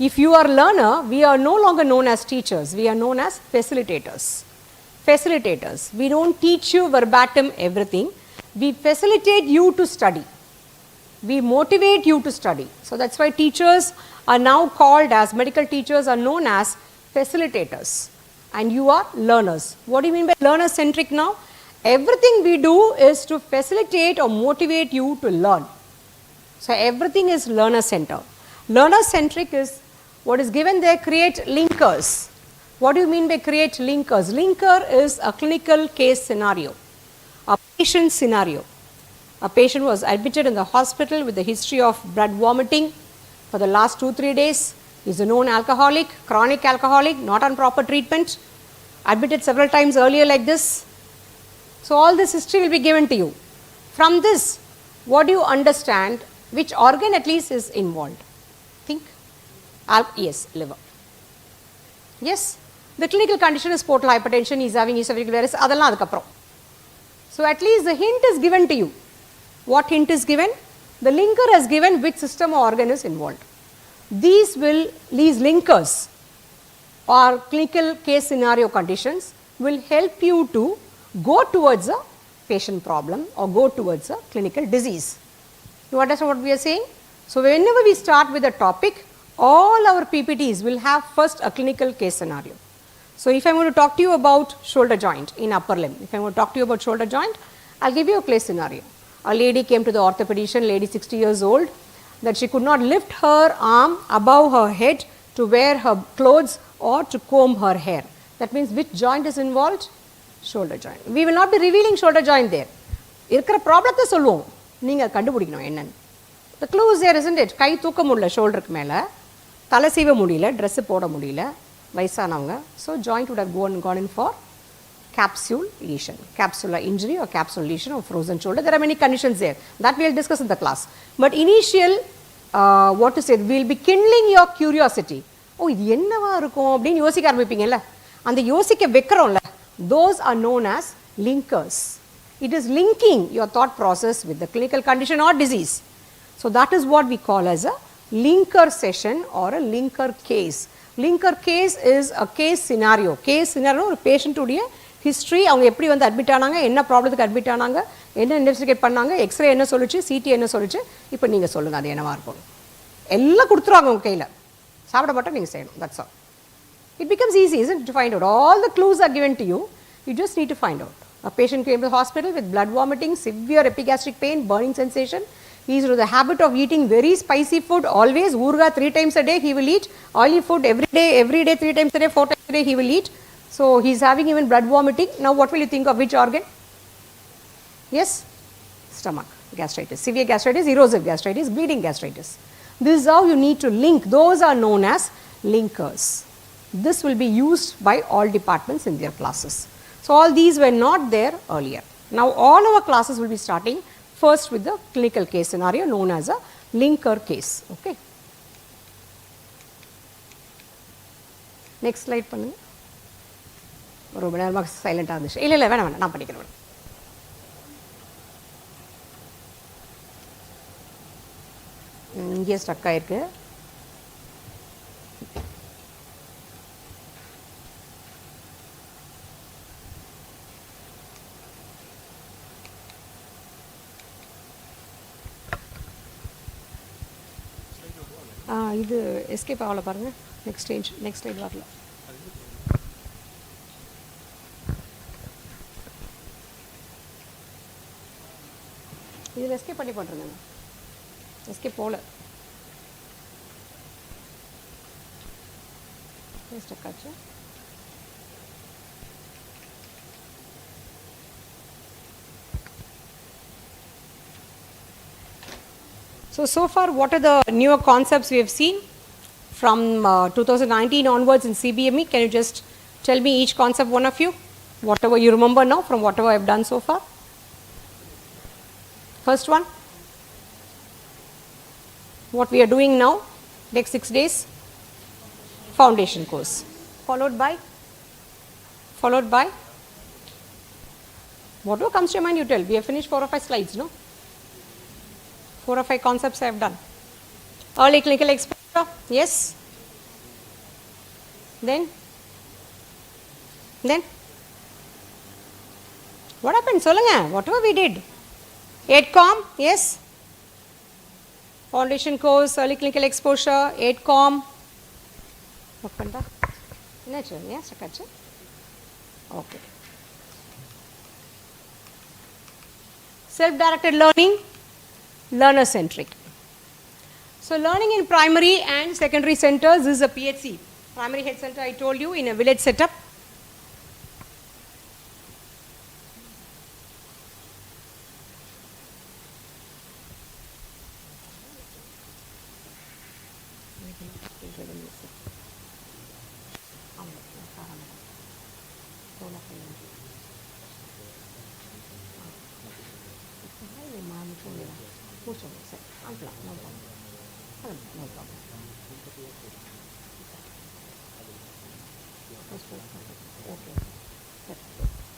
If you are learner, we are no longer known as teachers, we are known as facilitators. Facilitators. We don't teach you verbatim everything, we facilitate you to study. We motivate you to study. So, that is why teachers are now called as, medical teachers are known as facilitators and you are learners. What do you mean by learner centric now? Everything we do is to facilitate or motivate you to learn. So, everything is learner centered. Learner centric is what is given there, create linkers. What do you mean by create linkers? Linker is a clinical case scenario, a patient scenario. A patient was admitted in the hospital with a history of blood vomiting for the last 2-3 days. He is a known alcoholic, chronic alcoholic, not on proper treatment, admitted several times earlier like this. So, all this history will be given to you. From this, what do you understand? Which organ at least is involved? Think. Yes, liver. Yes, the clinical condition is portal hypertension, he is having esophageal varices, adalla adukaprom. So, at least the hint is given to you. What hint is given? The linker has given which system or organ is involved. These linkers or clinical case scenario conditions will help you to go towards a patient problem or go towards a clinical disease. You understand what we are saying? So, whenever we start with a topic, all our PPTs will have first a clinical case scenario. So, if I am going to talk to you about shoulder joint in upper limb, if I am going to talk to you about shoulder joint, I will give you a case scenario. A lady came to the orthopedician, lady 60 years old, that she could not lift her arm above her head to wear her clothes or to comb her hair. That means which joint is involved? Shoulder joint. We will not be revealing shoulder joint there. இருக்கிற ப்ராப்ளத்தை சொல்லுவோம், நீங்கள் கண்டுபிடிக்கணும் என்னன்னு. The clue is there, isn't it? கை தூக்க முடியல ஷோல்டருக்கு மேலே, தலை சீவ முடியல, ட்ரெஸ்ஸு போட முடியல, வயசானவங்க. So joint would have gone in for capsule lesion, capsular injury or capsule lesion or frozen shoulder. There are many conditions there that we will discuss in the class. But initial, what to say, we will be kindling your curiosity. Oh, இது என்னவா இருக்கும் அப்படின்னு யோசிக்க ஆரம்பிப்பீங்கல்ல, அந்த யோசிக்க வைக்கிறோம்ல, those are known as linkers. It is linking your thought process with the clinical condition or disease. So that is what we call as a linker session or a linker case. Linker case is a case scenario. Case scenario ஒரு patient உடைய history, அவங்க எப்படி வந்து admit ஆனாங்க, என்ன ப்ராப்ளத்துக்கு admit ஆனாங்க, என்ன investigate பண்ணாங்க, எக்ஸ்ரே என்ன சொல்லுச்சு, சிடி என்ன சொல்லுச்சு, இப்போ நீங்கள் சொல்லுங்கள் அது என்னவா இருக்கும். எல்லாம் கொடுத்துருவாங்க உங்கள் கையில், சாப்பிட மாட்டோம் நீங்கள் செய்யணும். That's all. It becomes easy, isn't it, to find out. All the clues are given to you. You just need to find out. A patient came to the hospital with blood vomiting, severe epigastric pain, burning sensation. He is with the habit of eating very spicy food always. Urga 3 times a day he will eat. Oily food every day 3 times a day, 4 times a day he will eat. So he is having even blood vomiting. Now what will you think of which organ? Yes? Stomach, gastritis, severe gastritis, erosive gastritis, bleeding gastritis. This is how you need to link. Those are known as linkers. This will be used by all departments in their classes. So all these were not there earlier. Now all our classes will be starting first with the clinical case scenario known as a linker case. Okay. Next slide பண்ணுங்க. ரொம்ப நேரமாக சைலண்டாக இருந்துச்சு. இல்லை வேணாம் நான் படிக்கிறேன். இங்கே ஸ்டக் ஆயிருக்கு. இது எஸ்கேப் ஆகல பாருங்க. நெக்ஸ்ட் ஸ்லைட் வரல. இதில் எஸ்கேப் பண்ணி போட்டுருங்க. எஸ்கேப் போகல. ஸ்டக் ஆச்சு. So far what are the newer concepts we have seen from 2019 onwards in CBME? Can you just tell me each concept, one of you, whatever you remember now from whatever I have done so far? First one, what we are doing now, next 6 days, foundation course, followed by whatever comes to your mind you tell. We have finished 4 or 5 slides, no? 4 or 5 concepts I have done. Early clinical exposure, yes. Then what happened? Solunga, whatever we did. AIDCOM, yes. Foundation course, early clinical exposure, AIDCOM. What panda? Natural, yes, okay. Self-directed learning, learner-centric. So learning in primary and secondary centers is a PHC. Primary health center I told you in a village setup.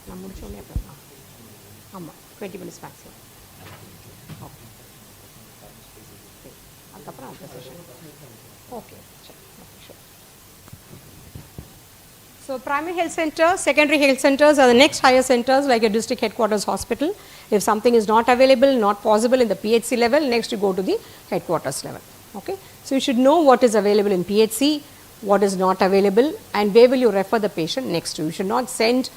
நான் முடிச்சோடனே அப்புறம் ஆமாம் 20 minutes maximum. Okay அதுக்கப்புறம் அடுத்த session. Okay சரி okay sure. So primary health center, secondary health centers are the next higher centers like a district headquarters hospital. If something is not available, not possible in the PHC level, next you go to the headquarters level. Okay. So you should know what is available in PHC, what is not available, and where will you refer the patient next to. You should not send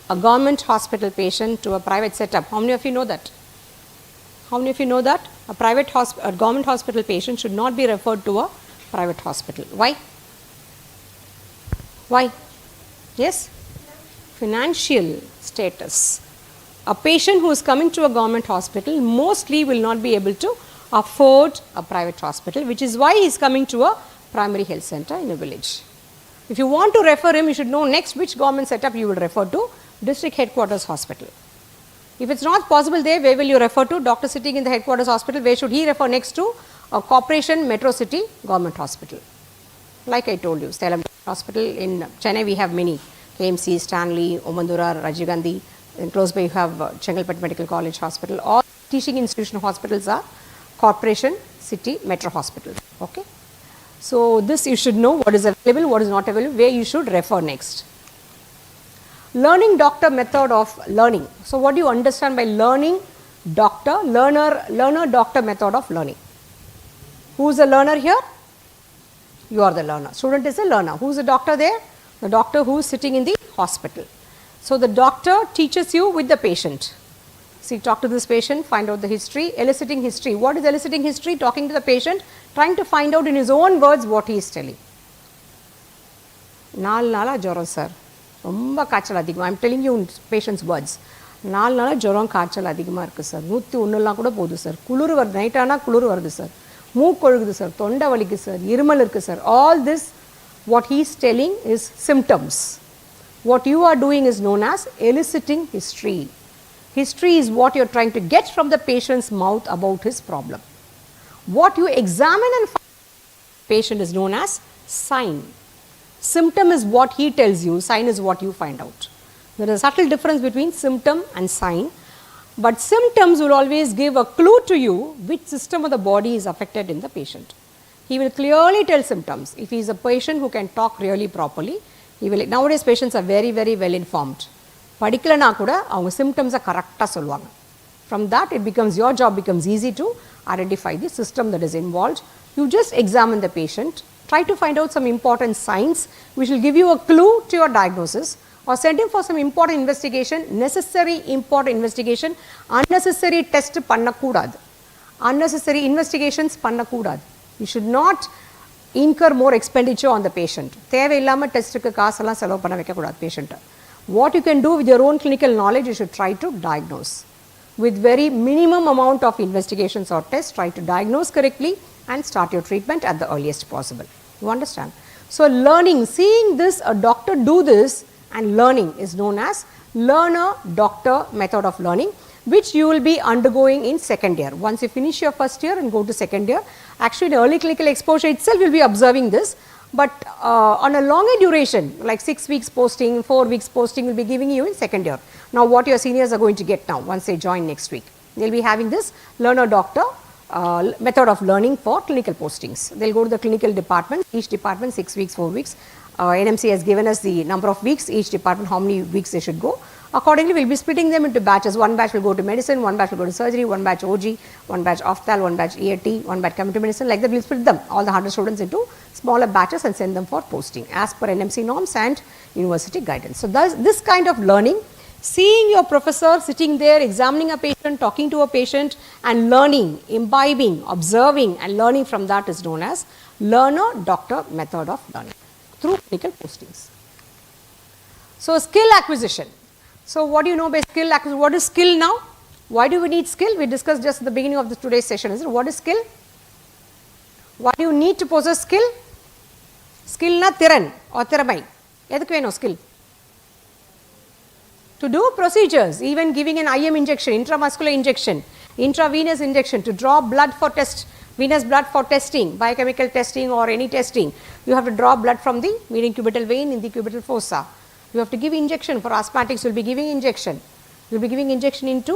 a government hospital patient to a private setup. How many of you know that? How many of you know that? A government hospital patient should not be referred to a private hospital. Why? Why? Yes? Financial status. A patient who is coming to a government hospital mostly will not be able to afford a private hospital, which is why he is coming to a primary health center in a village. If you want to refer him, you should know next which government setup you will refer to, district headquarters hospital. If it's not possible there, where will you refer to? Doctor sitting in the headquarters hospital, where should he refer next to? A corporation, metro city, government hospital. Like I told you, Salem Hospital, in Chennai we have many, KMC, Stanley, Omandura, Rajiv Gandhi, and close by you have Chengalpet Medical College Hospital. All teaching institution hospitals are corporation, city, metro hospitals. Okay. So this you should know what is available, what is not available, where you should refer next. Learning doctor method of learning. So what do you understand by learning doctor, learner doctor method of learning? Who is the learner here? You are the learner. Student is the learner. Who is the doctor there? The doctor who is sitting in the hospital. So the doctor teaches you with the patient. See, talk to this patient, find out the history, eliciting history. What is eliciting history? Talking to the patient, trying to find out in his own words what he is telling. Nala Joram sir. Romba kaachal adhigama. I am telling you in patient's words. Nala Joram kaachal adhigama irukku sir. 101 kuda podu sir. Kuluru varudhu night ana kuluru varudhu sir. Mook kolugudhu sir. Thonda valikku sir. Irumal irukku sir. All this what he is telling is symptoms. What you are doing is known as eliciting history. History is what you are trying to get from the patient's mouth about his problem. What you examine and find patient is known as sign. Symptom is what he tells you, sign is what you find out. There is a subtle difference between symptom and sign, but symptoms will always give a clue to you which system of the body is affected in the patient. He will clearly tell symptoms. If he is a patient who can talk really properly, he will. Nowadays patients are very well informed. படிக்கலனா கூட அவங்க சிம்டம்ஸை கரெக்டாக சொல்லுவாங்க. From that it becomes your job becomes easy to identify the system that is involved. You just examine the patient, try to find out some important signs which will give you a clue to your diagnosis, or send him for some important investigation, necessary important investigation. Unnecessary test பண்ணக்கூடாது, unnecessary investigations பண்ணக்கூடாது. You should not incur more expenditure on the patient. தேவையில்லாமல் டெஸ்ட்டுக்கு காசெல்லாம் செலவு பண்ண வைக்கக்கூடாது பேஷண்ட்டை. What you can do with your own clinical knowledge, you should try to diagnose. With very minimum amount of investigations or tests, try to diagnose correctly and start your treatment at the earliest possible. You understand? So learning, seeing this, a doctor do this and learning is known as learner-doctor method of learning, which you will be undergoing in second year. Once you finish your first year and go to second year, actually in early clinical exposure itself you will be observing this. But on a longer duration, like 6 weeks posting, 4 weeks posting will be giving you in second year. Now what your seniors are going to get now once they join next week. They will be having this learner-doctor method of learning for clinical postings. They will go to the clinical department, each department 6 weeks, 4 weeks. NMC has given us the number of weeks, each department how many weeks they should go. Accordingly, we will be splitting them into batches. One batch will go to medicine, one batch will go to surgery, one batch OG, one batch Ophthal, one batch EAT, one batch community medicine. Like that, we will split them, all the 100 students, into smaller batches and send them for posting as per NMC norms and university guidance. So, this kind of learning, seeing your professor sitting there, examining a patient, talking to a patient and learning, imbibing, observing and learning from that is known as learner-doctor method of learning through clinical postings. So, skill acquisition. So, what do you know by skill acquisition? What is skill now? Why do we need skill? We discussed just at the beginning of today's session. Is it? What is skill? Why do you need to possess skill? Skill na thiran or thiramai. Edukku veno skill? To do procedures, even giving an IM injection, intramuscular injection, intravenous injection, to draw blood for test, venous blood for testing, biochemical testing or any testing. You have to draw blood from the median cubital vein in the cubital fossa. You have to give injection. For asthmatics, you will be giving injection. You will be giving injection into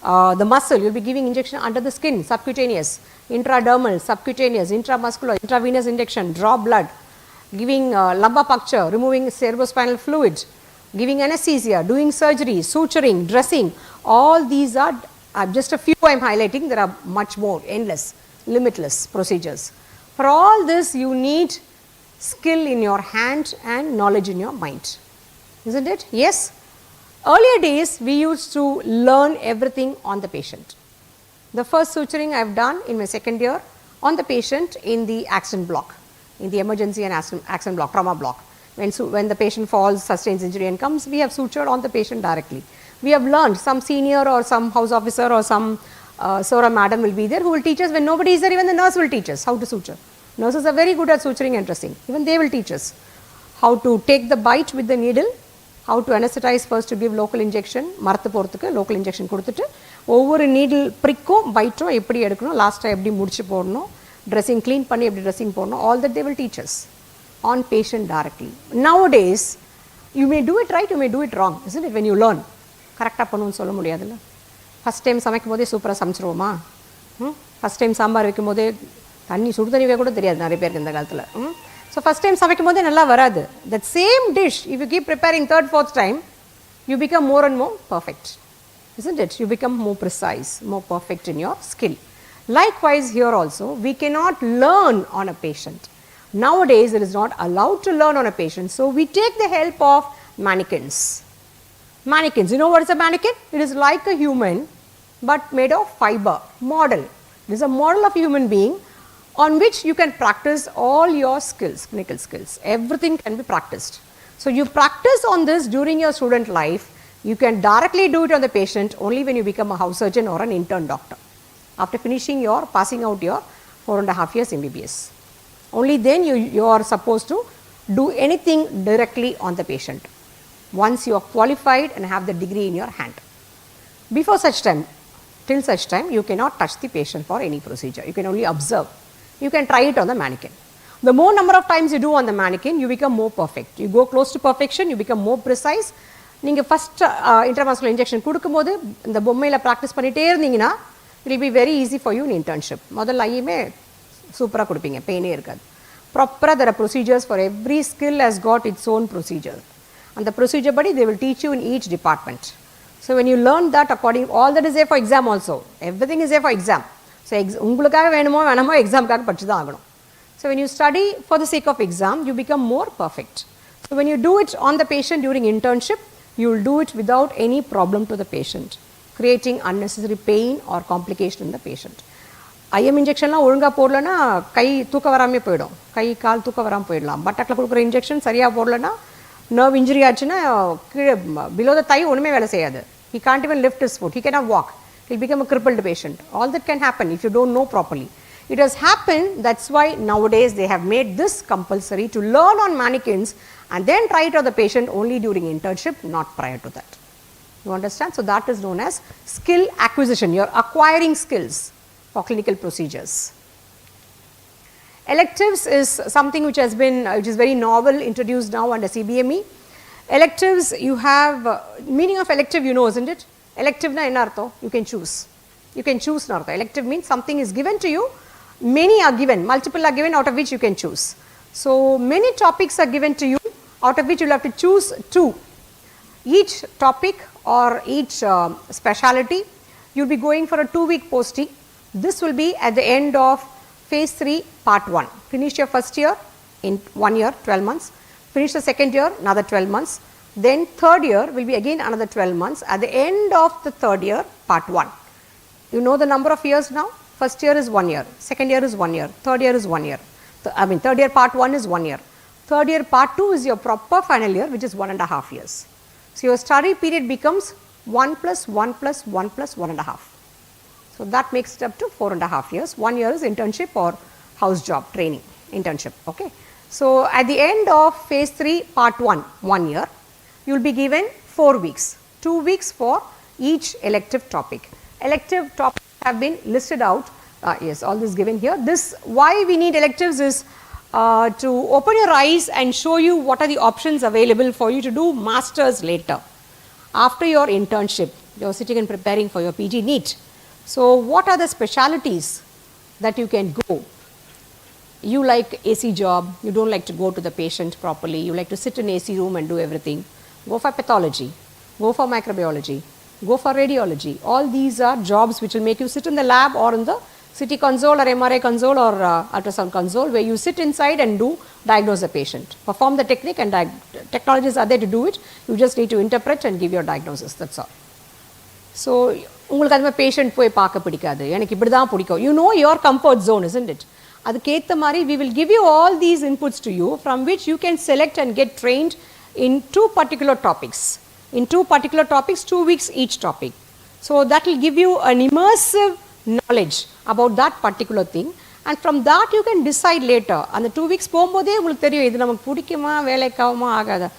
the muscle, you will be giving injection under the skin, subcutaneous, intradermal, subcutaneous, intramuscular, intravenous injection, draw blood. giving lumbar puncture, removing cerebrospinal fluid, giving anesthesia, doing surgery, suturing, dressing, all these are just a few I am highlighting, there are much more, endless, limitless procedures. For all this you need skill in your hand and knowledge in your mind, isn't it? Yes. Earlier days we used to learn everything on the patient. The first suturing I have done in my second year on the patient in the accident block, in the emergency and accident block, trauma block. When the patient falls, sustains injury and comes, we have sutured on the patient directly. We have learned, some senior or some house officer or some sir or madam will be there who will teach us. When nobody is there, even the nurse will teach us how to suture. Nurses are very good at suturing and dressing. Even they will teach us how to take the bite with the needle, how to anesthetize first to give local injection, மரத்து போகிறதுக்கு local injection கொடுத்துட்டு ஒவ்வொரு needle prickum bite எப்படி எடுக்கணும், லாஸ்ட்டாக எப்படி முடிச்சு போடணும், dressing clean பண்ணி எப்படி dressing போடணும், all that they will teach us on patient directly. Nowadays, you may do it right, you may do it wrong, isn't it? When you learn, கரெக்டாக பண்ணணும்னு சொல்ல முடியாதுல்ல. ஃபஸ்ட் டைம் சமைக்கும் போதே சூப்பராக சமைச்சிருவோமா? ஃபஸ்ட் டைம் சாம்பார் வைக்கும் போதே தண்ணி சுடு தண்ணி வைக்க கூட தெரியாது நிறைய பேருக்கு இந்த காலத்தில். ஸோ ஃபஸ்ட் டைம் சமைக்கும் போதே நல்லா வராது. That same dish if you keep preparing third fourth time you become more and more perfect, isn't it? You become more precise, more perfect in your skill. Likewise here also we cannot learn on a patient. Nowadays it is not allowed to learn on a patient, so we take the help of mannequins. Mannequins, you know what is a mannequin? It is like a human but made of fiber, model. It is a model of a human being on which you can practice all your skills, clinical skills. Everything can be practiced. So you practice on this during your student life. You can directly do it on the patient only when you become a house surgeon or an intern doctor. After finishing your, passing out your 4.5 years MBBS. Only then you are supposed to do anything directly on the patient. Once you are qualified and have the degree in your hand. Before such time, till such time, you cannot touch the patient for any procedure. You can only observe. You can try it on the mannequin. The more number of times you do on the mannequin, you become more perfect. You go close to perfection, you become more precise. நீங்கள் first இன்டர்மாஸ்குலர் injection கொடுக்கும்போது இந்த பொம்மையில் practice பண்ணிகிட்டே இருந்தீங்கன்னா it will be very easy for you in internship. முதல்ல ஐயுமே சூப்பராக கொடுப்பீங்க, பெயினே இருக்காது. ப்ராப்பராக there are procedures for every skill has got its own procedure. அந்த ப்ரொசீஜர் படி they will teach you in each department. So when you learn that according all that is A for exam also. Everything is A for exam. So உங்களுக்காக வேணுமோ வேணாமோ எக்ஸாமுக்காக படிச்சு தான் ஆகணும். So when you study for the sake of exam you become more perfect. So when you do it on the patient during internship you will do it without any problem to the patient, creating unnecessary pain or complication in the patient. IM injectionலாம் ஒழுங்காக போடலன்னா கை தூக்க வராமே போயிடும், கை கால் தூக்க வராமல் போயிடலாம். பட்டக்கில் கொடுக்குற injection சரியாக போடலன்னா நர்வ் இன்ஜுரி ஆச்சுன்னா கீழே பிலோ த தை ஒன்றுமே வேலை செய்யாது. He can't even lift his foot, he cannot walk, he'll become a crippled patient. All that can happen if you don't know properly. It has happened, that's why nowadays they have made this compulsory to learn on mannequins and then try it on the patient only during internship, not prior to that. You understand? So that is known as skill acquisition. You are acquiring skills for clinical procedures. Electives is something which has been, which is very novel, introduced now under CBME. Electives, you have, meaning of elective you know, isn't it? Elective na enna artham? You can choose. You can choose na artham. Elective means something is given to you, many are given, multiple are given, out of which you can choose. So many topics are given to you, out of which you will have to choose two. Each topic or each speciality, you will be going for a 2-week posting. This will be at the end of phase 3 part 1. Finish your first year in 1 year, 12 months. Finish the second year, another 12 months. Then third year will be again another 12 months. At the end of the third year, part 1. You know the number of years now? First year is 1 year, second year is 1 year, third year is 1 year. Third year part 1 is 1 year. Third year part 2 is your proper final year, which is 1.5 years. So your study period becomes 1 plus 1 plus 1 plus 1.5. So that makes it up to 4.5 years. 1 year is internship or house job training, internship. Okay. So at the end of phase 3 part 1, 1 year, you will be given 4 weeks, 2 weeks for each elective topic. Elective topics have been listed out. Yes, all this given here. This, why we need electives is to open your eyes and show you what are the options available for you to do masters later. After your internship, you are sitting and preparing for your PG NEET. So what are the specialities that you can go? you like AC job, you don't like to go to the patient properly, you like to sit in AC room and do everything, go for pathology, go for microbiology, go for radiology. All these are jobs which will make you sit in the lab or in the CT console or MRI console or ultrasound console, where you sit inside and diagnose the patient. Perform the technique, and technologies are there to do it. You just need to interpret and give your diagnosis, that's all. So, உங்களுக்கு அந்த patient போய் பார்க்க பிடிக்காது, எனக்கு இப்படி தான் பிடிக்கும். You know your comfort zone, isn't it? அதுக்கேற்ற மாதிரி we will give you all these inputs to you, from which you can select and get trained in 2 particular topics. In 2 particular topics, 2 weeks each topic. So that will give you an immersive knowledge about that particular thing, and from that you can decide later. அந்த 2 weeks போகும்போதே உங்களுக்கு தெரியும் இது நமக்கு பிடிக்குமா வேலைக்காகுமா ஆகாதா.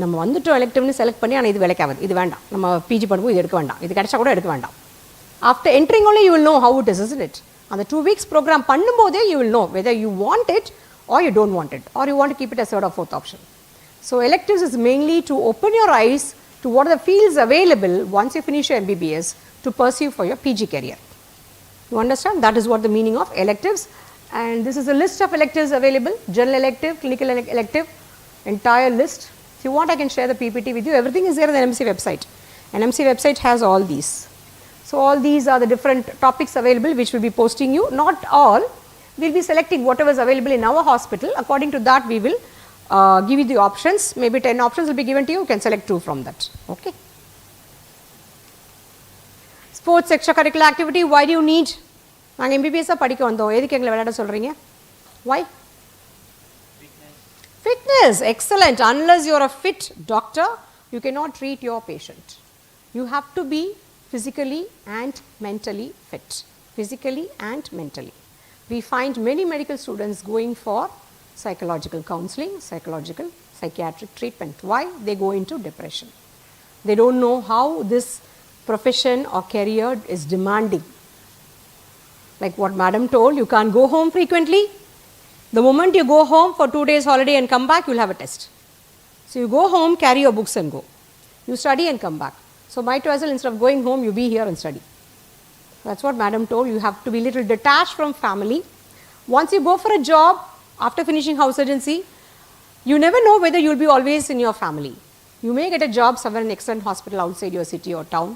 நம்ம வந்துட்டோம் எலெக்டிவ்னு செலக்ட் பண்ணி, ஆனால் இது வேலைக்காகுது, இது வேண்டாம், நம்ம பிஜி பண்ணும்போது இது எடுக்க வேண்டாம், இது கிடைச்சா கூட எடுக்க வேண்டாம். After entering only you will know how it is, isn't it? அந்த 2 weeks program பண்ணும்போதே you will know whether you want it or you don't want it, or you want to keep it as third or fourth option. So electives is mainly to open your eyes to what are the fields available once you finish your MBBS to pursue for your PG career. You understand? That is what the meaning of electives. And this is a list of electives available: general elective, clinical elective, entire list. If you want, I can share the PPT with you. Everything is there on the NMC website. NMC website has all these. So all these are the different topics available which will be posting you. Not all. We will be selecting whatever is available in our hospital. According to that, we will give you the options. Maybe 10 options will be given to you. You can select 2 from that. Okay. Sports, extracurricular activity. Why do you need? நாங்கள் MBBS படிக்க வந்தோம், எதுக்கு எங்களை விளையாட சொல்கிறீங்க? Why? Fitness, excellent. Unless you are a fit doctor, you cannot treat your patient. You have to be physically and mentally fit. Physically and mentally. We find many medical students going for psychological counseling, psychiatric treatment. Why? They go into depression. They don't know how this profession or career is demanding. Like what madam told, you can't go home frequently. The moment you go home for 2 days holiday and come back, you will have a test. So you go home, carry your books and go. You study and come back. So might as well, instead of going home, you be here and study. That's what madam told. You have to be little detached from family. Once you go for a job, after finishing house surgency, you never know whether you will be always in your family. You may get a job somewhere in an excellent hospital outside your city or town.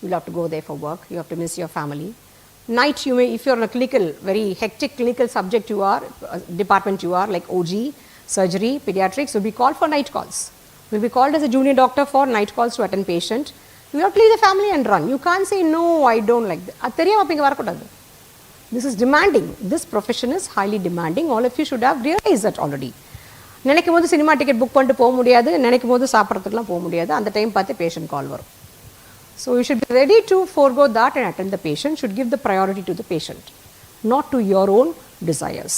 You will have to go there for work. You have to miss your family. Night, you may, if you are in a clinical, very hectic clinical subject you are, department you are, like OG, surgery, pediatrics, you will be called for night calls. You will be called as a junior doctor for night calls to attend patient. You have to leave the family and run. You can't say, no, I don't like that. This is demanding. This profession is highly demanding. All of you should have realized that already. நினைக்கும் போது cinema ticket book பண்ணிட்டு போக முடியாது, நினைக்கும் போது சாப்பிட்றதுக்குலாம் போக முடியாது, அந்த டைம் பார்த்து பேஷண்ட் கால் வரும். So you should be ready to forego that and attend the patient, should give the priority to the patient, not to your own desires.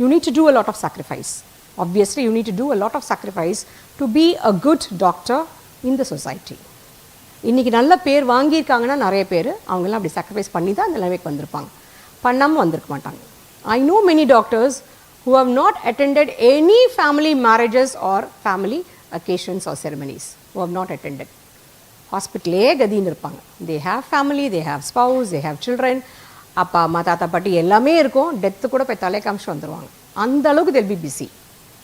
You need to do a lot of sacrifice. Obviously, you need to do a lot of sacrifice to be a good doctor in the society. இன்னைக்கு நல்ல பேர் வாங்கியிருக்காங்கன்னா நிறைய பேர் அவங்கெல்லாம் அப்படி sacrifice பண்ணி தான் அந்த நிலைமைக்கு வந்திருப்பாங்க, பண்ணாமல் வந்திருக்க மாட்டாங்க. I know many doctors who have not attended any family marriages or family occasions or ceremonies, who have not attended. ஹாஸ்பிட்டலே கதின்னு இருப்பாங்க. They have family, they have spouse, they have children, அப்பா அம்மா தாத்தா பாட்டி எல்லாமே இருக்கும். டெத்து கூட போய் தலை காமிச்சு வந்துடுவாங்க. அந்த அளவுக்கு they'll be busy.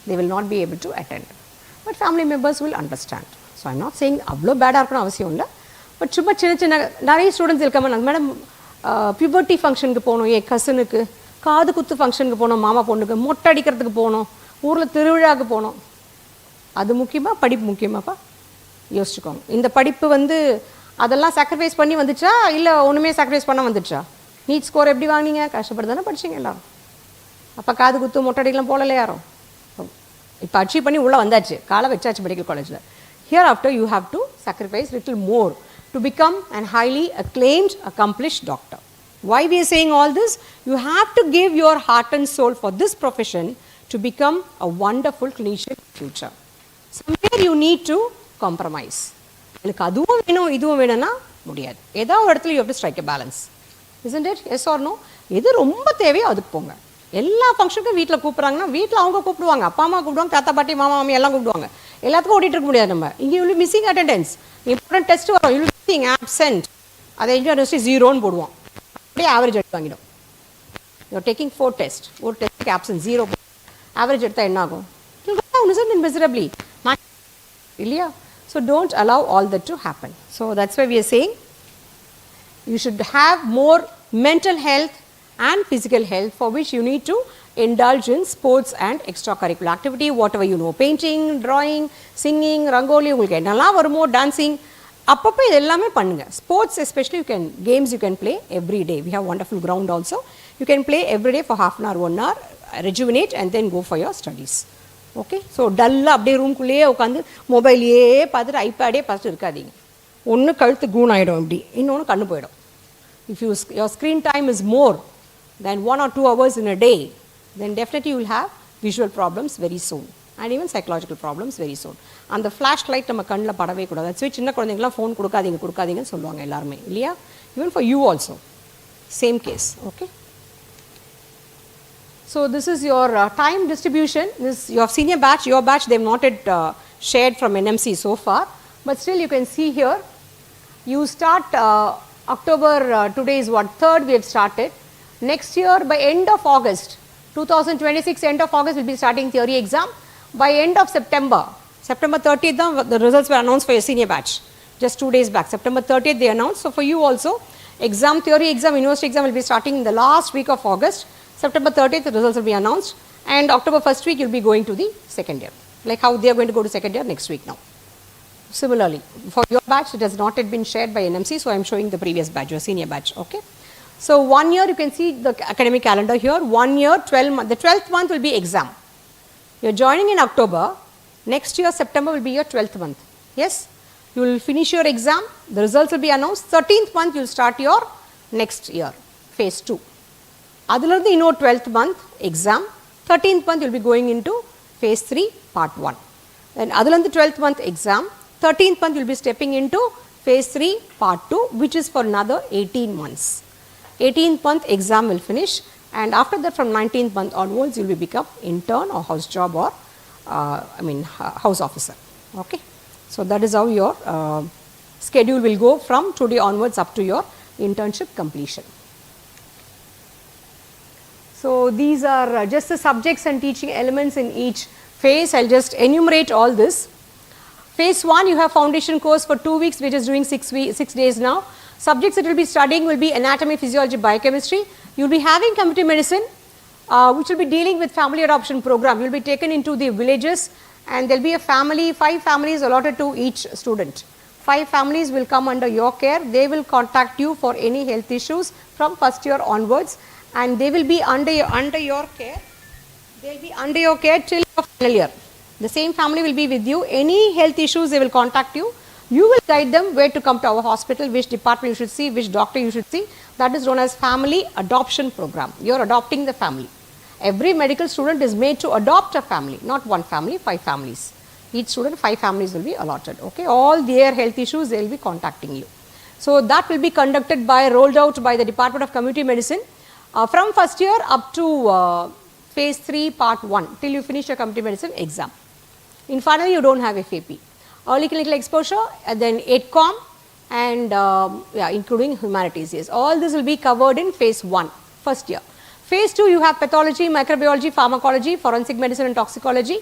They will not be able to attend. But family members will understand. So I'm not saying அவ்வளோ பேடாக இருக்கணும் அவசியம் இல்லை. பட் சும்மா சின்ன சின்ன நிறைய ஸ்டூடெண்ட்ஸ் இருக்காம, மேடம் பியூபர்ட்டி ஃபங்க்ஷனுக்கு போகணும், என் கசனுக்கு காது குத்து ஃபங்க்ஷனுக்கு போகணும், மாமா பொண்ணுக்கு மொட்டை அடிக்கிறதுக்கு போகணும், ஊரில் திருவிழாவுக்கு போகணும். அது முக்கியமாக படிப்பு முக்கியமாப்பா? யோசிச்சுக்கோங்க. இந்த படிப்பு அதெல்லாம் சாக்ரிஃபைஸ் பண்ணி வந்துச்சா இல்லை ஒன்றுமே சாக்ரிஃபைஸ் பண்ண வந்துச்சா? நீட் ஸ்கோர் எப்படி வாங்கினீங்க? கஷ்டப்பட்டு தானே படிச்சிங்க எல்லாரும். அப்போ காது குத்து மொட்டடிக்கெலாம் போகல யாரும். இப்போ அச்சீவ் பண்ணி உள்ளே வந்தாச்சு, காலை வச்சாச்சு மெடிக்கல் காலேஜில். Here after you have to sacrifice little more to become and highly acclaimed accomplished doctor. Why we are saying all this? You have to give your heart and soul for this profession to become a wonderful clinician in future. Somewhere you need to compromise. எனக்கு அதுவும் வேணும் இதுவும் வேணும்னா முடியாது. ஏதோ ஒரு இடத்துல you have to strike a balance, isn't it? Yes or no? எது ரொம்ப தேவையோ அதுக்கு போங்க. எல்லா ஃபங்க்ஷனுக்கும் வீட்டில் கூப்பிட்றாங்கன்னா வீட்டில் அவங்க கூப்பிடுவாங்க, அப்பா அம்மா கூப்பிடுவாங்க, தாத்தா பாட்டி மாமா மாமி எல்லாம் கூப்பிடுவாங்க. எல்லாத்துக்கும் ஓடிட்டு இருக்க முடியாது. நம்ம இங்கே you missing attendance, important test வரும், யூ மிஸ்ஸிங் ஆப்சென்ட், அதை யூனிவர்சிட்டி 0ன்னு போடுவோம், அப்படியே ஆவரேஜ் எடுத்து வாங்கிடும். யூ ஆர் டேக்கிங் 4 டெஸ்ட், ஒரு டெஸ்ட் absent 0. Average எடுத்தா என்ன ஆகும்? You'll go down, isn't it, miserably? இல்லையா? So don't allow all that to happen. So that's why we are saying you should have more mental health and physical health, for which you need to indulge in sports and extracurricular activity, whatever you know, painting, drawing, singing, rangoli, உங்களுக்கு என்னெல்லாம் வருமோ, dancing, அப்பப்போ இது எல்லாமே பண்ணுங்க. Sports especially, games you can play every day. We have wonderful ground also. You can play every day for half an hour, 1 hour, rejuvenate and then go for your studies. Okay? So டல்லாக அப்படியே ரூம்குள்ளேயே உட்காந்து மொபைலையே பார்த்துட்டு ஐபேடே பார்த்துட்டு இருக்காதீங்க. ஒன்று கழுத்து கூன் ஆகிடும் இப்படி, இன்னொன்று கண்ணு போயிடும். If your screen time is more than 1 or 2 hours in a day, then definitely you will have visual problems very soon and even psychological problems very soon. அந்த ஃப்ளாஷ் லைட் நம்ம கண்ணில் படவே கூடாது. that's why சின்ன குழந்தைங்களாம் phone கொடுக்காதீங்கன்னு சொல்லுவாங்க எல்லாருமே இல்லையா? even for you also same case. Okay, so this is your time distribution. This your senior batch, your batch, they have not yet shared from NMC so far, but still you can see here you start October, today is what, 3rd we have started. Next year by end of August 2026, end of August will be starting theory exam. By end of September 30th the results were announced for your senior batch just 2 days back. September 30th they announced. So for you also, exam, theory exam, university exam will be starting in the last week of August. September 30th the results will be announced, and October 1st week you will be going to the second year, like how they are going to go to second year next week now. Similarly, for your batch, it has not yet been shared by NMC, so I am showing the previous batch, your senior batch. Okay. So 1 year, you can see the academic calendar here. 1 year, 12 months. The 12th month will be exam. You are joining in October. Next year, September will be your 12th month. Yes, you will finish your exam. The results will be announced. 13th month, you will start your next year, phase 2. Adulandi, you know, 12th month exam. 13th month, you will be going into phase 3, part 1. Then Adulandi 12th month exam. 13th month you will be stepping into phase 3 part 2, which is for another 18 months. 18th month exam will finish, and after that from 19th month onwards you will become intern or house job or house officer. Okay, so that is how your schedule will go from today onwards up to your internship completion. So these are just the subjects and teaching elements in each phase. I'll just enumerate all this. Phase 1, you have foundation course for 2 weeks, which is doing 6 days now. Subjects that you will be studying will be anatomy, physiology, biochemistry. You will be having community medicine, which will be dealing with family adoption program. You will be taken into the villages, and there will be a family, 5 families allotted to each student. 5 families will come under your care. They will contact you for any health issues from first year onwards, and they will be under your care. They will be under your care till your final year. The same family will be with you. Any health issues, they will contact you. You will guide them where to come to our hospital, which department you should see, which doctor you should see. That is known as family adoption program. You are adopting the family. Every medical student is made to adopt a family, not one family, 5 families. Each student, 5 families will be allotted. Okay, all their health issues, they will be contacting you. So that will be conducted rolled out by the Department of Community Medicine from first year up to phase 3 part 1 till you finish your community medicine exam. In final, you don't have FAP. Early clinical exposure, and then 8Com, and including humanities. Yes, all this will be covered in phase 1, first year. Phase 2, you have pathology, microbiology, pharmacology, forensic medicine and toxicology.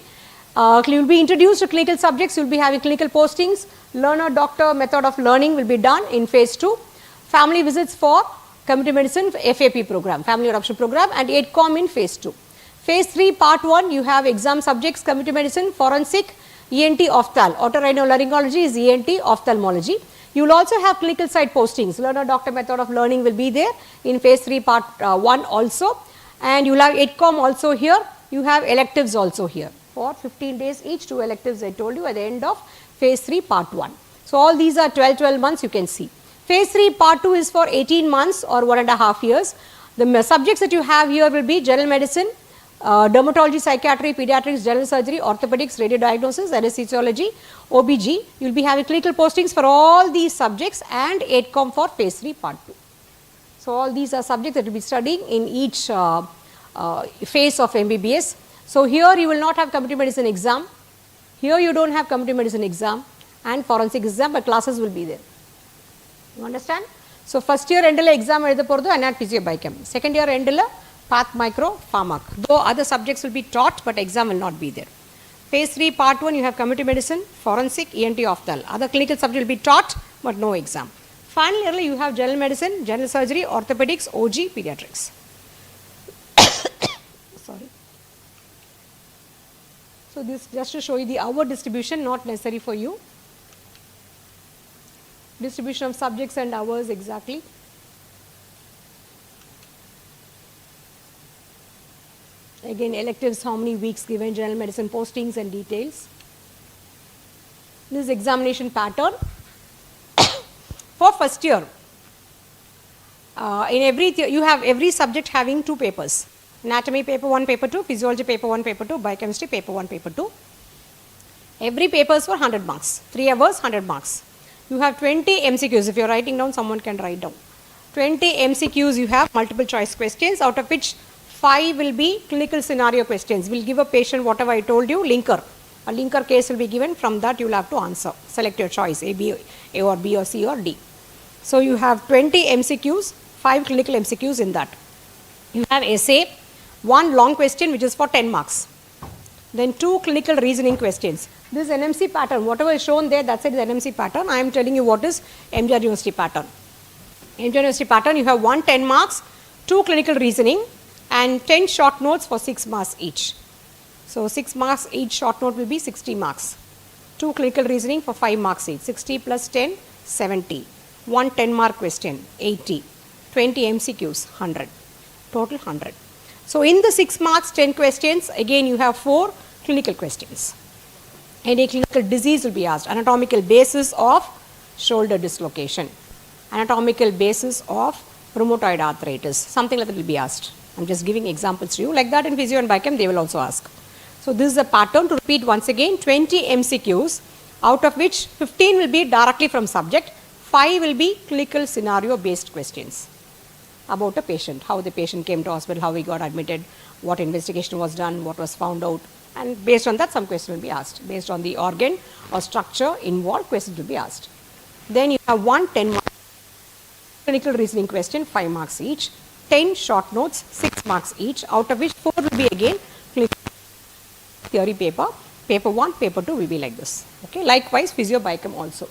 You will be introduced to clinical subjects. You will be having clinical postings. Learner doctor method of learning will be done in phase 2. Family visits for community medicine FAP program, family adoption program, and 8Com in phase 2. Phase 3 part 1, you have exam subjects, community medicine, forensic, ENT, opthal. Otorhinolaryngology is ENT, ophthalmology. You will also have clinical site postings. Learner doctor method of learning will be there in phase 3 part 1 also, and you will have 8Com also here. You have electives also here for 15 days each, 2 electives I told you at the end of phase 3 part 1. So all these are 12 months you can see. Phase 3 part 2 is for 18 months or 1.5 years. The subjects that you have here will be general medicine, dermatology, psychiatry, pediatrics, general surgery, orthopedics, radiodiagnosis, anesthesiology, OBG. You will be having clinical postings for all these subjects, and 8Com for phase 3 part 2. So all these are subjects that you will be studying in each phase of MBBS. So here you will not have community medicine exam. Here you don't have community medicine exam and forensic exam, but classes will be there. You understand? So first year endla exam எழுத போறது anat physio biochem. Second year endla Path Micro, Pharmac. Though other subjects will be taught, but exam will not be there. Phase 3, Part 1, you have community medicine, forensic, ENT, ophthalm. Other clinical subjects will be taught, but no exam. Finally, you have general medicine, general surgery, orthopedics, OG, pediatrics. Sorry. So this just to show you the hour distribution, not necessary for you. Distribution of subjects and hours exactly. Again, electives, how many weeks given, general medicine postings and details. This is examination pattern for first year. In every you have every subject having 2 papers. Anatomy paper 1, paper 2, physiology paper 1, paper 2, biochemistry paper 1, paper 2. Every paper is for 100 marks, 3 hours, 100 marks. You have 20 MCQs. If you are writing down, someone can write down. 20 MCQs you have, multiple choice questions, out of which 5 will be clinical scenario questions. We will give a patient whatever I told you, linker. A linker case will be given, from that you will have to answer. Select your choice, A or B or C or D. So you have 20 MCQs, 5 clinical MCQs in that. You have essay, 1 long question which is for 10 marks. Then 2 clinical reasoning questions. This NMC pattern, whatever is shown there, that's it is NMC pattern. I am telling you what is MGR University pattern. MGR University pattern, you have 1 10 marks, 2 clinical reasoning and 10 short notes for 6 marks each. So 6 marks each short note will be 60 marks. 2 clinical reasoning for 5 marks each. 60 plus 10, 70. 1 10 mark question, 80. 20 MCQs, 100. Total 100. So in the 6 marks, 10 questions, again you have 4 clinical questions. Any clinical disease will be asked. Anatomical basis of shoulder dislocation. Anatomical basis of rheumatoid arthritis. Something like that will be asked. I am just giving examples to you. Like that in physio and biochem they will also ask. So this is a pattern. To repeat once again, 20 MCQs, out of which 15 will be directly from subject, 5 will be clinical scenario based questions about a patient, how the patient came to hospital, how he got admitted, what investigation was done, what was found out, and based on that some question will be asked. Based on the organ or structure involved, questions will be asked. Then you have 1 10 mark clinical reasoning question, 5 marks each, 10 short notes, 6 marks each, out of which 4 will be again clinical theory paper. Paper 1, paper 2 will be like this. Okay. Likewise, physio biochem also.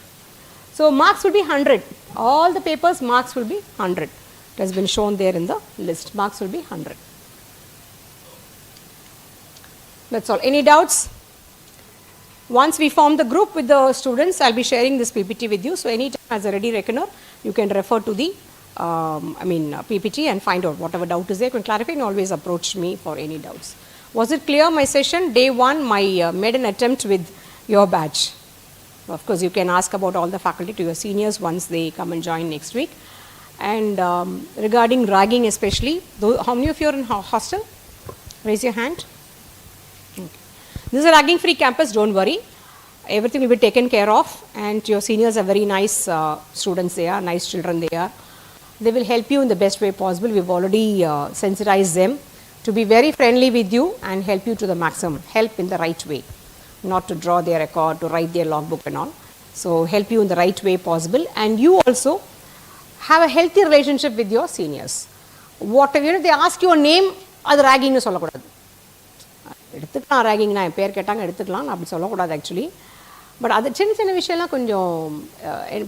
So marks will be 100. All the papers marks will be 100. It has been shown there in the list. Marks will be 100. That's all. Any doubts? Once we form the group with the students, I'll be sharing this PPT with you. So anytime as a ready reckoner, you can refer to the PPT and find out whatever doubt is there. You can clarify and always approach me for any doubts. Was it clear my session? Day 1, my made an attempt with your batch. Of course, you can ask about all the faculty to your seniors once they come and join next week. And regarding ragging especially, how many of you are in hostel? Raise your hand. Okay. This is a ragging free campus, don't worry. Everything will be taken care of, and your seniors are very nice students they are, nice children they are. They will help you in the best way possible. We've already sensitized them to be very friendly with you and help you to the maximum, help in the right way, not to draw their record, to write their logbook and all. So help you in the right way possible, and you also have a healthy relationship with your seniors. Whatever they ask your name, அது ராகிங்னு சொல்லக்கூடாது. எடுத்துக்கலாம் ragging, நான் பேர் கேட்டாங்க எடுத்துக்கலாம், அப்படி சொல்லக்கூடாது actually. But அது சின்ன சின்ன விஷயம்லாம் கொஞ்சம்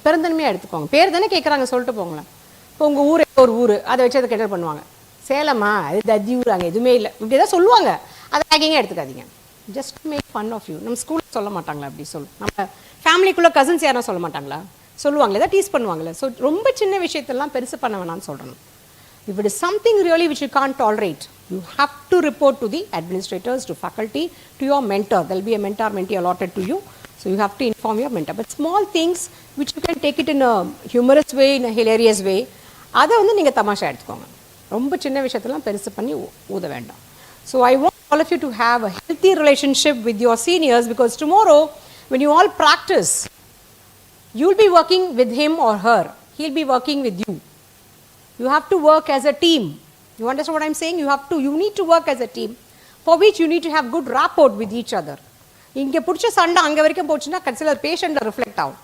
பெருந்தன்மையாக எடுத்துக்கோங்க. பேர் தானே கேட்குறாங்க, சொல்லிட்டு போங்களேன். இப்போ உங்கள் ஊர் ஒரு ஊர், அதை வச்சு அதை கெட்டல் பண்ணுவாங்க. சேலமா, அது தத்தி ஊர், அங்கே எதுவுமே இல்லை, இப்படி தான் சொல்லுவாங்க. அதை ராகிங்காக எடுத்துக்காதீங்க. Just make fun of you. நம்ம ஸ்கூலில் சொல்ல மாட்டாங்களா அப்படி நம்ம ஃபேமிலிக்குள்ளே கசின்ஸ் யாரும் சொல்ல மாட்டாங்களா? சொல்லுவாங்களே, ஏதாவது டீஸ் பண்ணுவாங்களே. ஸோ ரொம்ப சின்ன விஷயத்தெல்லாம் பெருசு பண்ண வேணாம்னு சொல்கிறேன். If it is something really which you can't tolerate, you have to report to the administrators, to faculty, to your mentor. There will be a mentor-mentee allotted to you. So you have to inform your mentor. But small things which you can take it in a humorous way, in a hilarious way, அதை வந்து நீங்கள் தமாஷா எடுத்துக்கோங்க. ரொம்ப சின்ன விஷயத்தெல்லாம் பெருசு பண்ணி ஊத வேண்டாம். So I want all of you to have a healthy relationship with your seniors, because tomorrow when you all practice, you will be working with him or her. He will be working with you. You have to work as a team. You understand what I am saying? You need to work as a team, for which you need to have good rapport with each other. இங்கே பிடிச்ச சண்டை அங்கே வரைக்கும் போச்சுன்னா கடைசியில் பேஷண்ட்டில் reflect ஆகும்,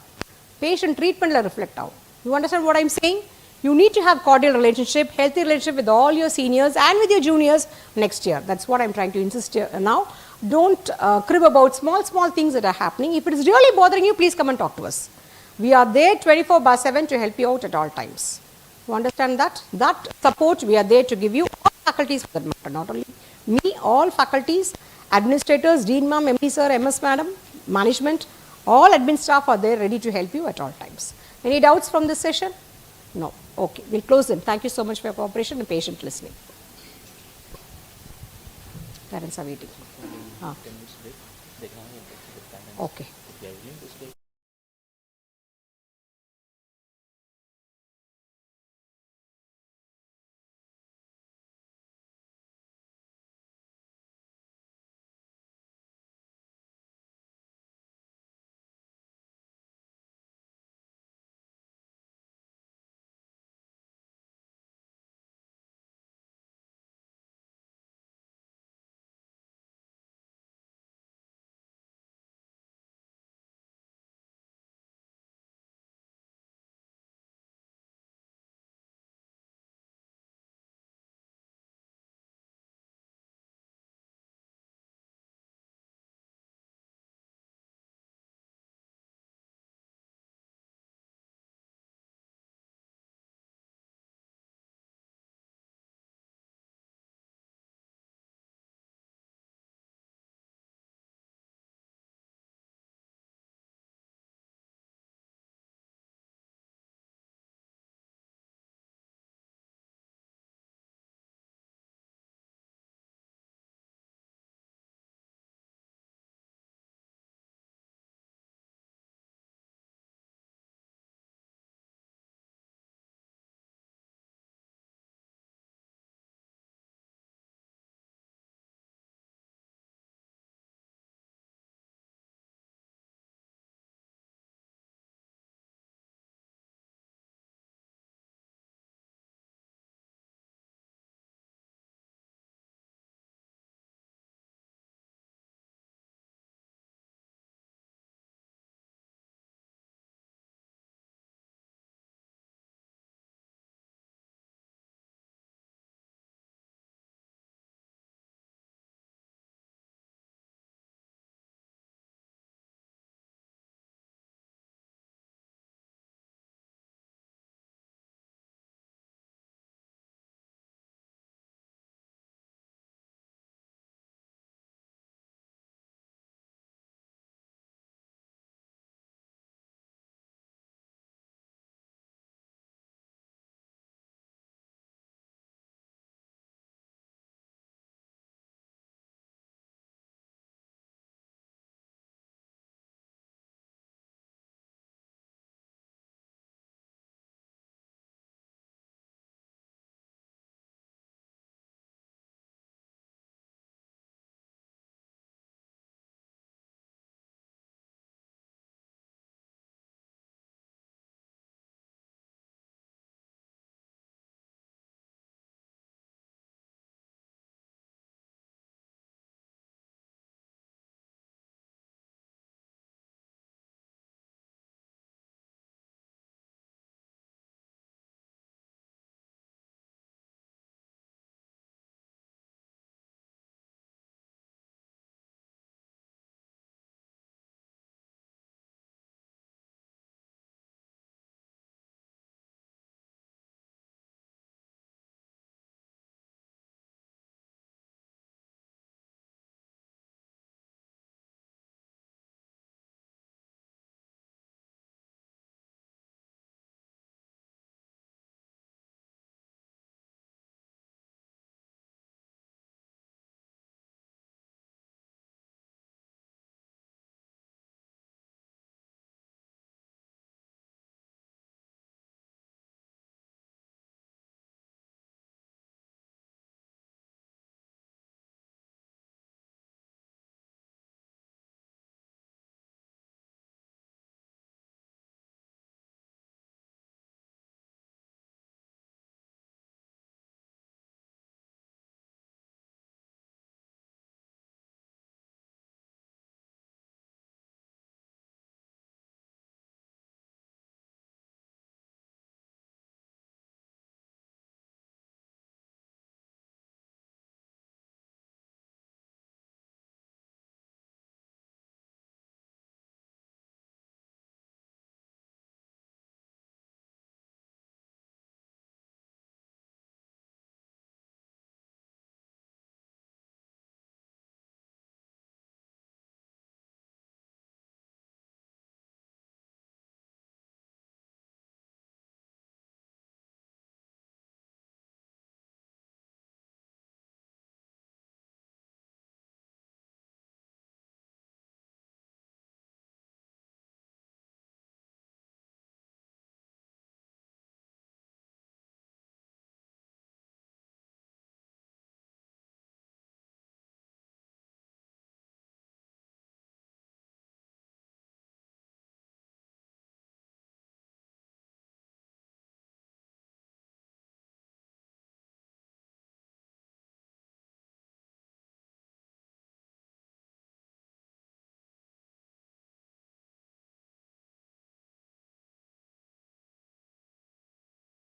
patient ட்ரீட்மெண்ட்டில் reflect ஆகும். You understand what I am saying? You need to have cordial relationship, healthy relationship with all your seniors and with your juniors next year. That's what I'm trying to insist here now. Don't crib about small things that are happening. If it is really bothering you, please come and talk to us. We are there 24/7 to help you out at all times. You understand that? That support we are there to give you, all faculties for that matter, not only me, all faculties, administrators, Dean Ma'am, MD Sir, MS Madam, management, all admin staff are there ready to help you at all times. Any doubts from this session? No. Okay, we'll close then. Thank you so much for your cooperation and patient listening. Parents are waiting. 10 minutes break. They can't. Okay. They are willing to stay.